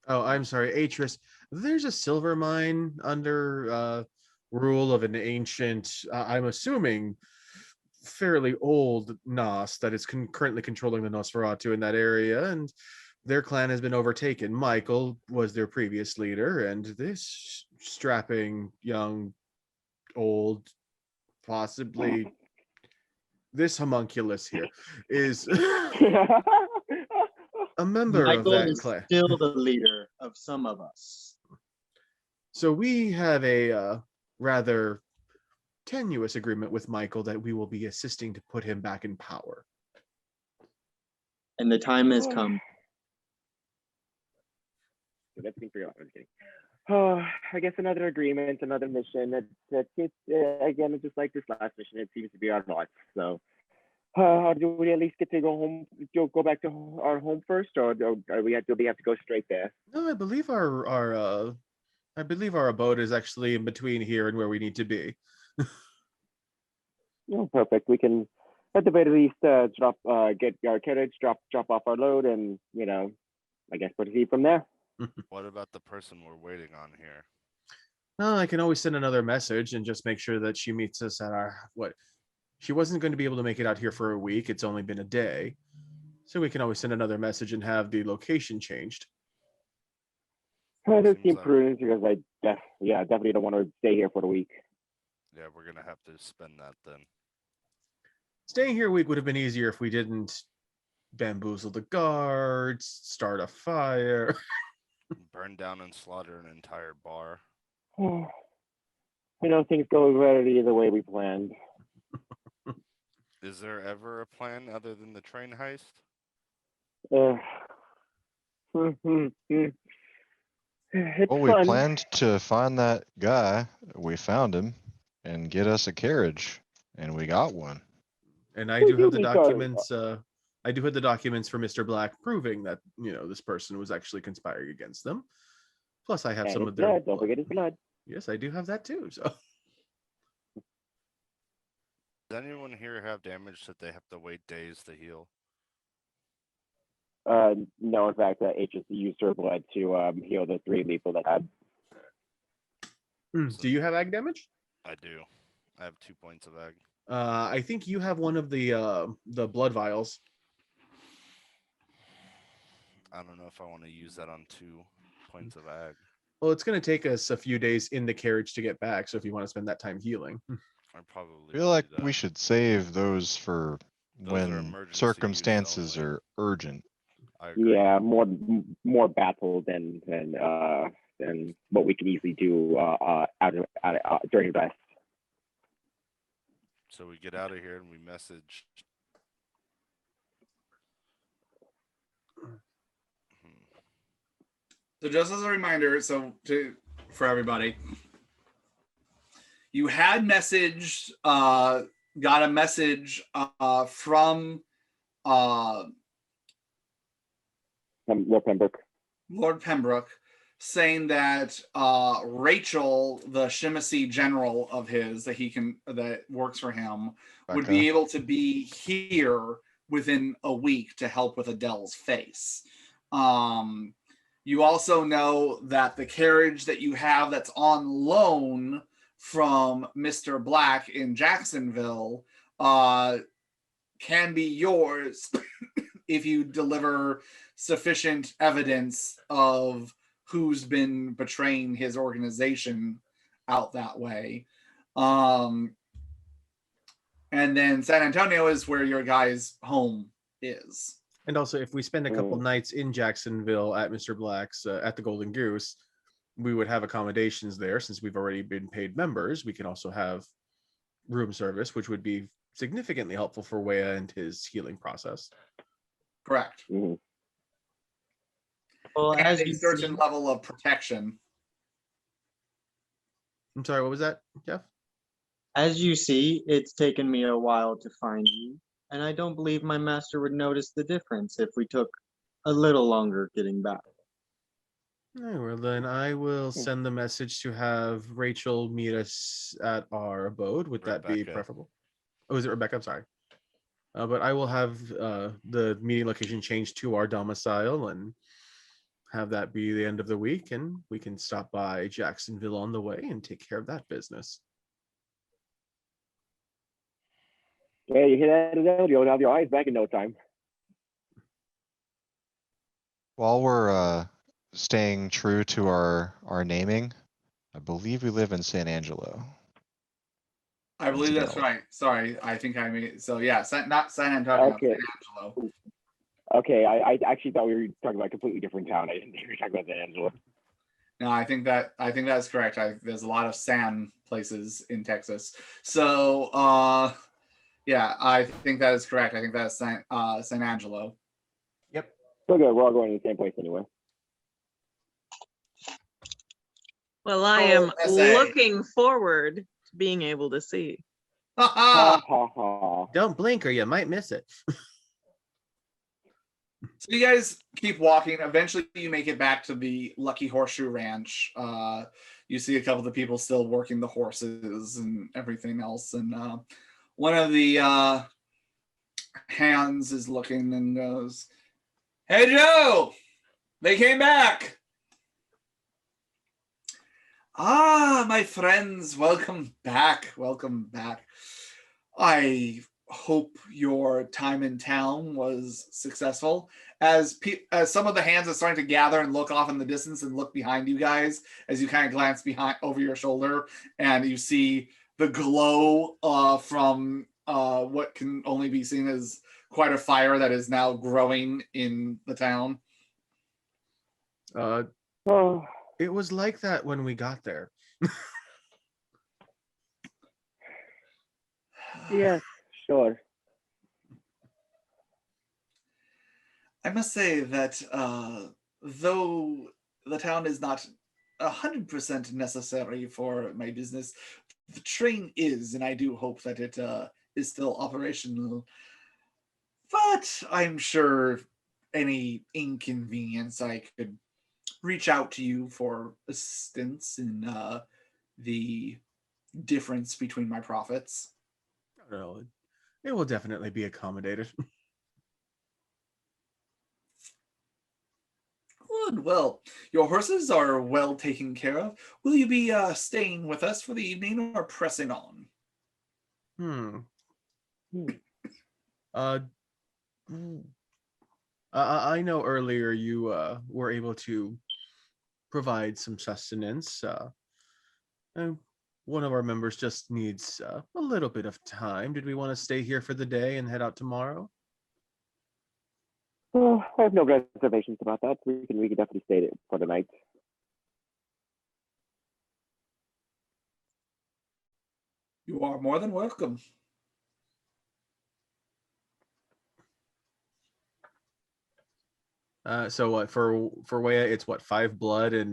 S2: Oh, I'm sorry, Atris. There's a silver mine under rule of an ancient, I'm assuming, fairly old Nos that is currently controlling the Nosferatu in that area, and their clan has been overtaken. Michael was their previous leader, and this strapping young, old, possibly this homunculus here is a member of
S8: Michael
S2: that
S8: is
S2: clan.
S8: still the leader of some of us.
S2: So we have a rather tenuous agreement with Michael that we will be assisting to put him back in power.
S8: And the time has come.
S3: Let's think for you. I'm just kidding. Oh, I guess another agreement, another mission. Again, it's just like this last mission. It seems to be our lot. So, do we at least get to go home? Go back to our home first, or do we have to go straight there?
S2: No, I believe our abode is actually in between here and where we need to be.
S3: Oh, perfect. We can, at the very least, get our carriage, drop off our load, and I guess proceed from there.
S5: What about the person we're waiting on here?
S2: No, I can always send another message and just make sure that she meets us at our she wasn't going to be able to make it out here for a week. It's only been a day. So we can always send another message and have the location changed.
S3: That does
S5: Seems
S3: seem
S5: like-
S3: prudent because I definitely don't want to stay here for the week.
S5: Yeah, we're gonna have to spend that then.
S2: Staying here a week would have been easier if we didn't bamboozle the guards, start a fire.
S5: Burn down and slaughter an entire bar.
S3: Things go rarely the way we planned.
S5: Is there ever a plan other than the train heist?
S3: It's
S4: Well, we
S3: fun.
S4: planned to find that guy. We found him and get us a carriage, and we got one.
S2: And I do have the
S3: We got-
S2: documents. I do have the documents for Mr. Black proving that this person was actually conspiring against them. Plus, I have
S3: And
S2: some
S3: his
S2: of their
S3: blood. Don't forget his blood.
S2: Yes, I do have that too. So
S5: Does anyone here have damage that they have to wait days to heal?
S3: No, in fact, H used her blood to heal the 3 lethal that had.
S2: do you have ag damage?
S5: I do. I have 2 points of ag.
S2: I think you have one of the blood vials.
S5: I don't know if I want to use that on 2 points of ag.
S2: Well, it's going to take us a few days in the carriage to get back. So if you want to spend that time healing,
S5: I probably
S4: I feel
S5: will
S4: like
S5: do that.
S4: we should save those for
S5: Those are
S4: when
S5: emergency use
S4: circumstances
S5: only.
S4: are urgent.
S5: I agree.
S3: Yeah, more battle than what we can easily do during rest.
S5: So we get out of here and we message.
S1: So just as a reminder, for everybody, you had got a message from
S3: Lord Pembroke.
S1: Lord Pembroke saying that Rachel, the Shimasi general of his that works for him, would be able to be here within a week to help with Adele's face. You also know that the carriage that you have that's on loan from Mr. Black in Jacksonville can be yours if you deliver sufficient evidence of who's been betraying his organization out that way. And then San Antonio is where your guy's home is.
S2: and also if we spend a couple nights in Jacksonville at Mr. Black's at the Golden Goose, we would have accommodations there. Since we've already been paid members, we can also have room service, which would be significantly helpful for Wea and his healing process.
S1: Correct.
S3: Mm-hmm.
S8: Well,
S1: and
S8: as
S1: a
S8: you
S1: certain
S8: see,
S1: level of protection.
S2: I'm sorry, what was that, Jeff?
S8: as you see, it's taken me a while to find you, and I don't believe my master would notice the difference if we took a little longer getting back.
S2: All right, well, then I will send the message to have Rachel meet us at our abode. Would that be
S5: Rebecca.
S2: preferable? Oh, is it Rebecca? I'm sorry. But I will have the meeting location changed to our domicile and have that be the end of the week, and we can stop by Jacksonville on the way and take care of that business.
S3: Yeah, you hear that? You'll have your eyes back in no time.
S4: While we're staying true to our naming, I believe we live in San Angelo.
S1: I believe that's
S4: Adele.
S1: right. Sorry, I think I mean so. Yeah, not San Antonio,
S3: Okay.
S1: San Angelo.
S3: Okay, I actually thought we were talking about a completely different town. I didn't think we were talking about San Angelo.
S1: No, I think that's correct. There's a lot of San places in Texas. So yeah, I think that is correct. I think that's San Angelo.
S2: Yep.
S3: So good, we're all going to the same place anyway.
S6: Well, I
S1: Oh,
S6: am
S1: SA.
S6: looking forward to being able to see.
S3: Ha ha ha.
S2: Don't blink or you might miss it.
S1: So you guys keep walking. Eventually, you make it back to the Lucky Horseshoe Ranch. You see a couple of the people still working the horses and everything else. And one of the hands is looking and goes, "Hey, Joe, they came back." "Ah, my friends, welcome back. Welcome back. I hope your time in town was successful." As some of the hands are starting to gather and look off in the distance and look behind you guys, as you kind of glance behind over your shoulder, and you see the glow from what can only be seen as quite a fire that is now growing in the town.
S3: Oh,
S2: It was like that when we got there.
S3: yes, sure.
S1: I must say that though the town is not 100% necessary for my business, the train is, and I do hope that it is still operational. But I'm sure any inconvenience, I could reach out to you for assistance in the difference between my profits.
S2: I don't know. It will definitely be accommodated.
S1: Good. Well, your horses are well taken care of. Will you be staying with us for the evening or pressing on?
S2: Uh, I know earlier you were able to provide some sustenance. And one of our members just needs a little bit of time. Did we want to stay here for the day and head out tomorrow?
S3: Oh, I have no reservations about that. We can definitely stay for the night.
S1: You are more than welcome.
S2: So what for Wea, it's what, 5 blood and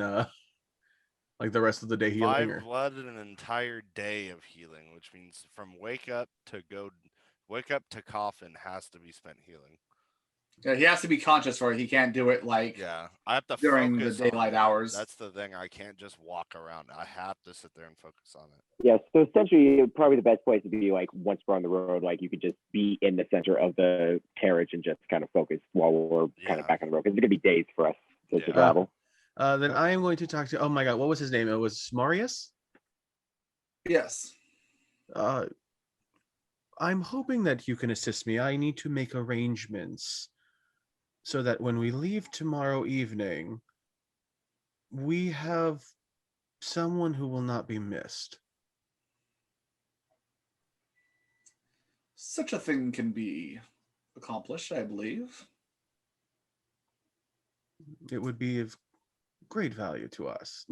S2: like the rest of the day healing?
S5: 5 blood and an entire day of healing, which means from wake up to coffin has to be spent healing.
S1: Yeah, he has to be conscious for it. He can't do it like
S5: Yeah, I have to
S1: during the
S5: focus
S1: daylight
S5: on it.
S1: hours.
S5: That's the thing. I can't just walk around. I have to sit there and focus on it.
S3: Yes, so essentially, probably the best place to be, like, once we're on the road, like, you could just be in the center of the carriage and just kind of focus while we're kind of back on the road. Because it's going to be days for us to travel.
S2: Then I am going to talk to, oh my god, what was his name? It was Marius?
S1: Yes.
S2: I'm hoping that you can assist me. I need to make arrangements so that when we leave tomorrow evening, we have someone who will not be missed.
S1: Such a thing can be accomplished, I believe.
S2: It would be of great value to us.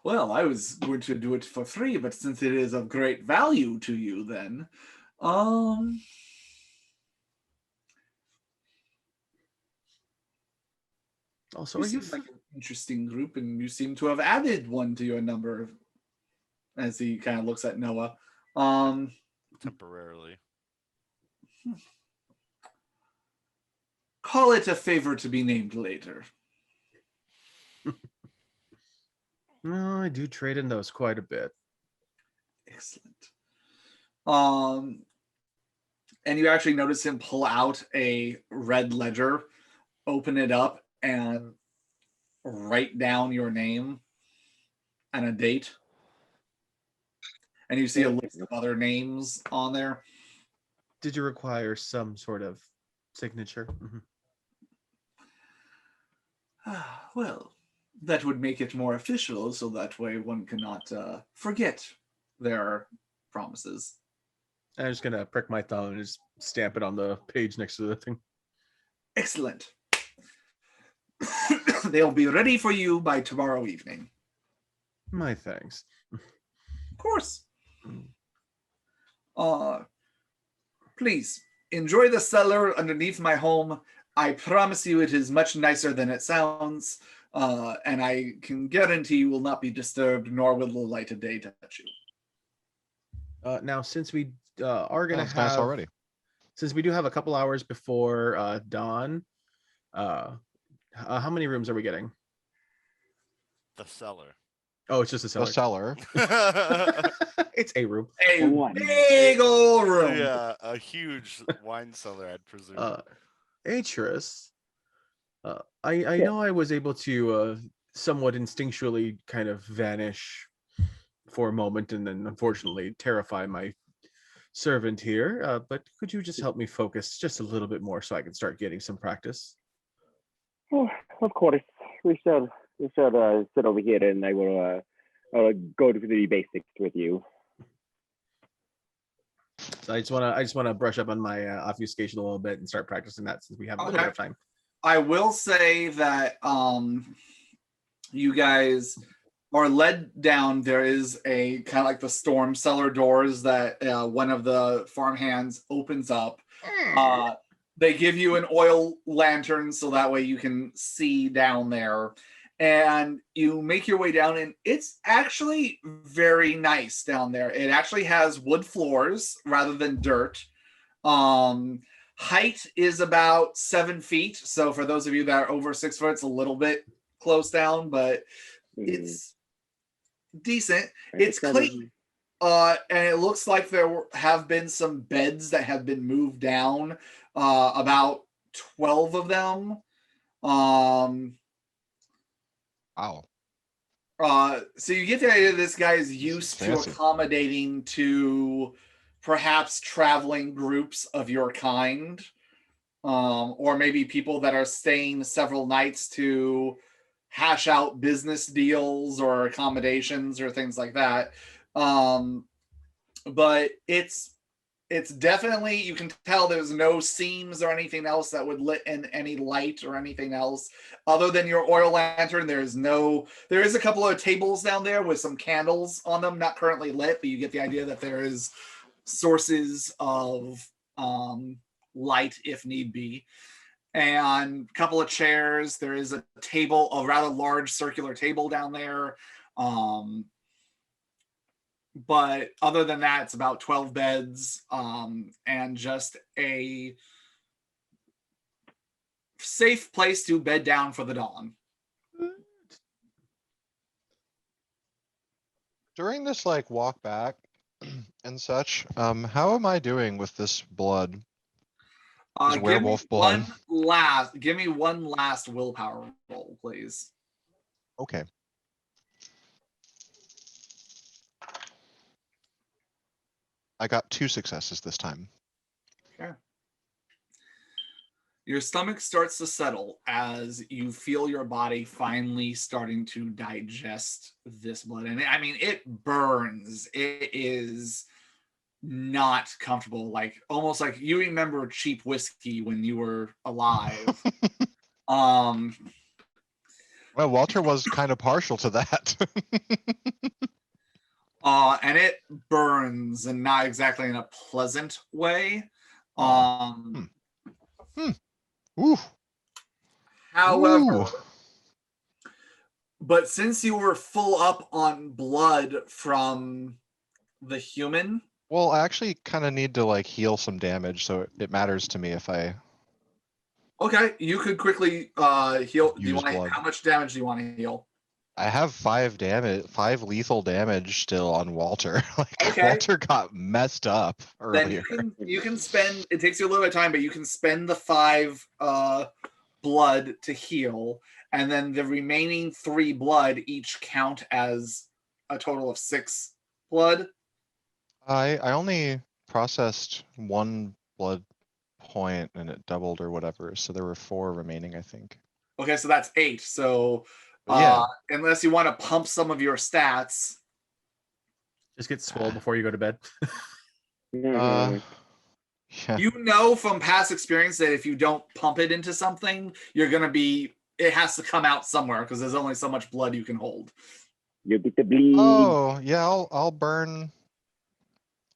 S1: Well, I was going to do it for free, but since it is of great value to you, then,
S2: Also,
S1: You
S2: are you
S1: seem like an interesting group, and you seem to have added one to your number. As he kind of looks at Noah,
S5: Temporarily.
S1: call it a favor to be named later.
S2: No, I do trade in those quite a bit.
S1: Excellent. And you actually notice him pull out a red ledger, open it up, and write down your name and a date. And you see a list of other names on there.
S2: Did you require some sort of signature?
S1: Well, that would make it more official, so that way one cannot forget their promises.
S2: I'm just gonna prick my thumb and just stamp it on the page next to the thing.
S1: Excellent. They'll be ready for you by tomorrow evening.
S2: My thanks.
S1: Of course. Please enjoy the cellar underneath my home. I promise you it is much nicer than it sounds, and I can guarantee you will not be disturbed, nor will the light of day touch you.
S2: Now, since we are gonna
S4: Sounds nice already.
S2: Since we do have a couple hours before dawn, how many rooms are we getting?
S5: The cellar.
S2: Oh, it's just a cellar.
S4: The cellar.
S2: It's a room.
S1: A big old room.
S5: Yeah, a huge wine cellar, I'd presume.
S2: Atris, I know I was able to somewhat instinctually kind of vanish for a moment and then unfortunately terrify my servant here, but could you just help me focus just a little bit more so I can start getting some practice?
S3: Oh, of course. We shall sit over here and I will go through the basics with you.
S2: So I just want to brush up on my obfuscation a little bit and start practicing that since we have a little bit of time.
S1: I will say that you guys are led down. There is a kind of like the storm cellar doors that one of the farmhands opens up. They give you an oil lantern so that way you can see down there. And you make your way down, and it's actually very nice down there. It actually has wood floors rather than dirt. Height is about 7 feet. So for those of you that are over 6 foot, it's a little bit close down, but it's decent. It's clean. And it looks like there have been some beds that have been moved down, about 12 of them.
S4: Wow.
S1: So you get the idea this guy is used to accommodating to perhaps traveling groups of your kind, or maybe people that are staying several nights to hash out business deals or accommodations or things like that. But it's definitely, you can tell there's no seams or anything else that would lit in any light or anything else other than your oil lantern. There is a couple of tables down there with some candles on them, not currently lit, but you get the idea that there is sources of light if need be. And a couple of chairs. There is a table, a rather large circular table down there. But other than that, it's about 12 beds, and just a safe place to bed down for the dawn.
S4: During this walk back and such, how am I doing with this blood? This werewolf blood.
S1: Give me one last willpower roll, please.
S4: Okay. I got 2 successes this time.
S1: Okay. Your stomach starts to settle as you feel your body finally starting to digest this blood. And I mean, it burns. It is not comfortable. Almost like you remember cheap whiskey when you were alive.
S4: Well, Walter was kind of partial to that.
S1: And it burns, and not exactly in a pleasant way.
S4: Ooh.
S1: However,
S4: Ooh.
S1: But since you were full up on blood from the human,
S4: Well, I actually kind of need to like heal some damage, so it matters to me if I
S1: okay, you could quickly heal. Do you
S4: use
S1: want?
S4: blood.
S1: How much damage do you want to heal?
S4: I have 5 lethal damage still on Walter. Like
S1: Okay.
S4: Walter got messed up
S1: Then
S4: earlier.
S1: you can spend. It takes you a little bit of time, but you can spend the 5 blood to heal, and then the remaining 3 blood each count as a total of 6 blood.
S4: I only processed 1 blood point and it doubled or whatever, so there were 4 remaining, I think.
S1: Okay, so that's 8. So
S4: But yeah,
S1: unless you want to pump some of your stats,
S2: Just get swole before you go to bed.
S4: yeah.
S1: you know from past experience that if you don't pump it into something, you're gonna be. It has to come out somewhere because there's only so much blood you can hold.
S3: You get the bleed.
S4: Oh yeah, I'll burn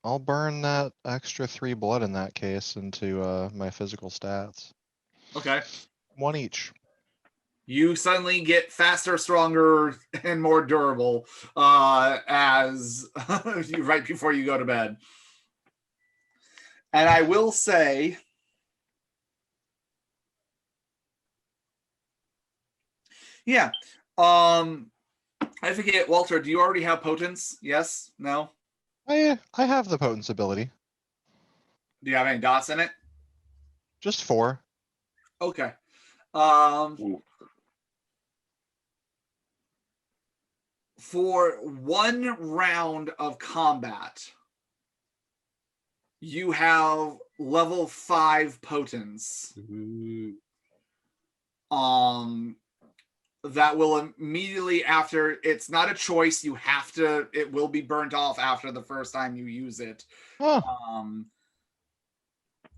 S4: that extra 3 blood in that case into my physical stats.
S1: Okay.
S4: 1 each.
S1: You suddenly get faster, stronger, and more durable as right before you go to bed. And I will say, yeah. I forget, Walter, do you already have potence? Yes? No?
S4: I have the potence ability.
S1: Do you have any dots in it?
S4: Just 4.
S1: Okay. For 1 round of combat, you have level 5 potence. That will immediately after, it's not a choice, you have to, it will be burnt off after the first time you use it.
S4: Huh.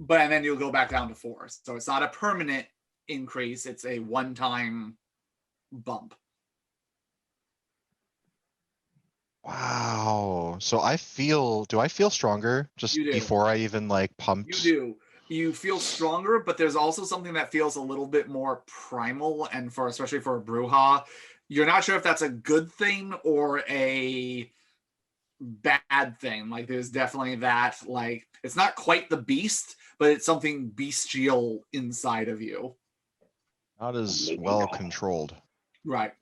S1: But and then you'll go back down to 4. So it's not a permanent increase, it's a one-time bump.
S4: Wow. So do I feel stronger just
S1: You do.
S4: before I even like pumped?
S1: You do. You feel stronger, but there's also something that feels a little bit more primal, and especially for a Bruja, you're not sure if that's a good thing or a bad thing. Like there's definitely that, like it's not quite the beast, but it's something bestial inside of you.
S4: Not as well controlled
S1: Right.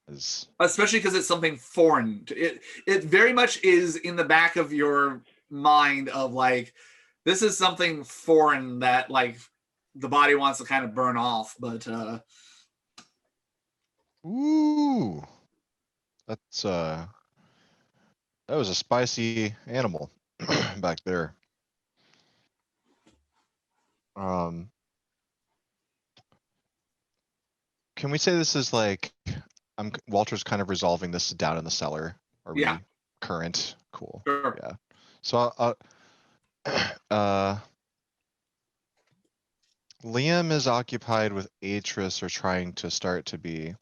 S4: as
S1: Especially because it's something foreign. It very much is in the back of your mind of like, this is something foreign that like the body wants to kind of burn off, but
S4: ooh. That's that was a spicy animal back there. Can we say this is like Walter's kind of resolving this down in the cellar? Are
S1: Yeah.
S4: we current? Cool.
S1: Sure.
S4: Yeah. So Liam is occupied with Atris or trying to start to be.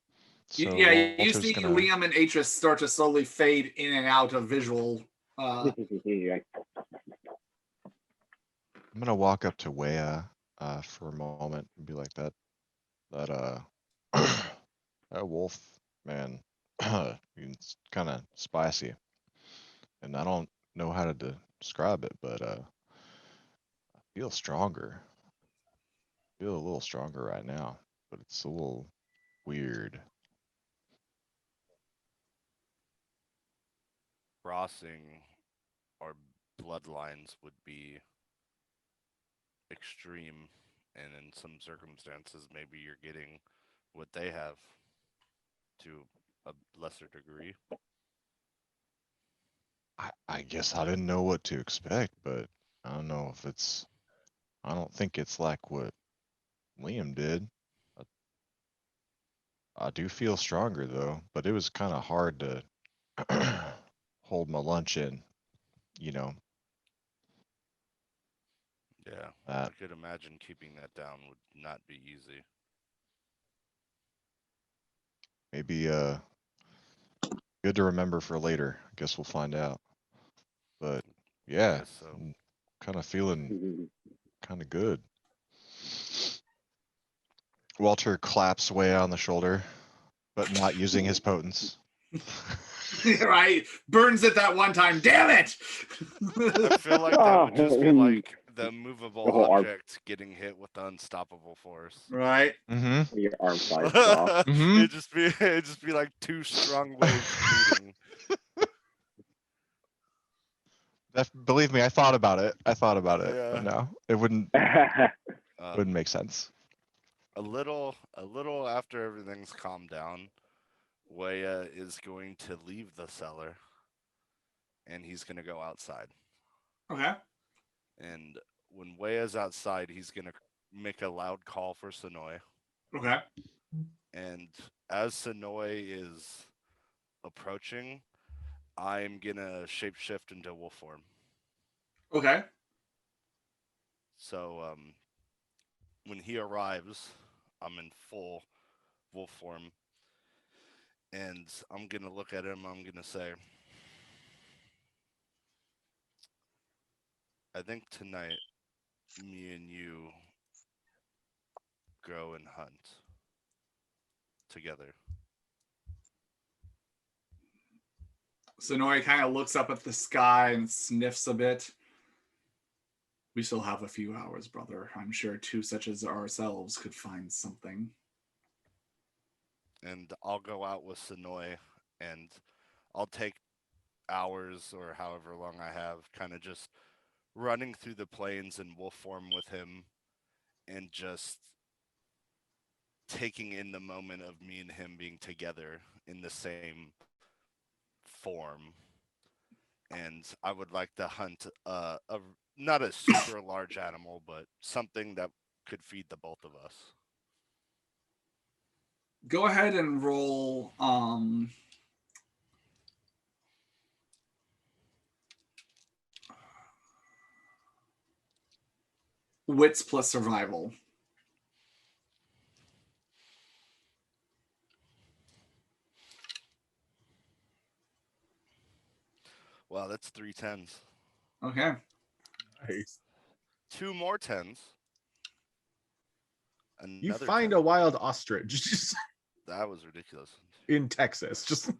S4: So
S1: yeah, you
S4: Walter's
S1: see
S4: gonna...
S1: Liam and Atris start to slowly fade in and out of visual.
S4: I'm gonna walk up to Wea for a moment and be like that that wolf man, it's kind of spicy, and I don't know how to describe it, but I feel stronger. Feel a little stronger right now, but it's a little weird.
S5: Crossing our bloodlines would be extreme, and in some circumstances, maybe you're getting what they have to a lesser degree.
S4: I guess I didn't know what to expect, but I don't know if it's. I don't think it's like what Liam did. I do feel stronger though, but it was kind of hard to hold my lunch in, you know.
S5: Yeah, I could imagine keeping that down would not be easy.
S4: Maybe good to remember for later. I guess we'll find out. But yeah,
S5: So.
S4: I'm kind of feeling kind of good. Walter claps Way on the shoulder. but not using his potence.
S1: Right? Burns it that one time. Damn it!
S5: I feel like that would just be like the immovable
S3: The whole arm.
S5: object getting hit with the unstoppable force.
S1: Right?
S4: Mm-hmm.
S3: Your arm flies off.
S4: Mhm.
S5: It'd just be like two strong waves meeting.
S4: Believe me, I thought about it.
S5: Yeah.
S4: But no, it wouldn't make sense.
S5: A little after everything's calmed down, Weya is going to leave the cellar and he's going to go outside.
S1: Okay.
S5: And when Weya's outside, he's going to make a loud call for Sonoy.
S1: Okay.
S5: And as Sonoy is approaching, I'm going to shapeshift into wolf form.
S1: Okay.
S5: So when he arrives, I'm in full wolf form. And I'm going to look at him. I'm going to say, I think tonight, me and you go and hunt together.
S1: Sonoy kind of looks up at the sky and sniffs a bit. We still have a few hours, brother. I'm sure two such as ourselves could find something.
S5: And I'll go out with Sonoy and I'll take hours or however long I have, kind of just running through the plains in wolf form with him and just taking in the moment of me and him being together in the same form. And I would like to hunt not a super large animal, but something that could feed the both of us.
S1: Go ahead and roll wits plus survival.
S5: Wow, that's 3 10s.
S1: Okay.
S2: Nice.
S5: 2 more 10s.
S2: You
S5: Another
S2: find
S5: 10.
S2: a wild ostrich
S5: That was ridiculous.
S2: in Texas. Just it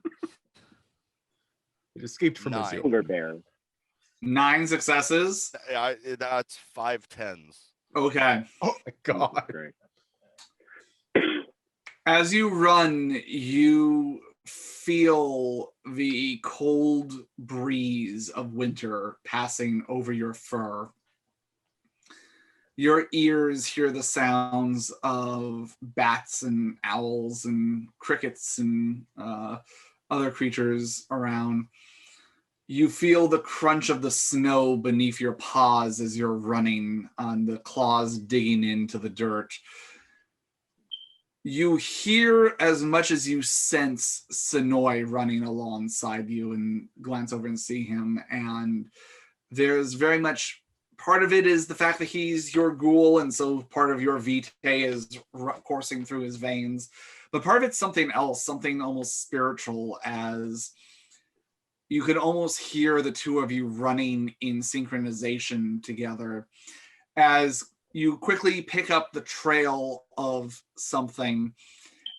S2: escaped from a
S5: 9.
S2: zoo.
S3: Polar bear.
S1: 9 successes.
S5: That's 5 10s.
S1: Okay.
S2: Oh my god.
S3: Great.
S1: As you run, you feel the cold breeze of winter passing over your fur. Your ears hear the sounds of bats and owls and crickets and other creatures around. You feel the crunch of the snow beneath your paws as you're running, on the claws digging into the dirt. You hear as much as you sense Sonoy running alongside you, and glance over and see him. And there's very much, part of it is the fact that he's your ghoul, and so part of your vitae is coursing through his veins. But part of it's something else, something almost spiritual, as you could almost hear the two of you running in synchronization together as you quickly pick up the trail of something,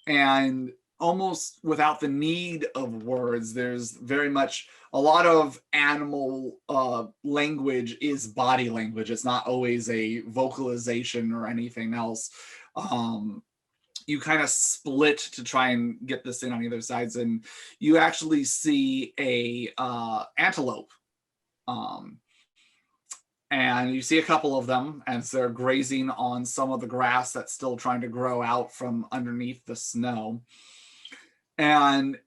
S1: and almost without the need of words, there's very much a lot of animal language is body language. It's not always a vocalization or anything else. You kind of split to try and get this in on either sides, and you actually see a antelope, and you see a couple of them as they're grazing on some of the grass that's still trying to grow out from underneath the snow. And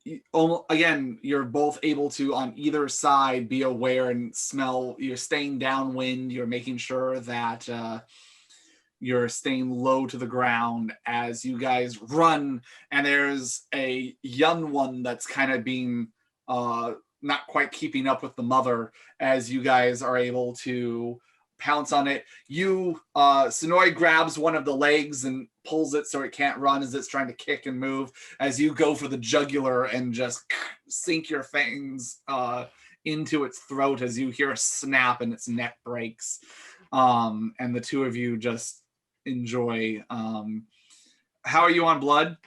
S1: again, you're both able to, on either side, be aware and smell. You're staying downwind. You're making sure that you're staying low to the ground as you guys run. And there's a young one that's kind of being not quite keeping up with the mother, as you guys are able to pounce on it. Sonoy grabs one of the legs and pulls it so it can't run as it's trying to kick and move, as you go for the jugular and just sink your fangs into its throat as you hear a snap and its neck breaks. And the two of you just enjoy. How are you on blood?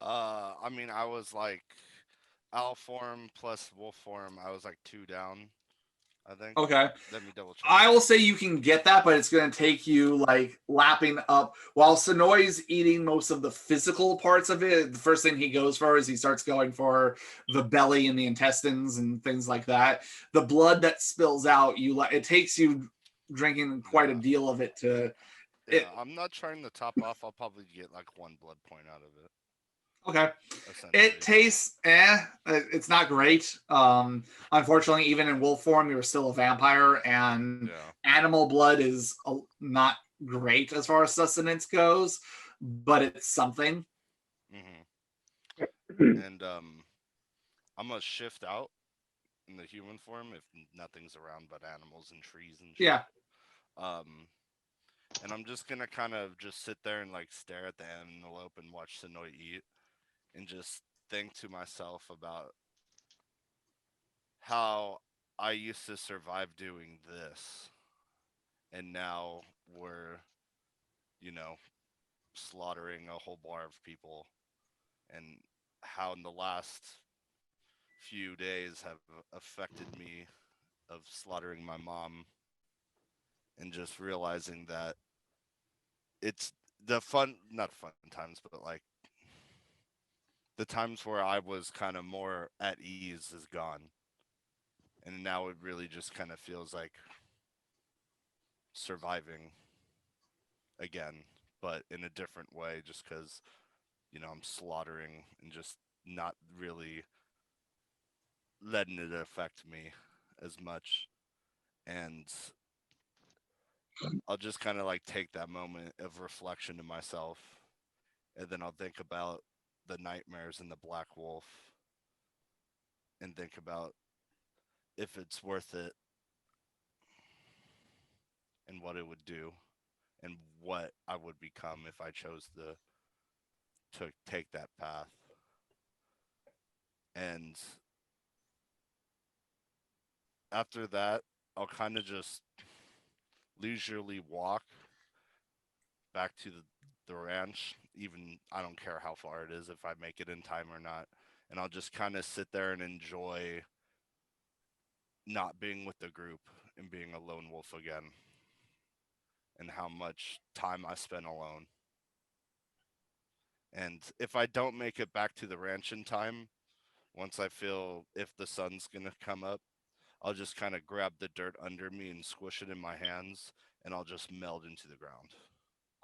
S5: I mean, I was like owl form plus wolf form. I was like 2 down, I think.
S1: Okay.
S5: Let me double check.
S1: I will say you can get that, but it's going to take you like lapping up. While Sonoy's eating most of the physical parts of it, the first thing he goes for is he starts going for the belly and the intestines and things like that. The blood that spills out, it takes you drinking quite a
S5: Yeah.
S1: deal of it to.
S5: Yeah, I'm not trying to top off. I'll probably get like 1 blood point out of it.
S1: Okay.
S5: Essentially.
S1: It tastes it's not great. Unfortunately, even in wolf form, you're still a vampire, and
S5: Yeah.
S1: animal blood is not great as far as sustenance goes, but it's something.
S5: And I'm gonna shift out in the human form if nothing's around but animals and trees and shit.
S1: Yeah.
S5: And I'm just gonna kind of just sit there and like stare at the antelope and watch Sonoy eat, and just think to myself about how I used to survive doing this, and now we're, you know, slaughtering a whole bar of people, and how in the last few days have affected me of slaughtering my mom, and just realizing that it's the not fun times, but like the times where I was kind of more at ease is gone. And now it really just kind of feels like surviving again, but in a different way, just because, I'm slaughtering and just not really letting it affect me as much. And I'll just kind of like take that moment of reflection to myself, and then I'll think about the nightmares and the black wolf, and think about if it's worth it and what it would do and what I would become if I chose to take that path. And after that, I'll kind of just leisurely walk back to the ranch. Even I don't care how far it is, if I make it in time or not. And I'll just kind of sit there and enjoy not being with the group and being a lone wolf again, and how much time I spent alone. And if I don't make it back to the ranch in time, once I feel if the sun's going to come up, I'll just kind of grab the dirt under me and squish it in my hands, and I'll just meld into the ground.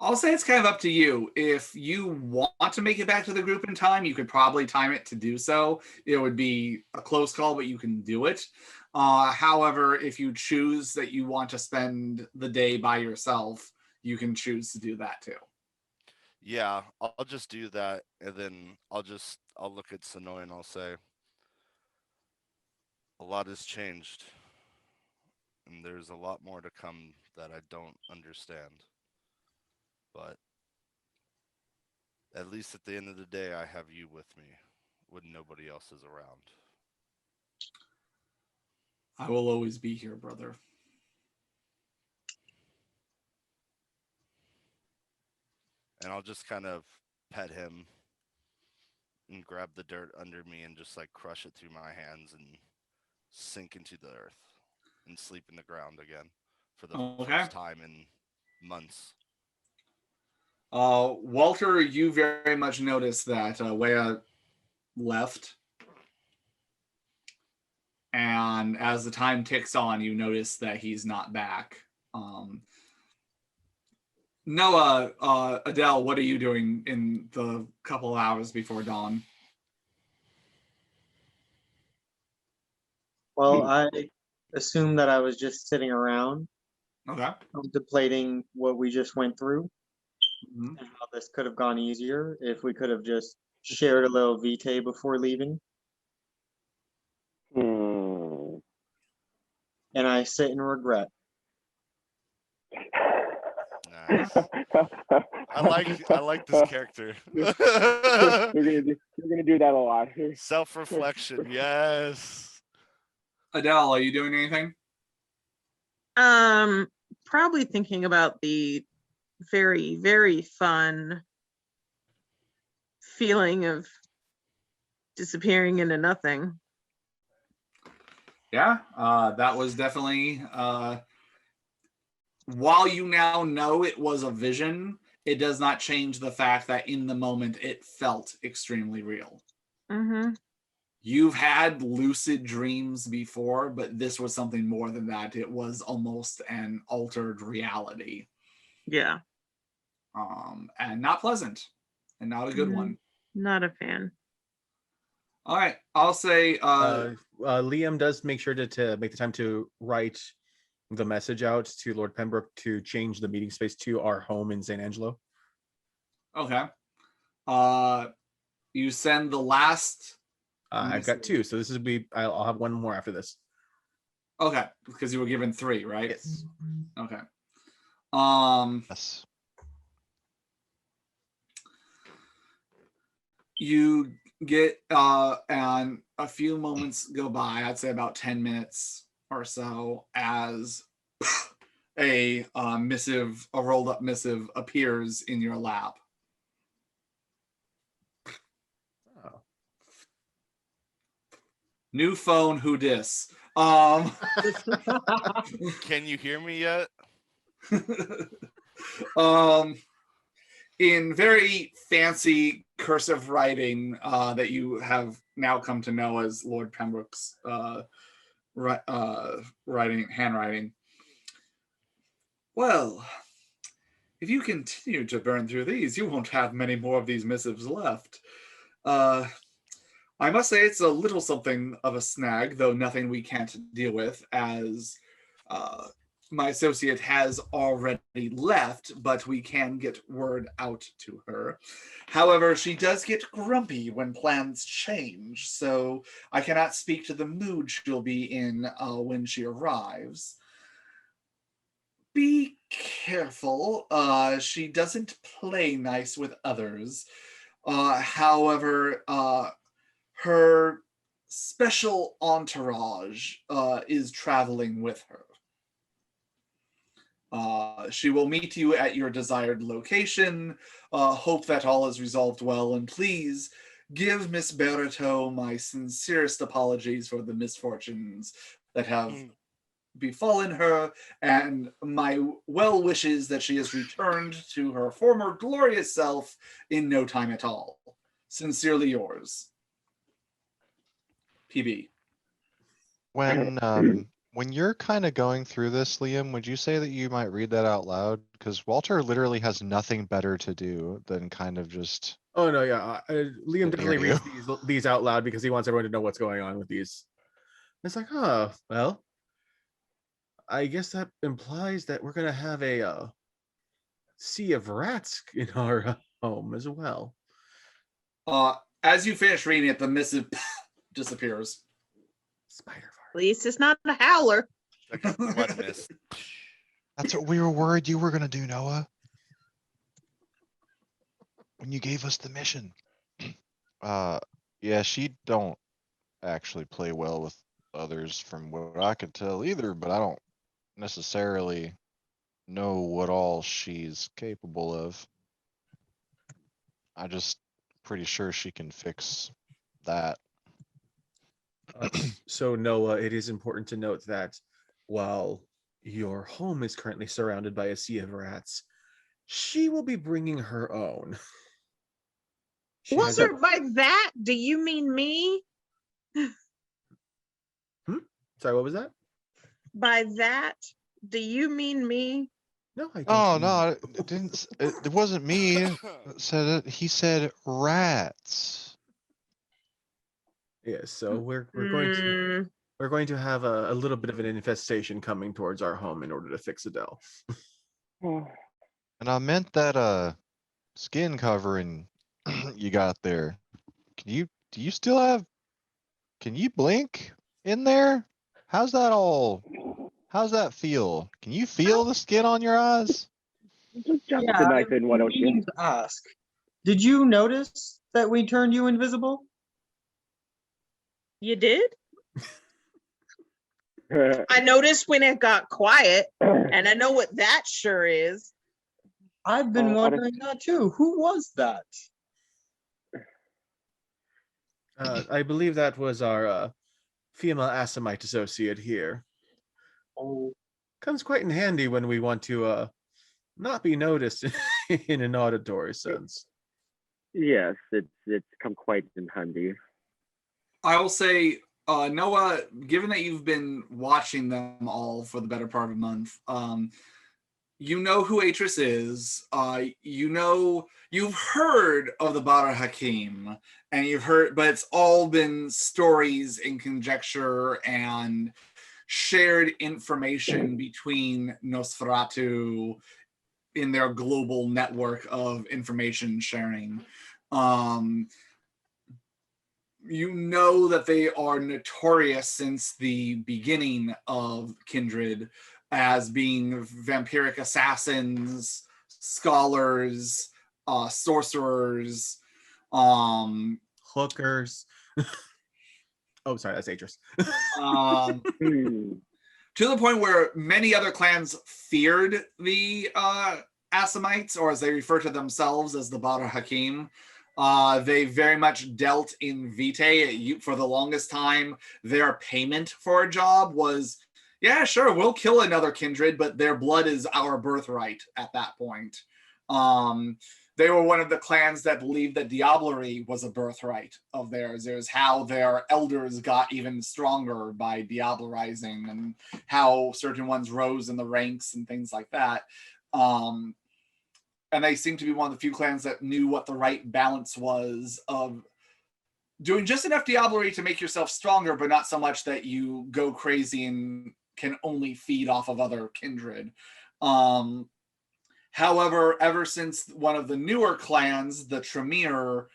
S1: I'll say it's kind of up to you. If you want to make it back to the group in time, you could probably time it to do so. It would be a close call, but you can do it. However, if you choose that you want to spend the day by yourself, you can choose to do that too.
S5: Yeah, I'll just do that, and then I'll look at Sonoy and I'll say, a lot has changed, and there's a lot more to come that I don't understand. But at least at the end of the day, I have you with me when nobody else is around.
S1: I will always be here, brother.
S5: And I'll just kind of pet him and grab the dirt under me and just like crush it through my hands and sink into the earth and sleep in the ground again for the first time in months.
S1: Walter, you very much noticed that Wea left. And as the time ticks on, you notice that he's not back. Noah, Adele, what are you doing in the couple hours before dawn?
S8: Well, I assumed that I was just sitting around, contemplating what we just went through, and how this could have gone easier if we could have just shared a little vitae before leaving. And I sit in regret.
S5: Nice. I like this character.
S3: You're gonna do that a lot.
S5: Self-reflection, yes.
S1: Adele, are you doing anything?
S6: Probably thinking about the very, very fun feeling of disappearing into nothing.
S1: Yeah, that was definitely, while you now know it was a vision, it does not change the fact that in the moment it felt extremely real.
S6: Mm-hmm.
S1: You've had lucid dreams before, but this was something more than that. It was almost an altered reality.
S6: Yeah.
S1: And not pleasant, and not a good one.
S6: Not a fan.
S1: All right, I'll say
S2: Liam does make sure to make the time to write the message out to Lord Pembroke to change the meeting space to our home in St. Angelo.
S1: Okay. You send the last.
S2: I've got 2, so this is I'll have one more after this.
S1: Okay, because you were given 3, right?
S2: Yes.
S1: Okay.
S4: Yes.
S1: You get and a few moments go by, I'd say about 10 minutes or so, as a rolled up missive appears in your lap.
S2: Oh.
S1: New phone, who dis?
S5: Can you hear me yet?
S1: In very fancy cursive writing that you have now come to know as Lord Pembroke's handwriting. Well, if you continue to burn through these, you won't have many more of these missives left. I must say it's a little something of a snag, though nothing we can't deal with, as my associate has already left, but we can get word out to her. However, she does get grumpy when plans change, so I cannot speak to the mood she'll be in when she arrives. Be careful. She doesn't play nice with others. However, her special entourage is traveling with her. She will meet you at your desired location. Hope that all is resolved well, and please give Miss Berito my sincerest apologies for the misfortunes that have befallen her, and my well wishes that she has returned to her former glorious self in no time at all. Sincerely yours, PB.
S4: When you're kind of going through this, Liam, would you say that you might read that out loud? Because Walter literally has nothing better to do than kind of just.
S2: Oh no, yeah. Liam definitely
S4: Hear
S2: reads these out loud because he wants everyone to know what's going on with these. It's like, oh, well, I guess that implies that we're gonna have a sea of rats in our home as well.
S1: As you finish reading it, the missive disappears.
S2: Spider fart.
S6: At least it's not a howler.
S5: Like a blood mist.
S4: That's what we were worried you were gonna do, Noah. When you gave us the mission. Yeah, she don't actually play well with others from what I could tell either, but I don't necessarily know what all she's capable of. I just pretty sure she can fix that.
S2: So Noah, it is important to note that while your home is currently surrounded by a sea of rats, she will be bringing her own.
S6: Walter, by that, do you mean me?
S2: Sorry, what was that?
S6: By that, do you mean me?
S2: No, I don't.
S4: Oh no, it didn't. It wasn't me that said it. He said rats.
S2: Yes, so we're going to have a little bit of an infestation coming towards our home in order to fix Adele.
S4: And I meant that skin covering you got there. Do you still have? Can you blink in there? How's that feel? Can you feel the skin on your eyes?
S3: Just jump the knife in, why don't you?
S8: To ask, did you notice that we turned you invisible?
S6: You did? I noticed when it got quiet, and I know what that sure is.
S8: I've been wondering that too. Who was that?
S2: I believe that was our female Assamite associate here.
S8: Oh,
S2: Comes quite in handy when we want to not be noticed in an auditory sense.
S3: Yes, it's come quite in handy.
S1: I will say, Noah, given that you've been watching them all for the better part of a month, you know who Atris is. You've heard of the Bara Hakim, and you've heard, but it's all been stories and conjecture and shared information between Nosferatu in their global network of information sharing. You know that they are notorious since the beginning of Kindred as being vampiric assassins, scholars, sorcerers,
S2: Hookers. Oh, sorry, that's Atris.
S1: To the point where many other clans feared the Assamites, or as they refer to themselves as the Badr Hakim. They very much dealt in vitae. For the longest time, their payment for a job was, yeah, sure, we'll kill another kindred, but their blood is our birthright at that point. They were one of the clans that believed that diablerie was a birthright of theirs. It was how their elders got even stronger by diablerizing, and how certain ones rose in the ranks and things like that. And they seem to be one of the few clans that knew what the right balance was of doing just enough diablerie to make yourself stronger, but not so much that you go crazy and can only feed off of other kindred. However, ever since one of the newer clans, the Tremere,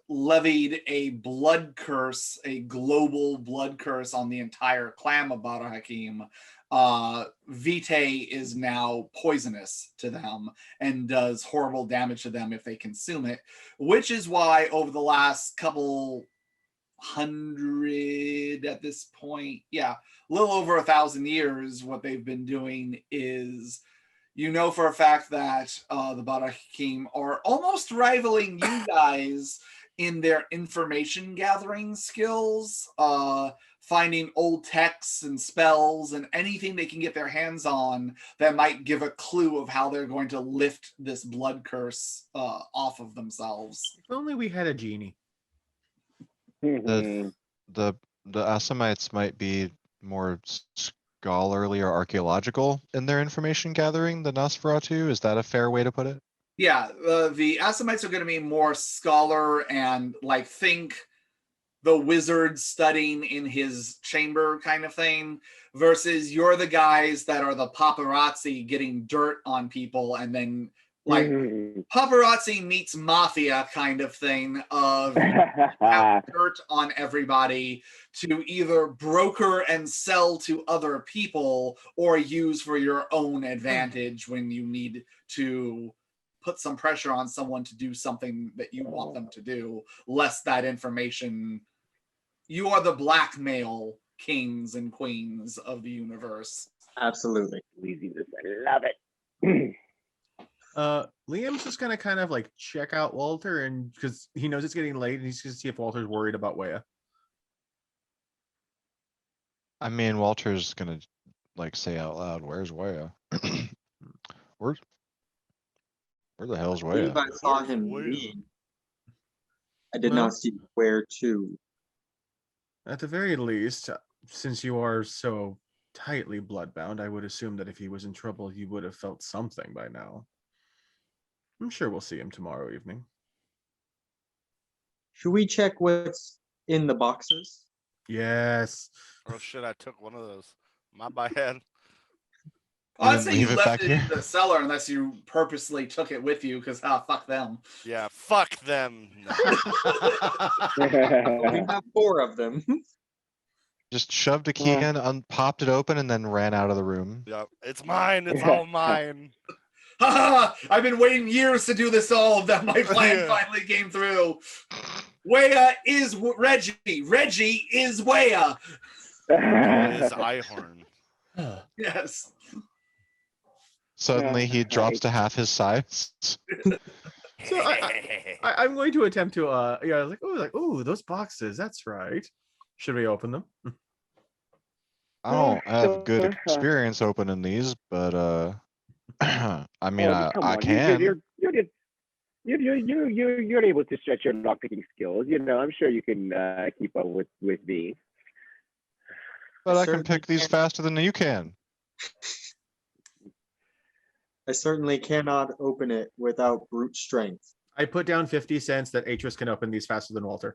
S1: levied a blood curse, a global blood curse on the entire clan of Badr Hakim, vitae is now poisonous to them and does horrible damage to them if they consume it, which is why over the last couple hundred at this point, a little over 1,000 years, what they've been doing is, you know for a fact that the Badr Hakim are almost rivaling you guys in their information gathering skills, finding old texts and spells and anything they can get their hands on that might give a clue of how they're going to lift this blood curse off of themselves.
S2: If only we had a genie.
S4: The Assamites might be more scholarly or archaeological in their information gathering than Nosferatu. Is that a fair way to put it?
S1: Yeah, the Assamites are going to be more scholar and think the wizard studying in his chamber kind of thing, versus you're the guys that are the paparazzi getting dirt on people, and then paparazzi meets mafia kind of thing of have dirt on everybody to either broker and sell to other people or use for your own advantage when you need to put some pressure on someone to do something that you want them to do, lest that information. You are the blackmail kings and queens of the universe.
S8: absolutely.
S3: I love it.
S2: Liam's just gonna kind of check out Walter, and because he knows it's getting late, and he's gonna see if Walter's worried about Wea.
S4: I mean, Walter's gonna say out loud, "Where's Wea? Where the hell's
S8: I believe
S4: Wea?"
S8: I saw him leave. I did not see where to.
S2: At the very least, since you are so tightly bloodbound, I would assume that if he was in trouble, he would have felt something by now. I'm sure we'll see him tomorrow evening.
S8: Should we check what's in the boxes?
S2: Yes.
S5: Oh shit, I took one of those. My bad.
S1: I'd say you
S4: leave it
S1: left
S4: back
S1: it
S4: here?
S1: in the cellar unless you purposely took it with you, because fuck them.
S5: Yeah, fuck them.
S8: We have 4 of them.
S4: Just shoved a key in, popped it open, and then ran out of the room.
S5: Yep, it's mine. It's all mine.
S1: I've been waiting years to do this all that my plan finally came through. Wea is Reggie. Reggie is Wea.
S5: Is Ihorn.
S1: Yes.
S4: Suddenly he drops to half his size.
S2: So I'm going to attempt to yeah, I was like, oh, those boxes, that's right. Should we open them?
S4: I don't have good
S3: Sure,
S4: experience opening these, but I mean,
S3: come
S4: I
S3: on,
S4: can.
S3: you're able to stretch your lockpicking skills. You know, I'm sure you can keep up with me.
S4: But I can
S8: certainly
S4: pick these
S8: can't-
S4: faster than you can.
S8: I certainly cannot open it without brute strength.
S2: I put down 50 cents that Atris can open these faster than Walter.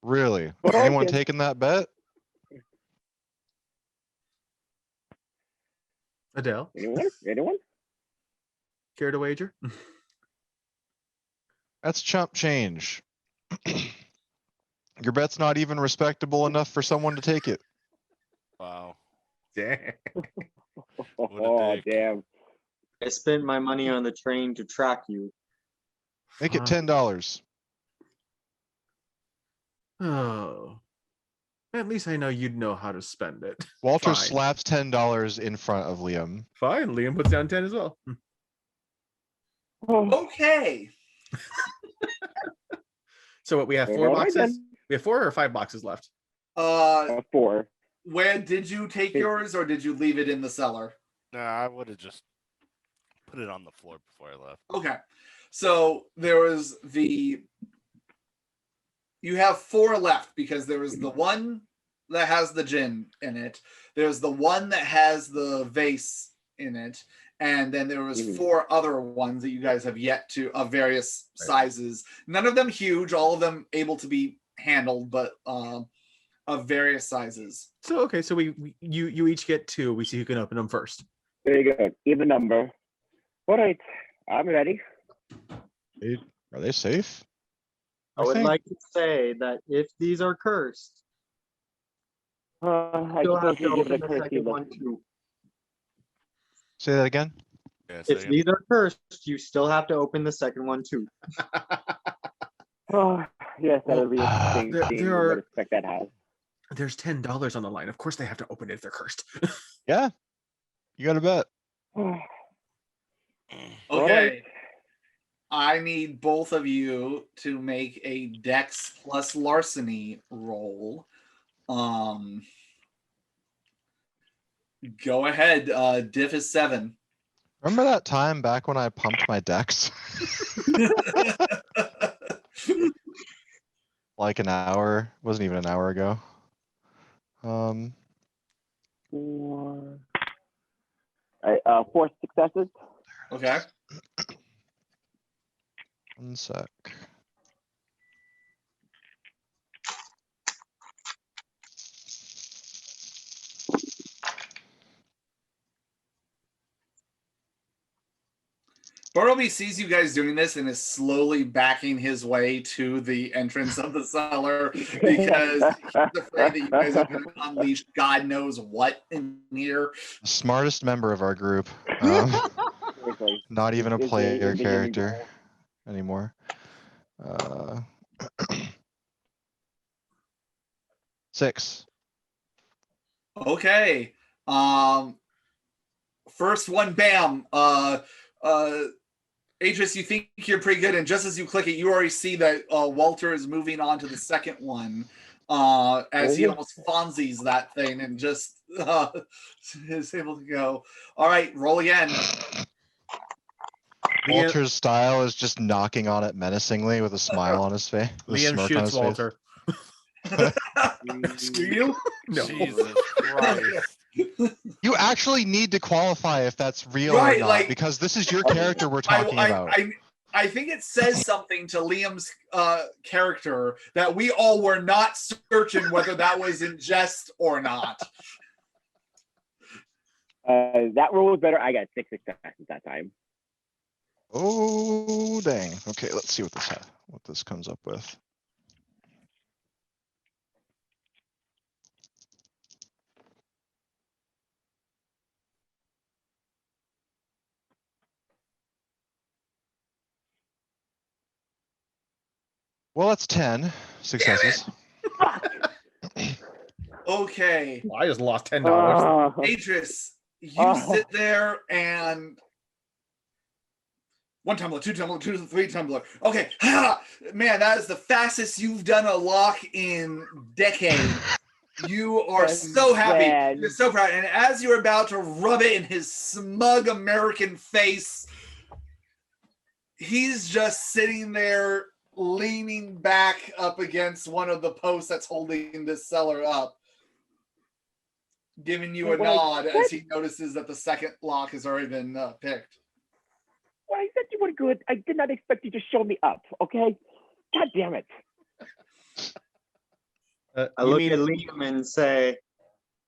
S4: Really?
S3: But
S4: Anyone
S3: okay.
S4: taking that bet?
S2: Adele,
S3: Anyone?
S2: care to wager?
S4: That's chump change. Your bet's not even respectable enough for someone to take it.
S5: Wow.
S2: Damn.
S3: Oh,
S5: dick.
S3: damn.
S8: I spent my money on the train to track you.
S4: Make it
S2: Fine.
S4: $10.
S2: Oh. At least I know you'd know how to spend it.
S4: Walter
S2: Fine.
S4: slaps $10 in front of Liam.
S2: Fine. Liam puts down 10 as well.
S1: Okay.
S2: So what, we have 4
S3: All right,
S2: boxes?
S3: then.
S2: We have 4 or 5 boxes left?
S3: 4.
S1: Where did you take yours, or did you leave it in the cellar?
S5: Nah, I would have just put it on the floor before I left.
S1: Okay. So there was you have 4 left because there was the one that has the gin in it. There's the one that has the vase in it. And then there was 4 other ones that you guys have yet to, of various sizes. None of them huge, all of them able to be handled, but of various sizes.
S2: So okay, so you each get 2. We see who can open them first.
S3: Very good. Even number. All right. I'm ready.
S4: Are they safe?
S8: I would
S4: think.
S8: like to say that if these are cursed,
S3: I
S8: you'll
S3: suppose
S8: have to
S3: we give it
S8: open
S3: a
S8: the
S3: courtesy
S8: second
S3: look.
S8: one too.
S4: Say that again.
S5: Yeah,
S8: If these are cursed, you still have to open the second one too.
S3: Oh, yes, that'll be a interesting
S2: there
S3: scene.
S2: are-
S3: What effect that has.
S2: There's $10 on the line. Of course they have to open it if they're cursed.
S4: Yeah. You got to bet.
S1: Okay. I need both of you to make a Dex plus larceny roll. Go ahead. Diff is 7.
S4: Remember that time back when I pumped my decks? Like an hour, wasn't even an hour ago.
S3: 4 4 successes.
S1: Okay.
S4: One sec.
S1: Bartleby sees you guys doing this and is slowly backing his way to the entrance of the cellar because he's afraid that you guys are going to unleash God knows what in here.
S4: The smartest member of our group. Not even a player character anymore. 6.
S1: Okay. First one, bam. Atris, you think you're pretty good, and just as you click it, you already see that Walter is moving on to the second one as he almost Fonzies that thing and just is able to go. All right, roll again.
S4: Walter's style is just knocking on it menacingly with a smile on his face.
S2: Liam shoots Walter.
S1: Do you?
S2: No.
S5: Jesus Christ.
S4: You actually need to qualify if that's real or
S1: Right,
S4: not,
S1: like-
S4: because this is your character we're talking about.
S1: I think it says something to Liam's character that we all were not searching whether that was in jest or not.
S3: That roll was better. I got 6 successes that time.
S4: Oh dang. Okay, let's see what this comes up with. Well, that's 10 successes.
S1: Okay.
S2: Well, I just lost $10.
S1: Atris, you sit there and 1 tumbler, 2 tumbler, 2, 3 tumbler. Okay, man, that is the fastest you've done a lock in decades. You are so happy.
S3: Man.
S1: You're so proud. And as you're about to rub it in his smug American face, he's just sitting there leaning back up against one of the posts that's holding this cellar up, giving you a nod as he notices that the second lock has already been picked.
S3: Well, I said you were good. I did not expect you to show me up, okay? God damn it.
S8: I look at Liam and say,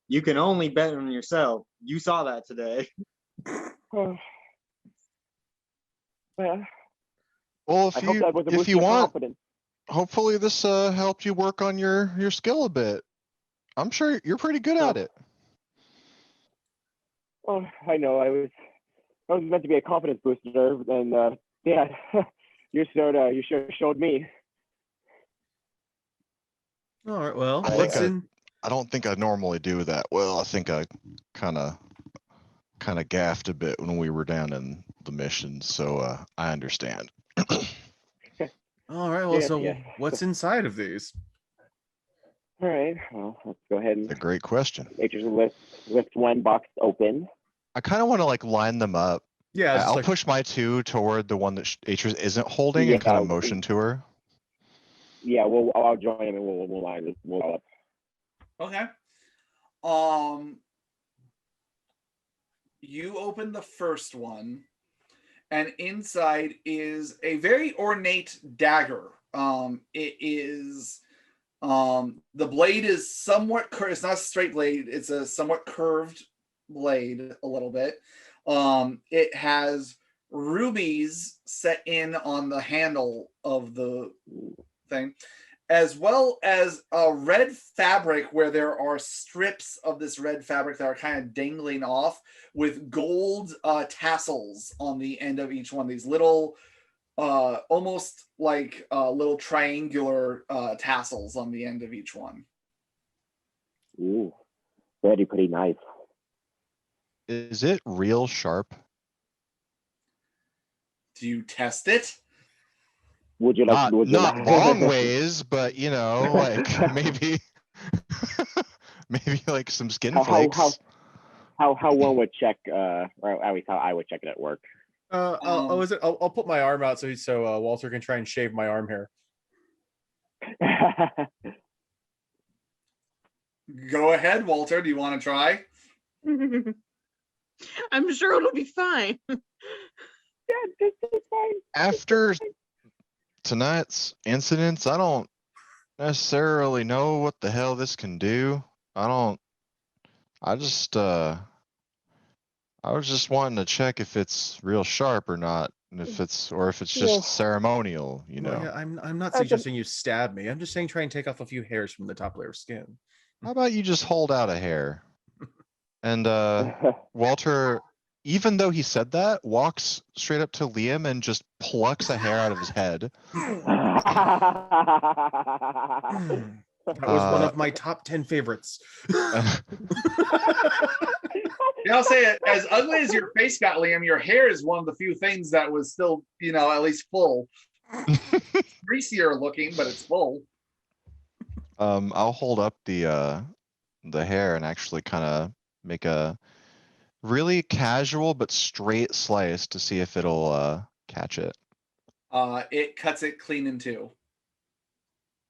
S8: you can only bet on yourself. You saw that today.
S3: Well,
S4: if you want, hopefully this helped you work on your skill a bit. I'm sure you're pretty good at it.
S3: Oh, I know. I was meant to be a confidence booster, and yeah, you sure showed me.
S2: All right. Well,
S4: I don't think I normally do that. Well, I think I kind of gaffed a bit when we were down in the mission, so I understand.
S2: All right. Well, what's inside of these?
S3: All right. Well, let's go ahead and.
S4: A great question.
S3: Nature's lift one box open.
S4: I kind of want to like line them up.
S2: Yeah.
S4: I'll push my 2 toward the one that Atris isn't holding and kind of motion to her.
S3: Yeah, I'll join him and we'll line this up.
S1: Okay. You open the first one, and inside is a very ornate dagger. It is the blade is somewhat curved. It's not a straight blade. It's a somewhat curved blade a little bit. It has rubies set in on the handle of the thing, as well as a red fabric where there are strips of this red fabric that are kind of dangling off with gold tassels on the end of each one. These little, almost like little triangular tassels on the end of each one.
S3: Ooh, very pretty nice.
S4: Is it real sharp?
S1: Do you test it?
S3: Would you like?
S4: Not long ways, but you know, like maybe like some skin flakes.
S3: How one would check, or at least how I would check it at work.
S2: I'll put my arm out so Walter can try and shave my arm hair.
S1: Go ahead, Walter. Do you want to try?
S6: I'm sure it'll be fine.
S3: Yeah, this is fine.
S4: After tonight's incidents, I don't necessarily know what the hell this can do. I was just wanting to check if it's real sharp or not, and if it's just ceremonial, you know.
S2: Well, yeah, I'm not suggesting you stab me. I'm just saying try and take off a few hairs from the top layer of skin.
S4: How about you just hold out a hair? And Walter, even though he said that, walks straight up to Liam and just plucks a hair out of his head.
S2: That was one of my top 10 favorites.
S1: I'll say it, as ugly as your face got, Liam, your hair is one of the few things that was still, at least full. Greasier looking, but it's full.
S4: I'll hold up the hair and actually kind of make a really casual but straight slice to see if it'll catch it.
S1: It cuts it clean in two.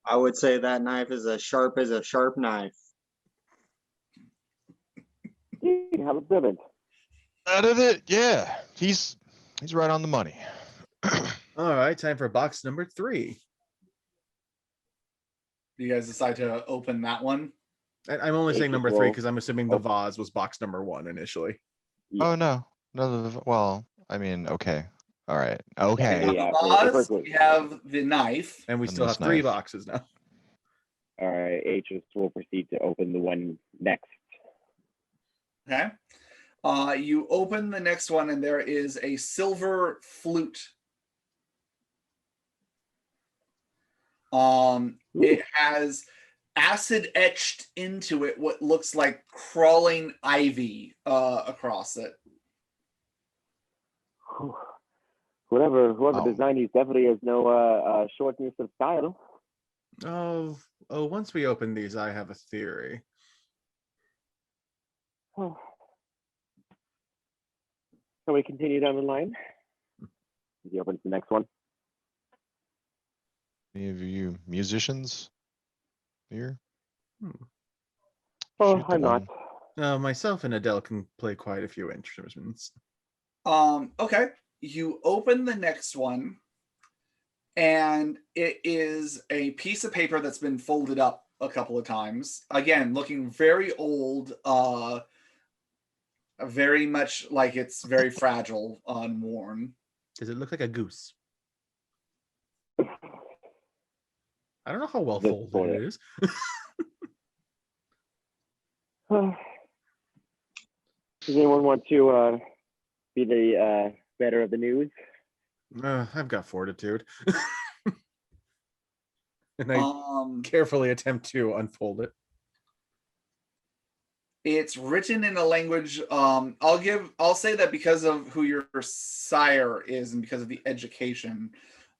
S8: I would say that knife is as sharp as a sharp knife.
S3: How brilliant.
S4: That is it. Yeah, he's right on the money.
S2: All right, time for box number 3.
S1: Do you guys decide to open that one?
S2: I'm only saying number 3 because I'm assuming the vase was box number 1 initially.
S4: Oh no. Well, I mean, okay. All right. Okay.
S1: We have the vase, we have the knife.
S2: And we still have 3 boxes now.
S3: All right, Atris will proceed to open the one next.
S1: Okay. You open the next one and there is a silver flute. It has acid etched into it what looks like crawling ivy across it.
S3: Whoever
S4: Oh.
S3: designed these definitely has no shortness of style.
S2: Oh, once we open these, I have a theory.
S3: Can we continue down the line? He opens the next one.
S4: Any of you musicians here?
S3: Oh,
S4: Shoot the
S3: I'm not.
S4: one.
S2: Myself and Adele can play quite a few instruments.
S1: Okay. You open the next one, and it is a piece of paper that's been folded up a couple of times. Again, looking very old, very much like it's very fragile and worn.
S2: Does it look like a goose? I don't know how well
S3: Just
S2: folded
S3: fold
S2: it
S3: it.
S2: is.
S3: Does anyone want to be the better of the news?
S2: I've got fortitude. And I carefully attempt to unfold it.
S1: It's written in a language. I'll say that because of who your sire is and because of the education.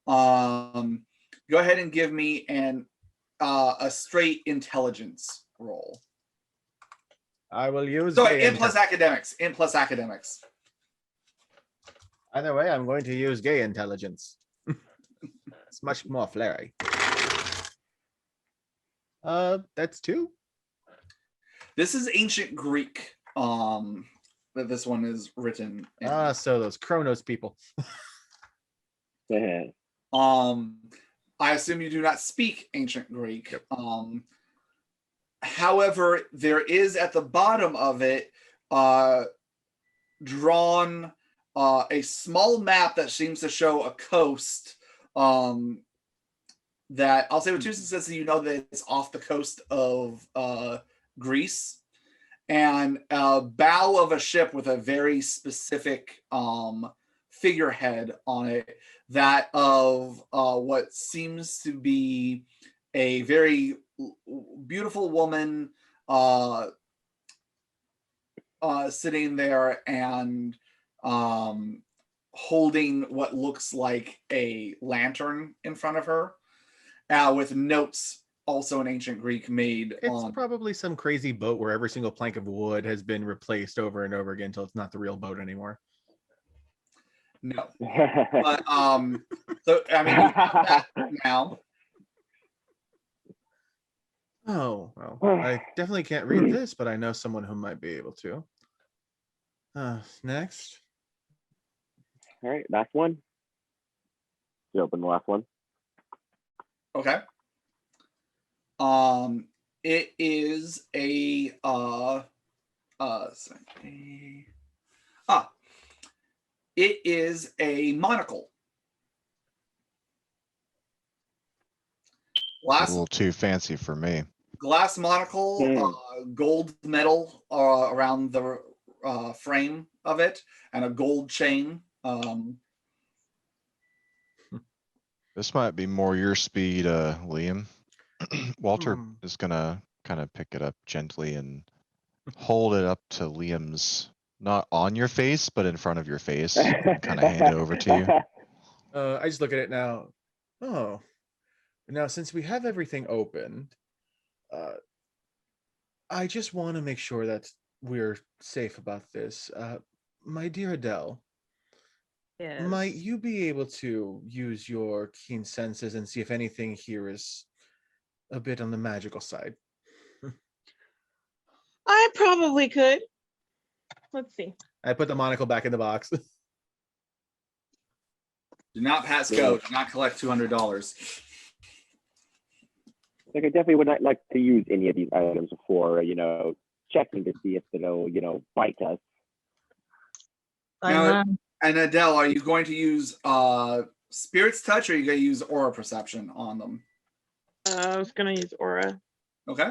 S1: Go ahead and give me a straight intelligence roll.
S2: I will use.
S1: Sorry, in plus academics. In plus academics.
S2: Either way, I'm going to use gay intelligence. It's much more flary. That's 2.
S1: This is ancient Greek. That this one is written in.
S2: So those Kronos people.
S3: Yeah.
S1: I assume you do not speak ancient Greek. Yep. However, there is at the bottom of it drawn a small map that seems to show a coast. That I'll say with 2 successes, you know that it's off the coast of Greece, and a bow of a ship with a very specific figurehead on it, that of what seems to be a very beautiful woman sitting there and holding what looks like a lantern in front of her, with notes also in ancient Greek made
S2: It's
S1: on.
S2: probably some crazy boat where every single plank of wood has been replaced over and over again until it's not the real boat anymore.
S1: No. But so I mean, you have that now.
S2: Oh, well, I definitely can't read this, but I know someone who might be able to. Next.
S3: All right, last one. You open the last one.
S1: Okay. It is a it is a monocle.
S4: A little too fancy for me.
S1: Glass monocle, gold metal around the frame of it, and a gold chain.
S4: This might be more your speed, Liam. Walter is gonna kind of pick it up gently and hold it up to Liam's, not on your face, but in front of your face, and kind of hand it over to you.
S2: I just look at it now. Oh, now since we have everything opened, I just want to make sure that we're safe about this. My dear Adele,
S6: Yes.
S2: might you be able to use your keen senses and see if anything here is a bit on the magical side?
S6: I probably could. Let's see.
S2: I put the monocle back in the box.
S1: Do not pass go. Do not collect $200.
S3: Like, I definitely would not like to use any of these items before, checking to see if they'll, bite us.
S1: Now, and Adele, are you going to use Spirit's Touch, or are you going to use Aura Perception on them?
S6: I was going to use Aura.
S1: Okay.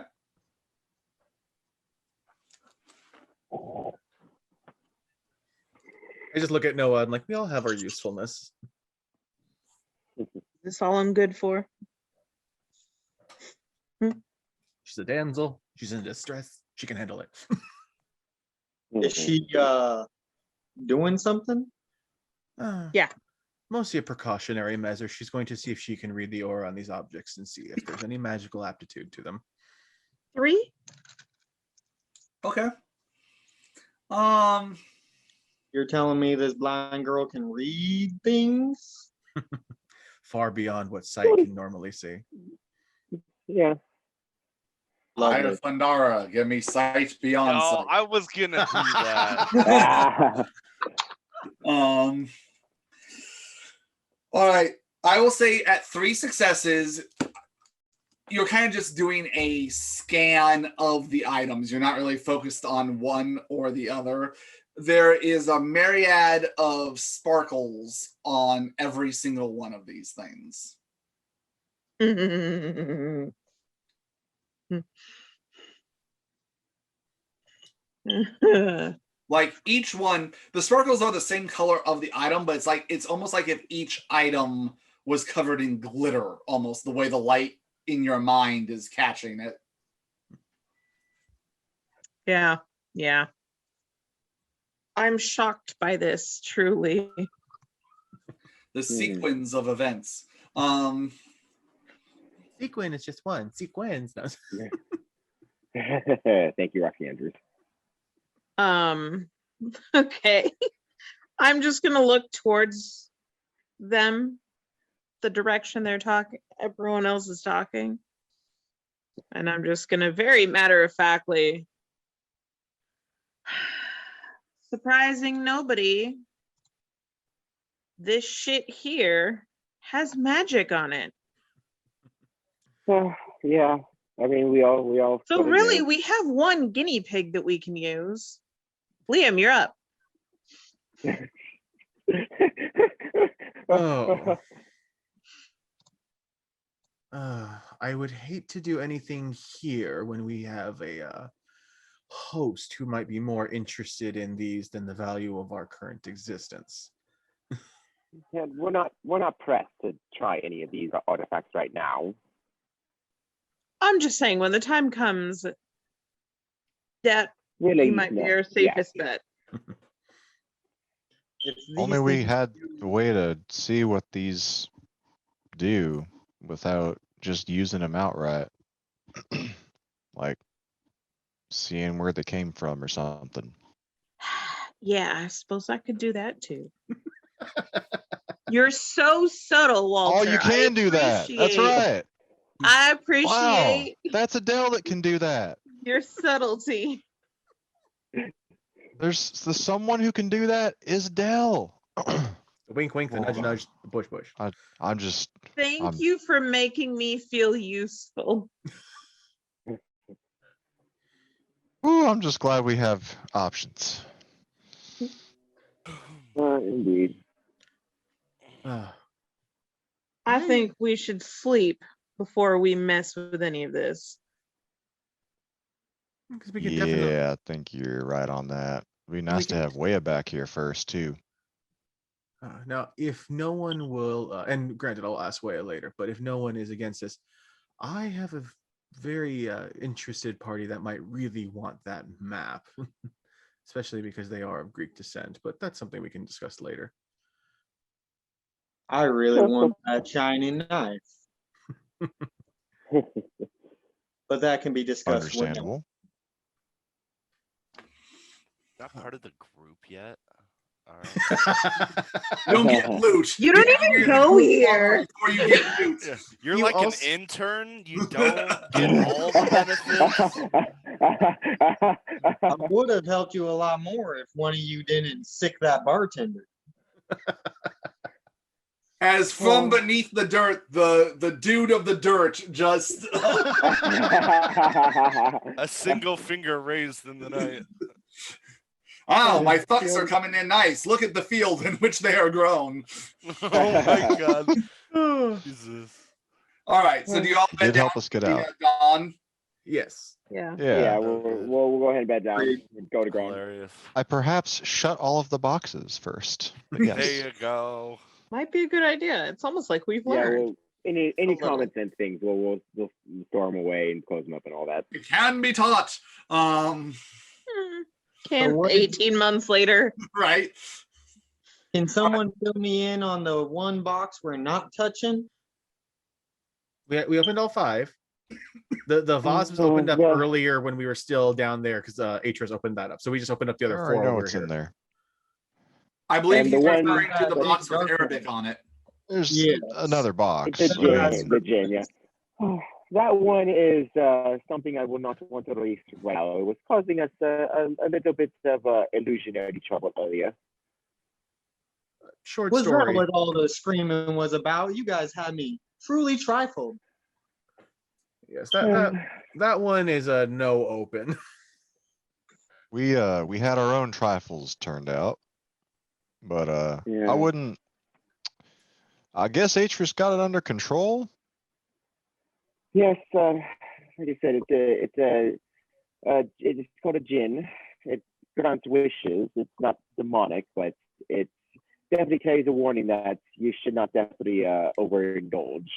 S2: I just look at Noah and like, we all have our usefulness.
S6: This all I'm good for.
S2: She's a damsel. She's in distress. She can handle it.
S8: Is she doing something?
S6: Yeah.
S2: mostly a precautionary measure. She's going to see if she can read the aura on these objects and see if there's any magical aptitude to them.
S6: 3.
S1: Okay.
S8: You're telling me this blind girl can read things?
S2: Far beyond what sight can normally see.
S3: Yeah.
S1: Eye of Pandara, give me sight beyond
S5: Oh,
S1: sight.
S5: I was gonna do that.
S1: All right. I will say at 3 successes, you're kind of just doing a scan of the items. You're not really focused on one or the other. There is a myriad of sparkles on every single one of these things. Like each one, the sparkles are the same color of the item, but it's almost like if each item was covered in glitter, almost the way the light in your mind is catching it.
S6: Yeah. I'm shocked by this, truly.
S1: The sequence of events.
S2: Sequin is just one. Sequins. No.
S3: Thank you, Roxy Andrews.
S6: Okay. I'm just gonna look towards them, the direction they're talking, everyone else is talking. And I'm just gonna very matter-of-factly, surprising nobody, this shit here has magic on it.
S3: Yeah. I mean, we all.
S6: So really, we have one guinea pig that we can use. Liam, you're up.
S2: Oh. I would hate to do anything here when we have a host who might be more interested in these than the value of our current existence.
S3: Yeah, we're not pressed to try any of these artifacts right now.
S6: I'm just saying, when the time comes, that
S3: Really,
S6: might be our safest bet.
S4: Only we had a way to see what these do without just using them outright. Like seeing where they came from or something.
S6: Yeah, I suppose I could do that too. You're so subtle, Walter.
S4: Oh, you can do that. That's right.
S6: I
S4: Wow,
S6: appreciate
S4: that's Adele that can do that.
S6: your subtlety.
S4: There's someone who can do that is Adele.
S2: The wink, wink, the nudge, nudge, the push, push.
S4: I'm just.
S6: Thank you for making me feel useful.
S4: Ooh, I'm just glad we have options.
S3: Indeed.
S6: I think we should sleep before we mess with any of this.
S2: We could
S4: I think you're right on that. It'd be nice to have Wea back here first too.
S2: Now, if no one will, and granted, I'll ask Wea later, but if no one is against this, I have a very interested party that might really want that map, especially because they are of Greek descent, but that's something we can discuss later.
S8: I really want that shining knife. But that can be discussed.
S4: Understandable.
S5: Not part of the group yet. All
S1: right. You don't get loot.
S6: You don't even go here.
S1: Before you get loot.
S5: Yeah. You're like an intern. You don't get all the benefits.
S8: I would have helped you a lot more if one of you didn't sick that bartender.
S1: As from beneath the dirt, the dude of the dirt just
S5: a single finger raised in the night.
S1: Oh, my fucks are coming in nice. Look at the field in which they are grown.
S5: Oh my god. Jesus.
S1: All right, so do you all
S4: did help us get out?
S1: Dawn?
S2: Yes.
S6: Yeah.
S3: Yeah, we'll go ahead and bed down. Go to ground.
S5: Hilarious.
S4: I perhaps shut all of the boxes first. But yes.
S5: There you go.
S6: Might be a good idea. It's almost like we've learned.
S3: Yeah, any common sense things, we'll store them away and close them up and all that.
S1: It can be taught.
S6: Can 18 months later.
S1: Right.
S8: Can someone fill me in on the one box we're not touching?
S2: We opened all 5. The vase was opened up earlier when we were still down there because Atris opened that up. So we just opened up the other 4
S4: I know
S2: when we were
S4: what's
S2: here.
S4: in there.
S1: I believe
S3: And
S1: he's
S3: the one-
S1: referring to the box with
S8: dark
S1: Arabic
S8: one.
S1: on it.
S4: There's another box.
S3: The
S8: That's-
S3: gin, the gin, yeah. That one is something I will not want to release right now. It was causing us a little bit of illusionary trouble earlier.
S2: Short
S8: Was that
S2: story.
S8: what all the screaming was about? You guys had me truly trifled.
S2: Yes, that one is a no open.
S4: We had our own trifles turned out, but
S3: Yeah.
S4: I wouldn't. I guess Atris got it under control.
S3: Yes, like I said, it's called a gin. It grants wishes. It's not demonic, but it definitely carries a warning that you should not definitely overindulge.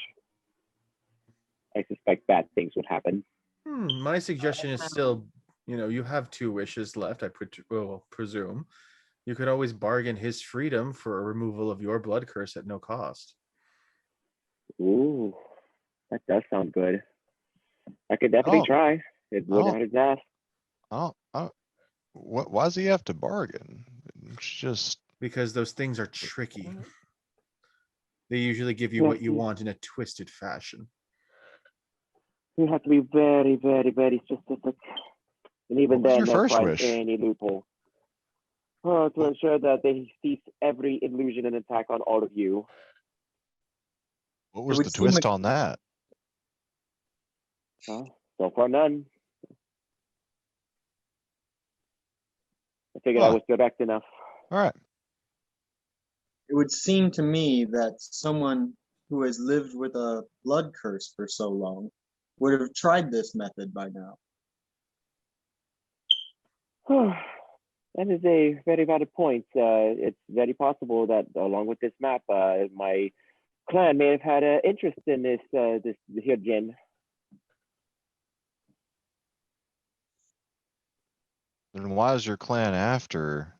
S3: I suspect bad things would happen.
S2: My suggestion is still, you have 2 wishes left. I will presume you could always bargain his freedom for a removal of your blood curse at no cost.
S3: Ooh, that does sound good. I could definitely try. It would not his ass.
S4: Why does he have to bargain? It's just
S2: because those things are tricky. They usually give you what you want in a twisted fashion.
S3: You have to be very, very, very specific. And even then,
S4: your first
S3: try
S4: wish?
S3: any loophole. To ensure that they cease every illusion and attack on all of you.
S4: What was the twist on that?
S3: So far, none. I figured I was direct enough.
S4: All right.
S8: It would seem to me that someone who has lived with a blood curse for so long would have tried this method by now.
S3: That is a very valid point. It's very possible that along with this map, my clan may have had an interest in this here gin.
S4: Then why is your clan after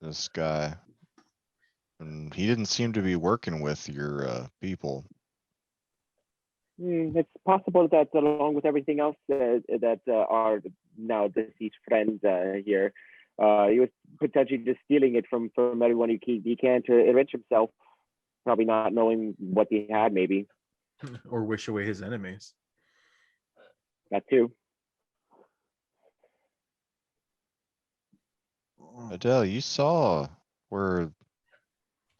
S4: this guy? And he didn't seem to be working with your people.
S3: It's possible that along with everything else that our now deceased friends here, he was potentially just stealing it from everyone he can to enrich himself, probably not knowing what he had, maybe.
S2: Or wish away his enemies.
S3: That too.
S4: Adele, you saw where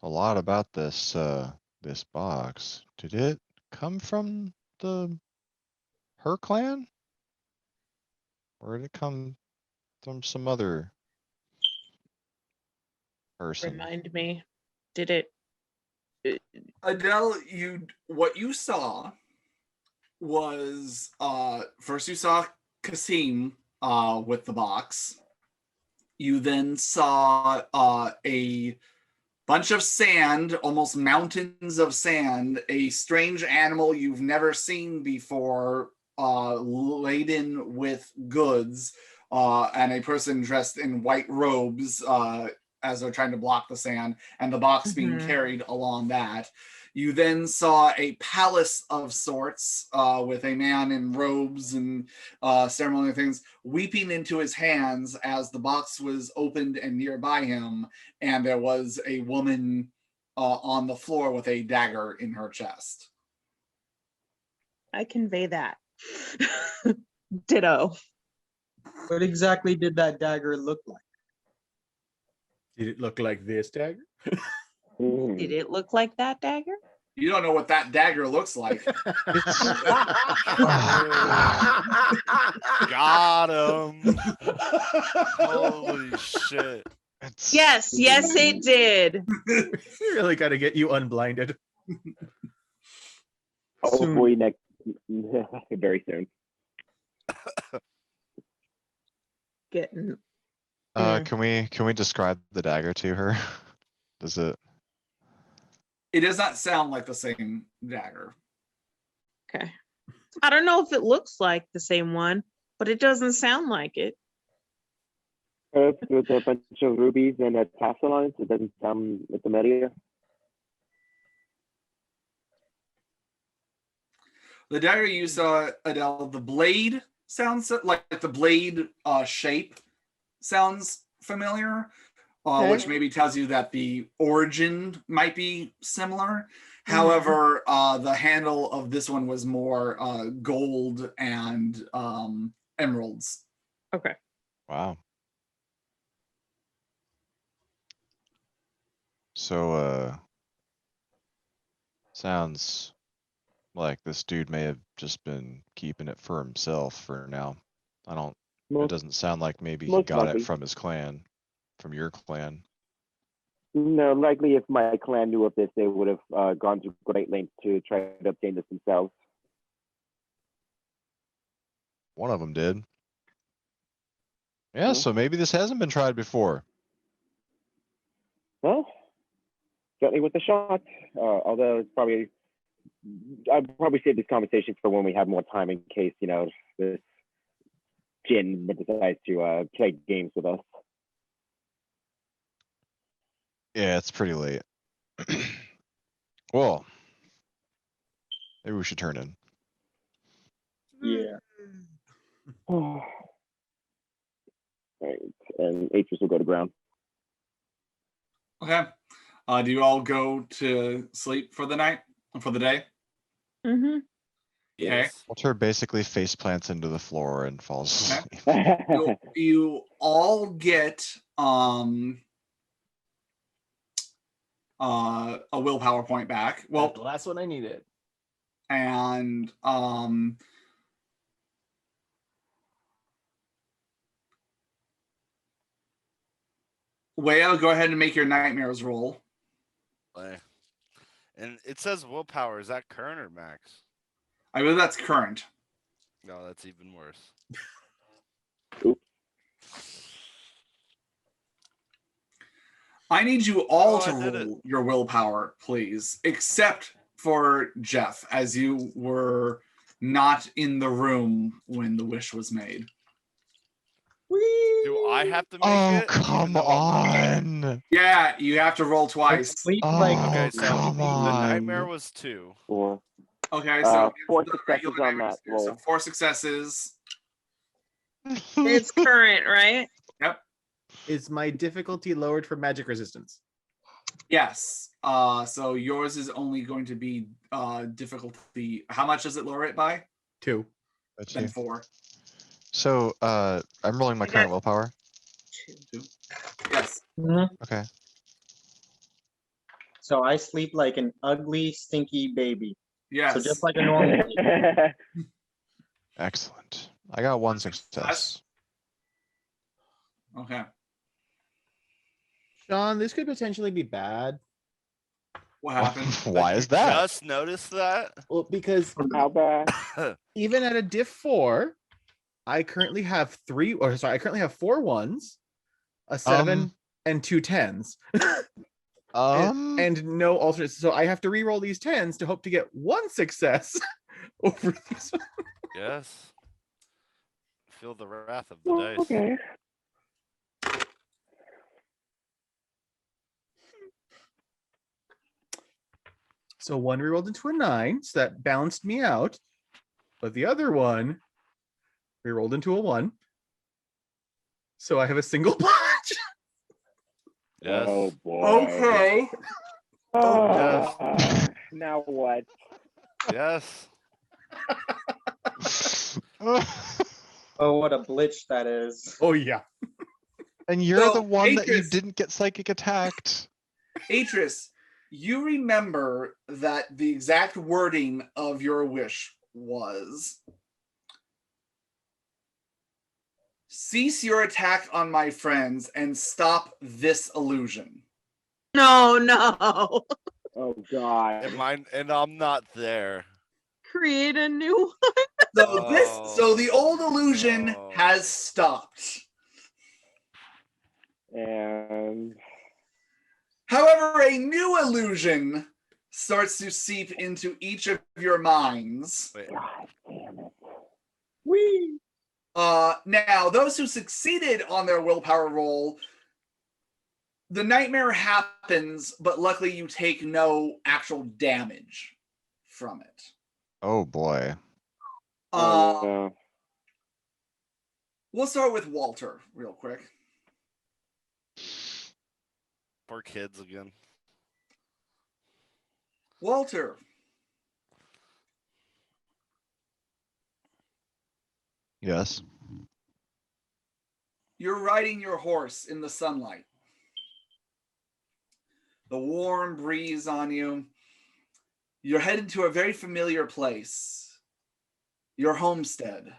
S4: a lot about this this box. Did it come from her clan? Or did it come from some other person?
S6: Remind me, did it?
S1: Adele, what you saw was first you saw Kasim with the box. You then saw a bunch of sand, almost mountains of sand, a strange animal you've never seen before, laden with goods, and a person dressed in white robes as they're trying to block the sand, and the box being carried along that. You then saw a palace of sorts with a man in robes and ceremonial things weeping into his hands as the box was opened and nearby him, and there was a woman on the floor with a dagger in her chest.
S6: I convey that. Ditto.
S8: What exactly did that dagger look like?
S2: Did it look like this dagger?
S6: Did it look like that dagger?
S1: You don't know what that dagger looks like.
S5: Got him. Holy shit.
S6: Yes, it did.
S2: You really got to get you unblinded.
S3: Hopefully next, very soon.
S6: Getting.
S4: Can we describe the dagger to her? Does it?
S1: It does not sound like the same dagger.
S6: Okay. I don't know if it looks like the same one, but it doesn't sound like it.
S3: with a bunch of rubies and a tassel on it. It doesn't sound familiar.
S1: The dagger you saw, Adele, the blade sounds like the blade shape sounds familiar, which maybe tells you that the origin might be similar. However, the handle of this one was more gold and emeralds.
S6: Okay.
S4: Wow. So, sounds like this dude may have just been keeping it for himself for now. It doesn't sound like maybe he got
S3: likely.
S4: it from his clan, from your clan.
S3: No, likely if my clan knew of this, they would have gone to great lengths to try to obtain this themselves.
S4: One of them did. Yeah, so maybe this hasn't been tried before.
S3: Well, certainly with the shot. Although it's probably, I'd probably save these conversations for when we have more time in case, this Jin decides to play games with us.
S4: Yeah, it's pretty late. Well, maybe we should turn in.
S8: Yeah.
S3: All right, and Atris will go to ground.
S1: Okay. Do you all go to sleep for the night, for the day?
S6: Mm-hmm.
S5: Yes.
S4: Walter basically face plants into the floor and falls
S1: Okay.
S4: asleep.
S1: You all get a willpower point back. Well,
S2: the last one I needed.
S1: And Whale, go ahead and make your nightmares roll.
S5: And it says willpower. Is that current or max?
S1: I believe that's current.
S5: No, that's even worse.
S1: I need you all to roll your willpower, please, except for Jeff, as you were not in the room when the wish was made.
S5: Do I have to make it?
S4: Come on.
S1: Yeah, you have to roll twice.
S5: Okay, so
S4: come
S5: the
S4: on.
S5: nightmare was 2.
S1: Okay, so
S3: 4
S1: the
S3: successes
S1: regular
S3: on
S1: nightmares
S3: that
S1: too, so
S3: roll.
S1: 4 successes.
S6: It's current, right?
S1: Yep.
S2: Is my difficulty lowered for magic resistance?
S1: Yes. So yours is only going to be difficulty. How much does it lower it by?
S2: 2.
S1: Then 4.
S4: So, I'm rolling my current willpower.
S1: 2. Yes.
S4: Okay.
S8: So I sleep like an ugly, stinky baby.
S1: Yes.
S8: So just like a normal baby.
S4: Excellent. I got 1 success.
S1: Okay.
S2: Sean, this could potentially be bad.
S1: What happened?
S4: Why is that?
S5: Just noticed that?
S2: Well, because
S3: How bad?
S2: even at a diff 4, I currently have 4 1s, a 7, and 2 10s. And no alternates. So I have to re-roll these 10s to hope to get 1 success over these.
S5: Yes. Feel the wrath of the dice.
S3: Okay.
S2: So one re-rolled into a 9, so that balanced me out. But the other one re-rolled into a 1. So I have a single punch.
S5: Yes.
S3: Oh boy.
S1: Okay.
S3: Now what?
S5: Yes.
S8: Oh, what a blitz that is.
S2: Oh yeah.
S4: And you're
S1: So,
S4: the one that you
S1: Atris-
S4: didn't get psychic attacked.
S1: Atris, you remember that the exact wording of your wish was cease your attack on my friends and stop this illusion.
S6: No.
S3: Oh god.
S5: And I'm not there.
S6: Create a new one.
S1: So the old illusion has stopped.
S3: And
S1: However, a new illusion starts to seep into each of your minds.
S3: god damn it.
S8: Whee!
S1: Now, those who succeeded on their willpower roll, the nightmare happens, but luckily you take no actual damage from it.
S4: Oh boy.
S1: We'll start with Walter real quick.
S5: Poor kids again.
S1: Walter.
S4: Yes.
S1: You're riding your horse in the sunlight. The warm breeze on you. You're headed to a very familiar place. Your homestead.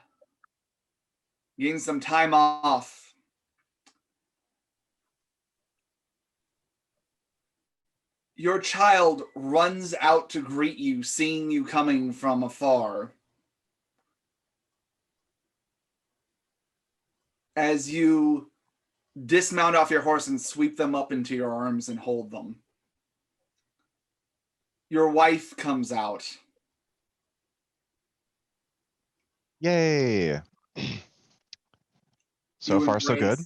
S1: Getting some time off. Your child runs out to greet you, seeing you coming from afar. As you dismount off your horse and sweep them up into your arms and hold them. Your wife comes out.
S4: Yay. So far, so good.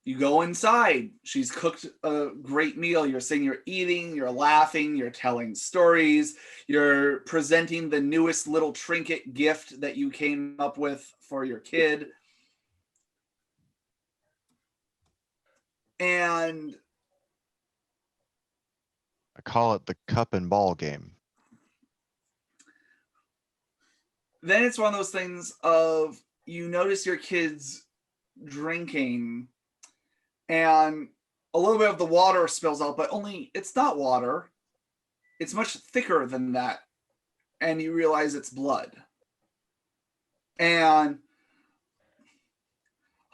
S1: You go inside. She's cooked a great meal. You're saying you're eating, you're laughing, you're telling stories, you're presenting the newest little trinket gift that you came up with for your kid. And
S4: I call it the cup and ball game.
S1: Then it's one of those things of you notice your kids drinking and a little bit of the water spills out, but only it's not water. It's much thicker than that. And you realize it's blood. And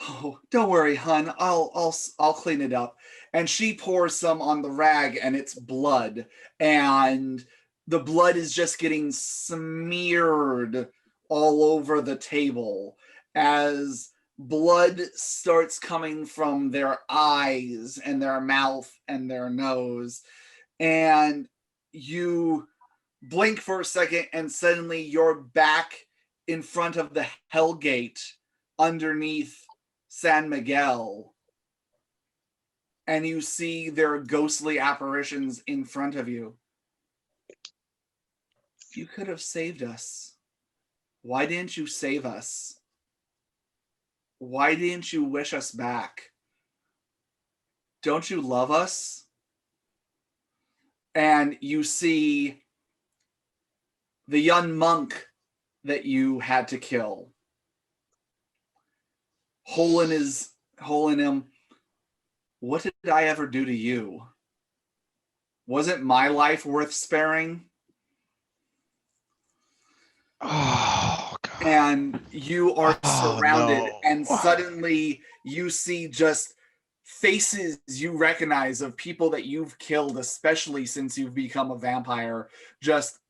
S1: oh, don't worry, hun. I'll clean it up. And she pours some on the rag and it's blood. And the blood is just getting smeared all over the table as blood starts coming from their eyes and their mouth and their nose. And you blink for a second and suddenly you're back in front of the Hellgate underneath San Miguel. And you see their ghostly apparitions in front of you. You could have saved us. Why didn't you save us? Why didn't you wish us back? Don't you love us? And you see the young monk that you had to kill. Hole in him. What did I ever do to you? Wasn't my life worth sparing?
S4: Oh, God.
S1: And you are surrounded,
S4: no.
S1: and suddenly you see just faces you recognize of people that you've killed, especially since you've become a vampire. Just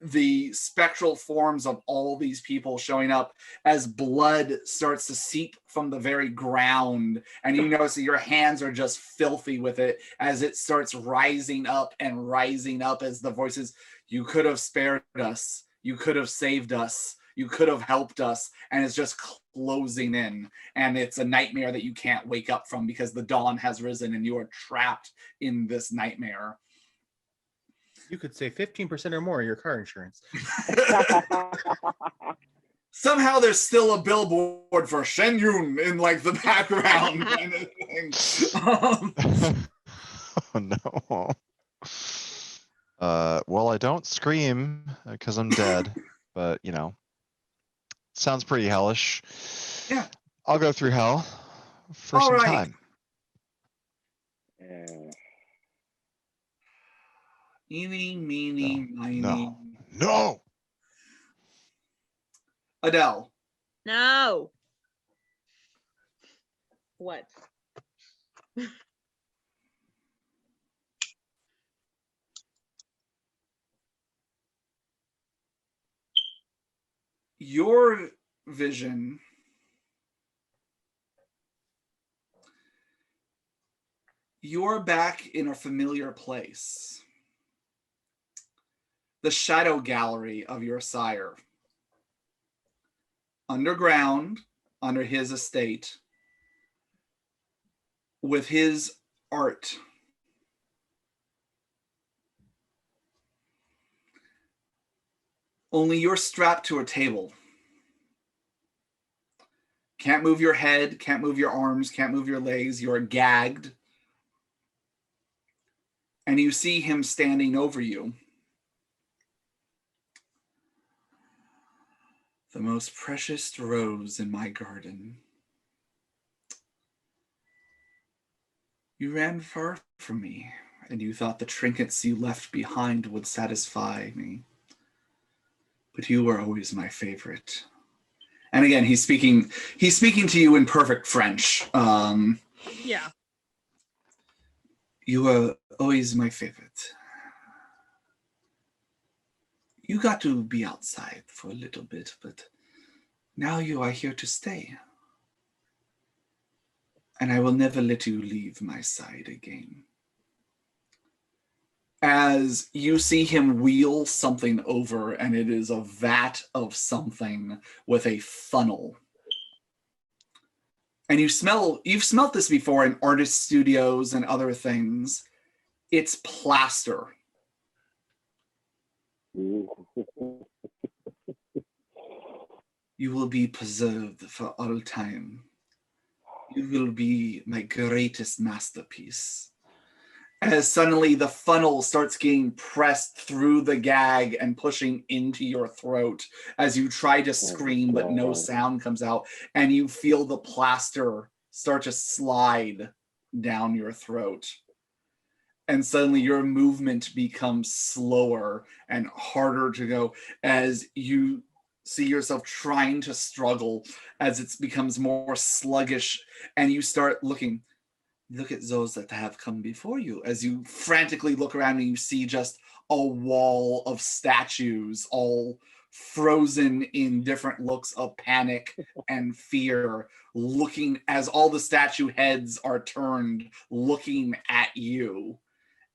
S1: the spectral forms of all these people showing up as blood starts to seep from the very ground. And you notice that your hands are just filthy with it as it starts rising up as the voices, you could have spared us. You could have saved us. You could have helped us. And it's just closing in. And it's a nightmare that you can't wake up from because the dawn has risen and you are trapped in this nightmare.
S2: You could save 15% or more in your car insurance.
S1: Somehow there's still a billboard for Shen Yun in like the background kind of thing.
S4: Oh no. Well, I don't scream because I'm dead, but you know, sounds pretty hellish.
S1: Yeah.
S4: I'll go through hell for
S1: All
S4: some
S1: right.
S4: time.
S1: Eeny, meeny, miny.
S4: No.
S1: Adele.
S6: No. What?
S1: Your vision you're back in a familiar place. The shadow gallery of your sire. underground, under his estate, with his art. Only you're strapped to a table. Can't move your head, can't move your arms, can't move your legs. You're gagged. And you see him standing over you. The most precious rose in my garden. You ran far from me, and you thought the trinkets you left behind would satisfy me. But you were always my favorite. And again, he's speaking to you in perfect French.
S6: Yeah.
S1: You were always my favorite. You got to be outside for a little bit, but now you are here to stay. And I will never let you leave my side again. As you see him wheel something over, and it is a vat of something with a funnel. And you've smelt this before in artist studios and other things. It's plaster. You will be preserved for all time. You will be my greatest masterpiece. As suddenly the funnel starts getting pressed through the gag and pushing into your throat as you try to scream, but no sound comes out, and you feel the plaster start to slide down your throat. And suddenly your movement becomes slower and harder to go as you see yourself trying to struggle as it becomes more sluggish, and you start looking. Look at those that have come before you. As you frantically look around and you see just a wall of statues, all frozen in different looks of panic and fear, looking as all the statue heads are turned, looking at you.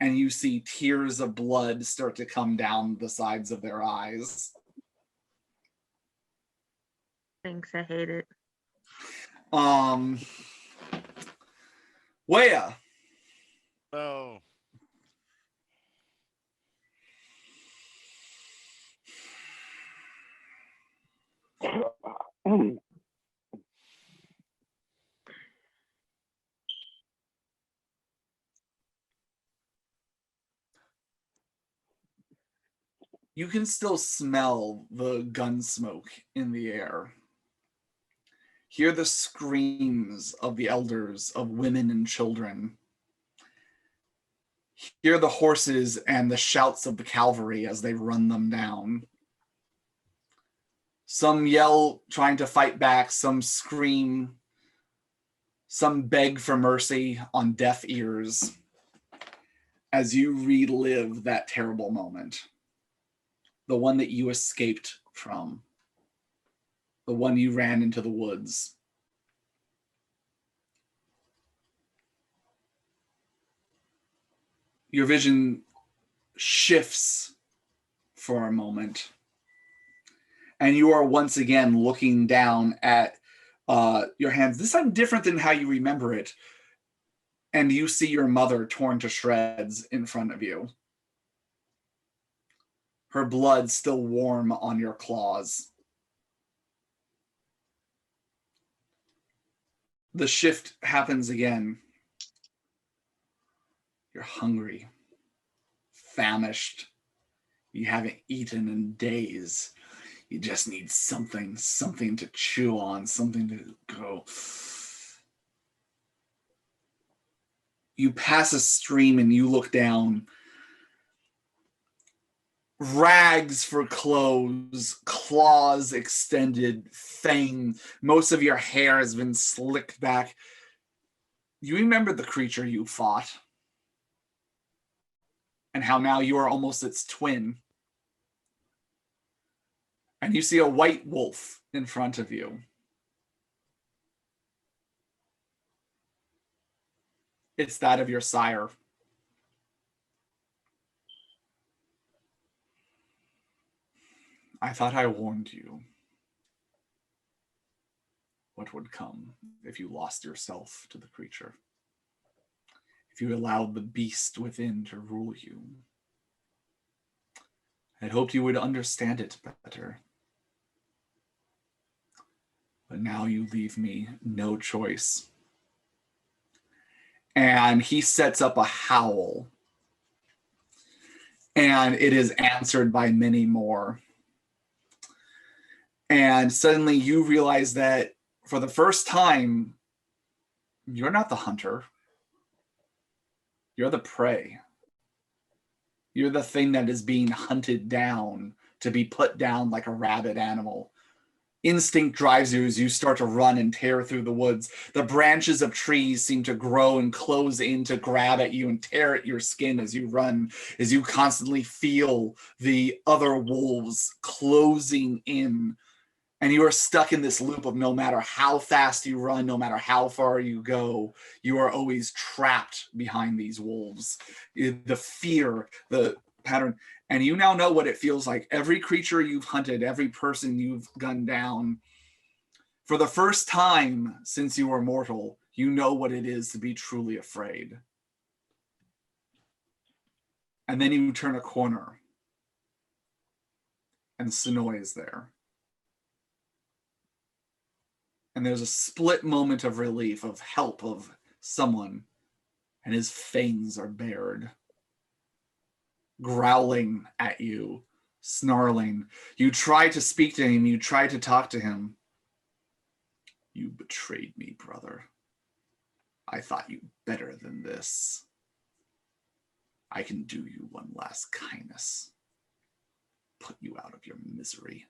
S1: And you see tears of blood start to come down the sides of their eyes.
S6: Thanks, I hate it.
S1: Wea.
S5: No.
S1: You can still smell the gun smoke in the air. Hear the screams of the elders, of women and children. Hear the horses and the shouts of the cavalry as they run them down. Some yell, trying to fight back. Some scream. Some beg for mercy on deaf ears as you relive that terrible moment. The one that you escaped from. The one you ran into the woods. Your vision shifts for a moment. And you are once again looking down at your hands. This time different than how you remember it. And you see your mother torn to shreds in front of you. Her blood still warm on your claws. The shift happens again. You're hungry, famished. You haven't eaten in days. You just need something to chew on, something to go. You pass a stream and you look down. Rags for clothes, claws extended, fang. Most of your hair has been slicked back. You remember the creature you fought and how now you are almost its twin. And you see a white wolf in front of you. It's that of your sire. I thought I warned you. what would come if you lost yourself to the creature. If you allowed the beast within to rule you. I hoped you would understand it better. But now you leave me no choice. And he sets up a howl. And it is answered by many more. And suddenly you realize that for the first time, you're not the hunter. You're the prey. You're the thing that is being hunted down to be put down like a rabid animal. Instinct drives you as you start to run and tear through the woods. The branches of trees seem to grow and close in to grab at you and tear at your skin as you run, as you constantly feel the other wolves closing in. And you are stuck in this loop of no matter how fast you run, no matter how far you go, you are always trapped behind these wolves. The fear, the pattern. And you now know what it feels like. Every creature you've hunted, every person you've gunned down, for the first time since you were mortal, you know what it is to be truly afraid. And then you turn a corner, and Sonoy is there. And there's a split moment of relief, of help, of someone, and his fangs are bared. Growling at you, snarling. You try to speak to him, you try to talk to him. You betrayed me, brother. I thought you better than this. I can do you one last kindness. Put you out of your misery.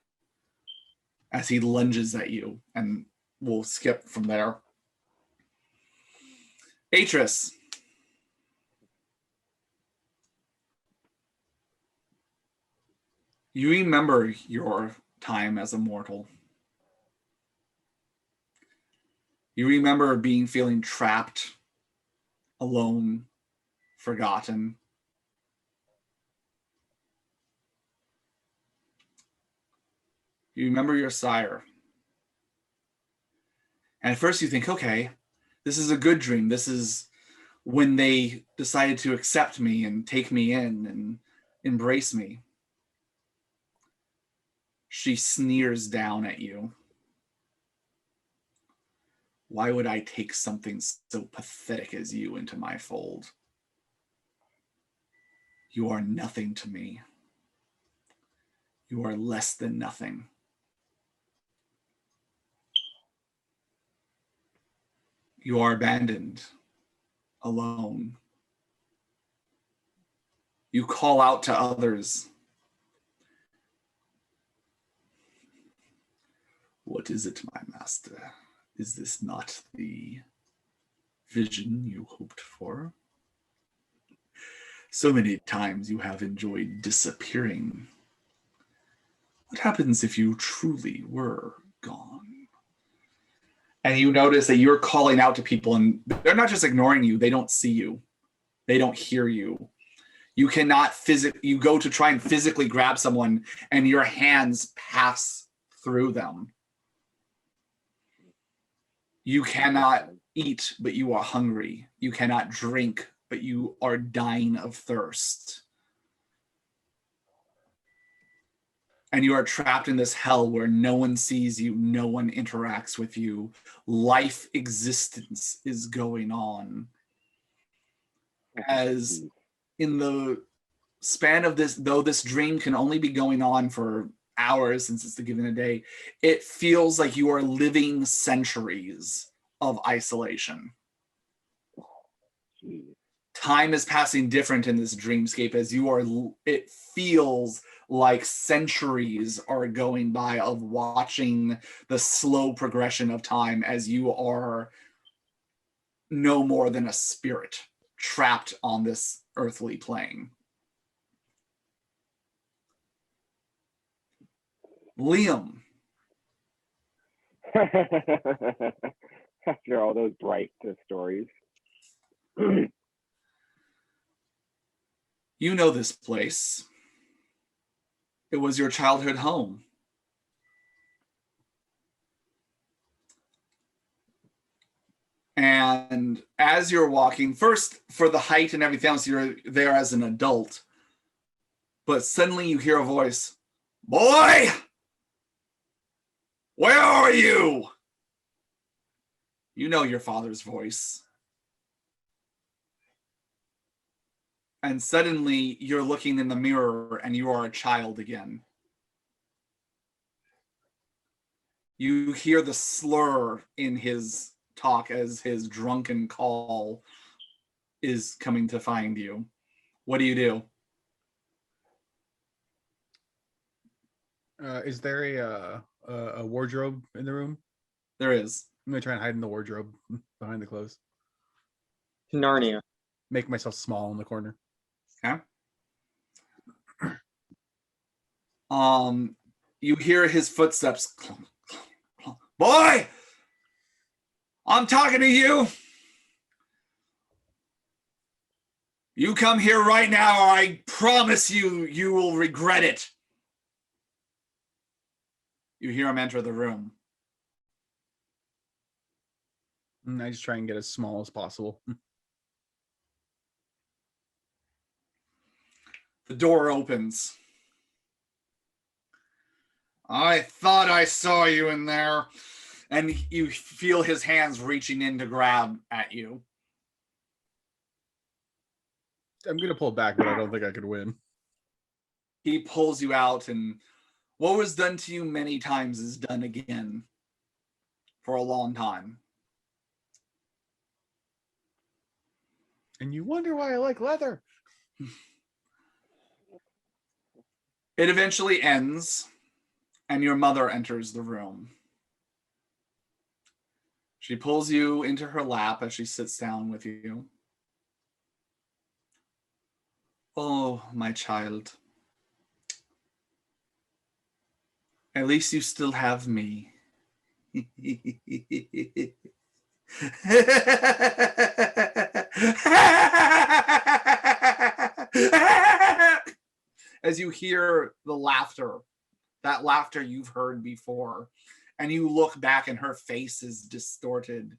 S1: As he lunges at you, and we'll skip from there. Atris. You remember your time as a mortal. You remember feeling trapped, alone, forgotten. You remember your sire. And at first you think, okay, this is a good dream. This is when they decided to accept me and take me in and embrace me. She sneers down at you. Why would I take something so pathetic as you into my fold? You are nothing to me. You are less than nothing. You are abandoned, alone. You call out to others. What is it, my master? Is this not the vision you hoped for? So many times you have enjoyed disappearing. What happens if you truly were gone? And you notice that you're calling out to people and they're not just ignoring you, they don't see you. They don't hear you. You cannot you go to try and physically grab someone and your hands pass through them. You cannot eat, but you are hungry. You cannot drink, but you are dying of thirst. And you are trapped in this hell where no one sees you, no one interacts with you. Life existence is going on. As in the span of this, though this dream can only be going on for hours since it's the given a day, it feels like you are living centuries of isolation. Time is passing different in this dreamscape as you are, it feels like centuries are going by of watching the slow progression of time as you are no more than a spirit trapped on this earthly plane. Liam.
S3: After all those bright stories.
S1: You know this place. It was your childhood home. And as you're walking, first for the height and everything else, you're there as an adult. But suddenly you hear a voice, "Boy, where are you?" You know your father's voice. And suddenly you're looking in the mirror and you are a child again. You hear the slur in his talk as his drunken call is coming to find you. What do?
S2: Is there a wardrobe in the room?
S1: There is.
S2: I'm gonna try and hide in the wardrobe behind the clothes.
S8: Narnia.
S2: Make myself small in the corner.
S1: Okay. You hear his footsteps. "Boy, I'm talking to you. You come here right now, or I promise you will regret it." You hear him enter the room.
S2: I just try and get as small as possible.
S1: The door opens. "I thought I saw you in there." And you feel his hands reaching in to grab at you.
S2: I'm going to pull back, but I don't think I could win.
S1: He pulls you out, and what was done to you many times is done again for a long time.
S2: And you wonder why I like leather.
S1: It eventually ends, and your mother enters the room. She pulls you into her lap as she sits down with you. "Oh, my child. At least you still have me." As you hear the laughter, that laughter you've heard before, and you look back and her face is distorted.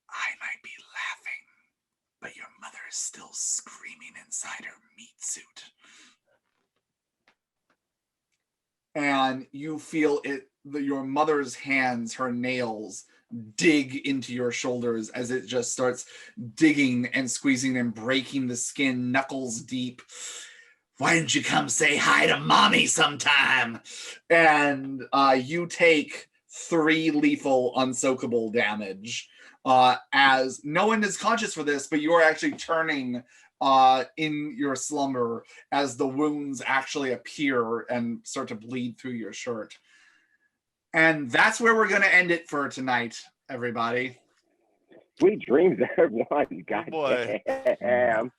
S1: "I might be laughing, but your mother is still screaming inside her meat suit." And you feel it, your mother's hands, her nails, dig into your shoulders as it just starts digging and squeezing and breaking the skin knuckles deep. "Why didn't you come say hi to mommy sometime?" And you take 3 lethal unsoakable damage. As no one is conscious for this, but you are actually turning in your slumber as the wounds actually appear and start to bleed through your shirt. And that's where we're going to end it for tonight, everybody.
S3: Sweet dreams, everyone. God
S5: boy.
S3: damn.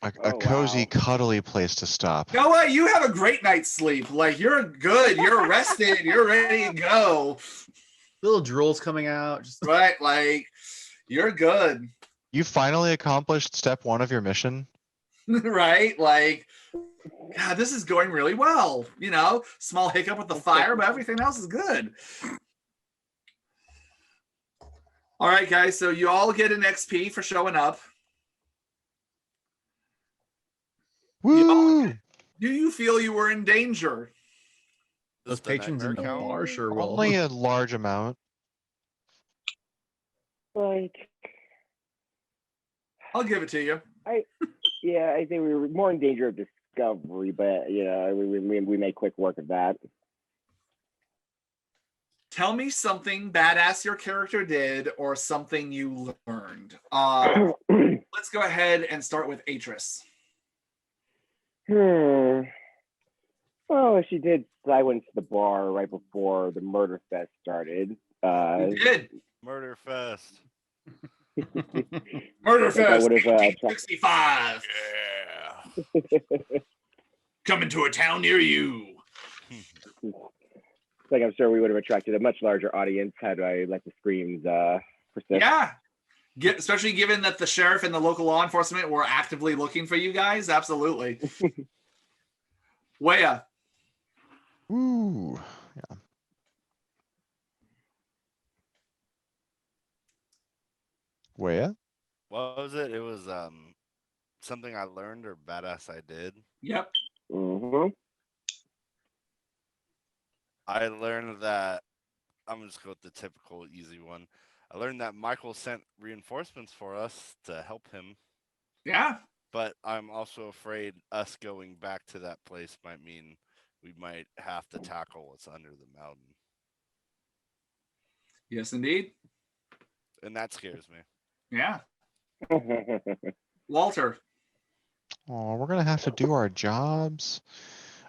S4: A cozy, cuddly place to stop.
S1: You know what? You have a great night's sleep. Like, you're good. You're rested. You're ready to go.
S2: Little drools coming out. Just...
S1: Right? Like, you're good.
S4: You finally accomplished step 1 of your mission.
S1: Right? Like, God, this is going really well. You know, small hiccup with the fire, but everything else is good. All right, guys. So you all get an XP for showing up.
S4: Woo!
S1: Do you feel you were in danger?
S2: Those patrons in the bar sure will.
S4: Only a large amount.
S3: Like,
S1: I'll give it to you.
S3: I think we were more in danger of discovery, but we made quick work of that.
S1: Tell me something badass your character did or something you learned. Let's go ahead and start with Atris.
S3: Well, she did silence the bar right before the murder fest started.
S1: You did.
S5: Murder fest.
S1: Murder fest.
S5: 65. Yeah.
S1: Coming to a town near you.
S3: Like, I'm sure we would have attracted a much larger audience had I let the screams persist.
S1: Yeah. Especially given that the sheriff and the local law enforcement were actively looking for you guys. Absolutely. Wea.
S4: Ooh, yeah. Where?
S5: What was it? It was something I learned or badass I did.
S1: Yep.
S3: Mm-hmm.
S5: I learned that I'm just going with the typical easy one. I learned that Michael sent reinforcements for us to help him.
S1: Yeah.
S5: But I'm also afraid us going back to that place might mean we might have to tackle what's under the mountain.
S1: Yes, indeed.
S5: And that scares me.
S1: Yeah. Walter.
S4: Oh, we're gonna have to do our jobs.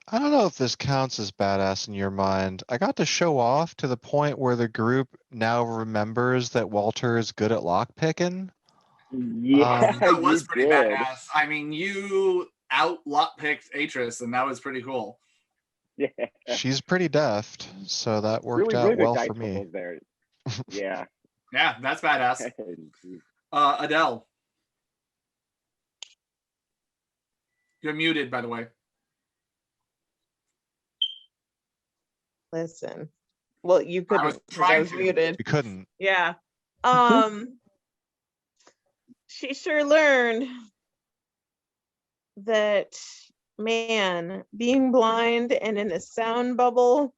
S4: I don't know if this counts as badass in your mind. I got to show off to the point where the group now remembers that Walter is good at lockpicking.
S3: Yeah,
S1: That was
S3: you
S1: pretty
S3: did.
S1: badass. I mean, you out lockpicked Atris, and that was pretty cool.
S3: Yeah.
S4: She's pretty deft, so that worked
S3: Really,
S4: out
S3: really good
S4: well
S3: dice
S4: for me.
S3: rolls there. Yeah.
S1: Yeah, that's badass. Adele. You're muted, by the way.
S6: Listen. Well, you
S1: I was
S6: couldn't. 'Cause I
S1: trying
S6: was
S1: to.
S6: muted.
S4: You couldn't.
S6: Yeah. She sure learned that, man, being blind and in a sound bubble,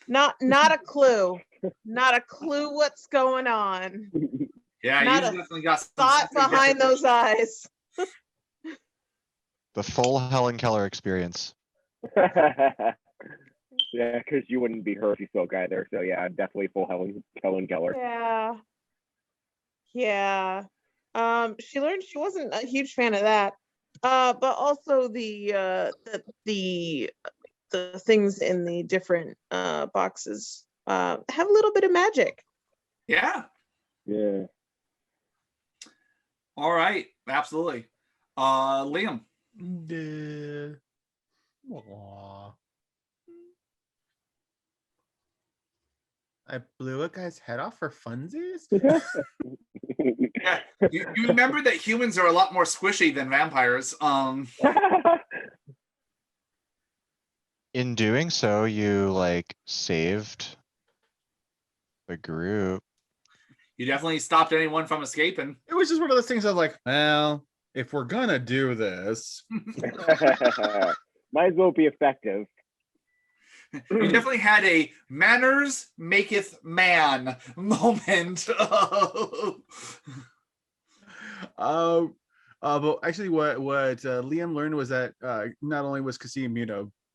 S6: not a clue. Not a clue what's going on.
S1: Yeah,
S6: Not
S1: you
S6: a
S1: definitely got some
S6: thought
S1: something
S6: behind
S1: different.
S6: those eyes.
S4: The full Helen Keller experience.
S3: Yeah, because you wouldn't be her if you spoke either. So yeah, definitely full Helen Keller.
S6: Yeah. Yeah. She learned she wasn't a huge fan of that. But also the things in the different boxes have a little bit of magic.
S1: Yeah.
S3: Yeah.
S1: All right. Absolutely. Liam.
S2: Aw. I blew a guy's head off for funsies?
S1: Yeah. You remember that humans are a lot more squishy than vampires.
S4: In doing so, you like saved the group.
S1: You definitely stopped anyone from escaping.
S2: It was just one of those things of like, well, if we're gonna do this,
S3: might as well be effective.
S1: You definitely had a manners maketh man moment.
S2: But actually, what Liam learned was that not only was Kasim,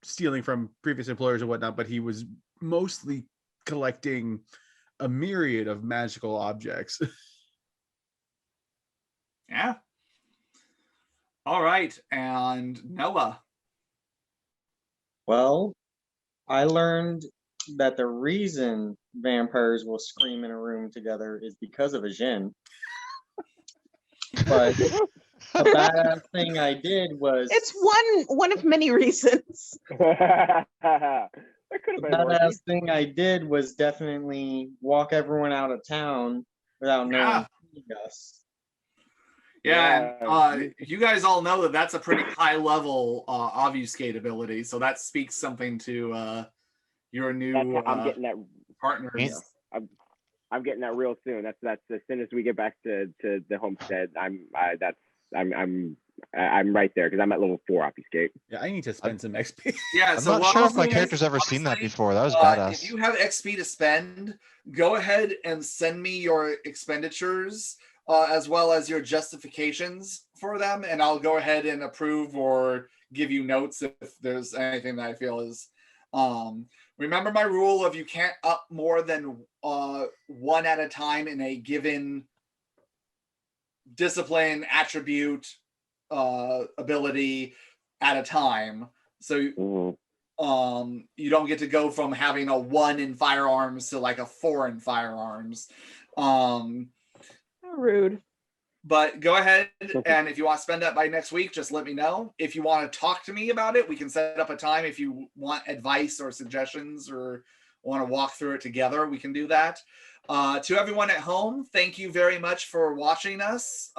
S2: stealing from previous employers and whatnot, but he was mostly collecting a myriad of magical objects.
S1: Yeah. All right, and Noah.
S8: Well, I learned that the reason vampires will scream in a room together is because of a djinn. But a badass thing I did was
S6: It's one of many reasons.
S3: That could have
S8: the
S3: been more.
S8: badass thing I did was definitely walk everyone out of town without knowing us.
S1: Yeah, and you guys all know that that's a pretty high level obfuscate ability, so that speaks something to your new
S3: I'm getting that
S1: partners.
S3: I'm getting that real soon. That's as soon as we get back to the homestead. I'm right there because I'm at level 4 obfuscate.
S2: Yeah, I need to spend some XP.
S1: Yeah,
S4: I'm
S1: so
S4: not sure if my
S1: also,
S4: character's ever seen that
S1: honestly,
S4: before. That was badass.
S1: If you have XP to spend, go ahead and send me your expenditures as well as your justifications for them, and I'll go ahead and approve or give you notes if there's anything that I feel is. Remember my rule of you can't up more than one at a time in a given discipline, attribute, ability at a time. So you don't get to go from having a 1 in firearms to like a 4 in firearms.
S6: Rude.
S1: But go ahead, and if you want to spend that by next week, just let me know. If you want to talk to me about it, we can set up a time. If you want advice or suggestions or want to walk through it together, we can do that. To everyone at home, thank you very much for watching us.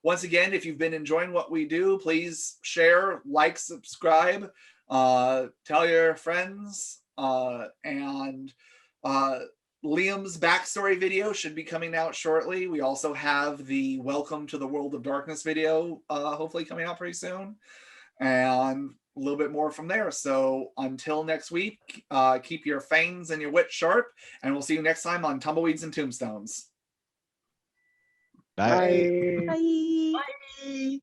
S1: Once again, if you've been enjoying what we do, please share, like, subscribe. Tell your friends, and Liam's backstory video should be coming out shortly. We also have the Welcome to the World of Darkness video, hopefully coming out pretty soon, and a little bit more from there. So until next week, keep your fangs and your wits sharp, and we'll see you next time on Tumbleweeds and Tombstones.
S4: Bye.
S6: Bye.
S8: Bye.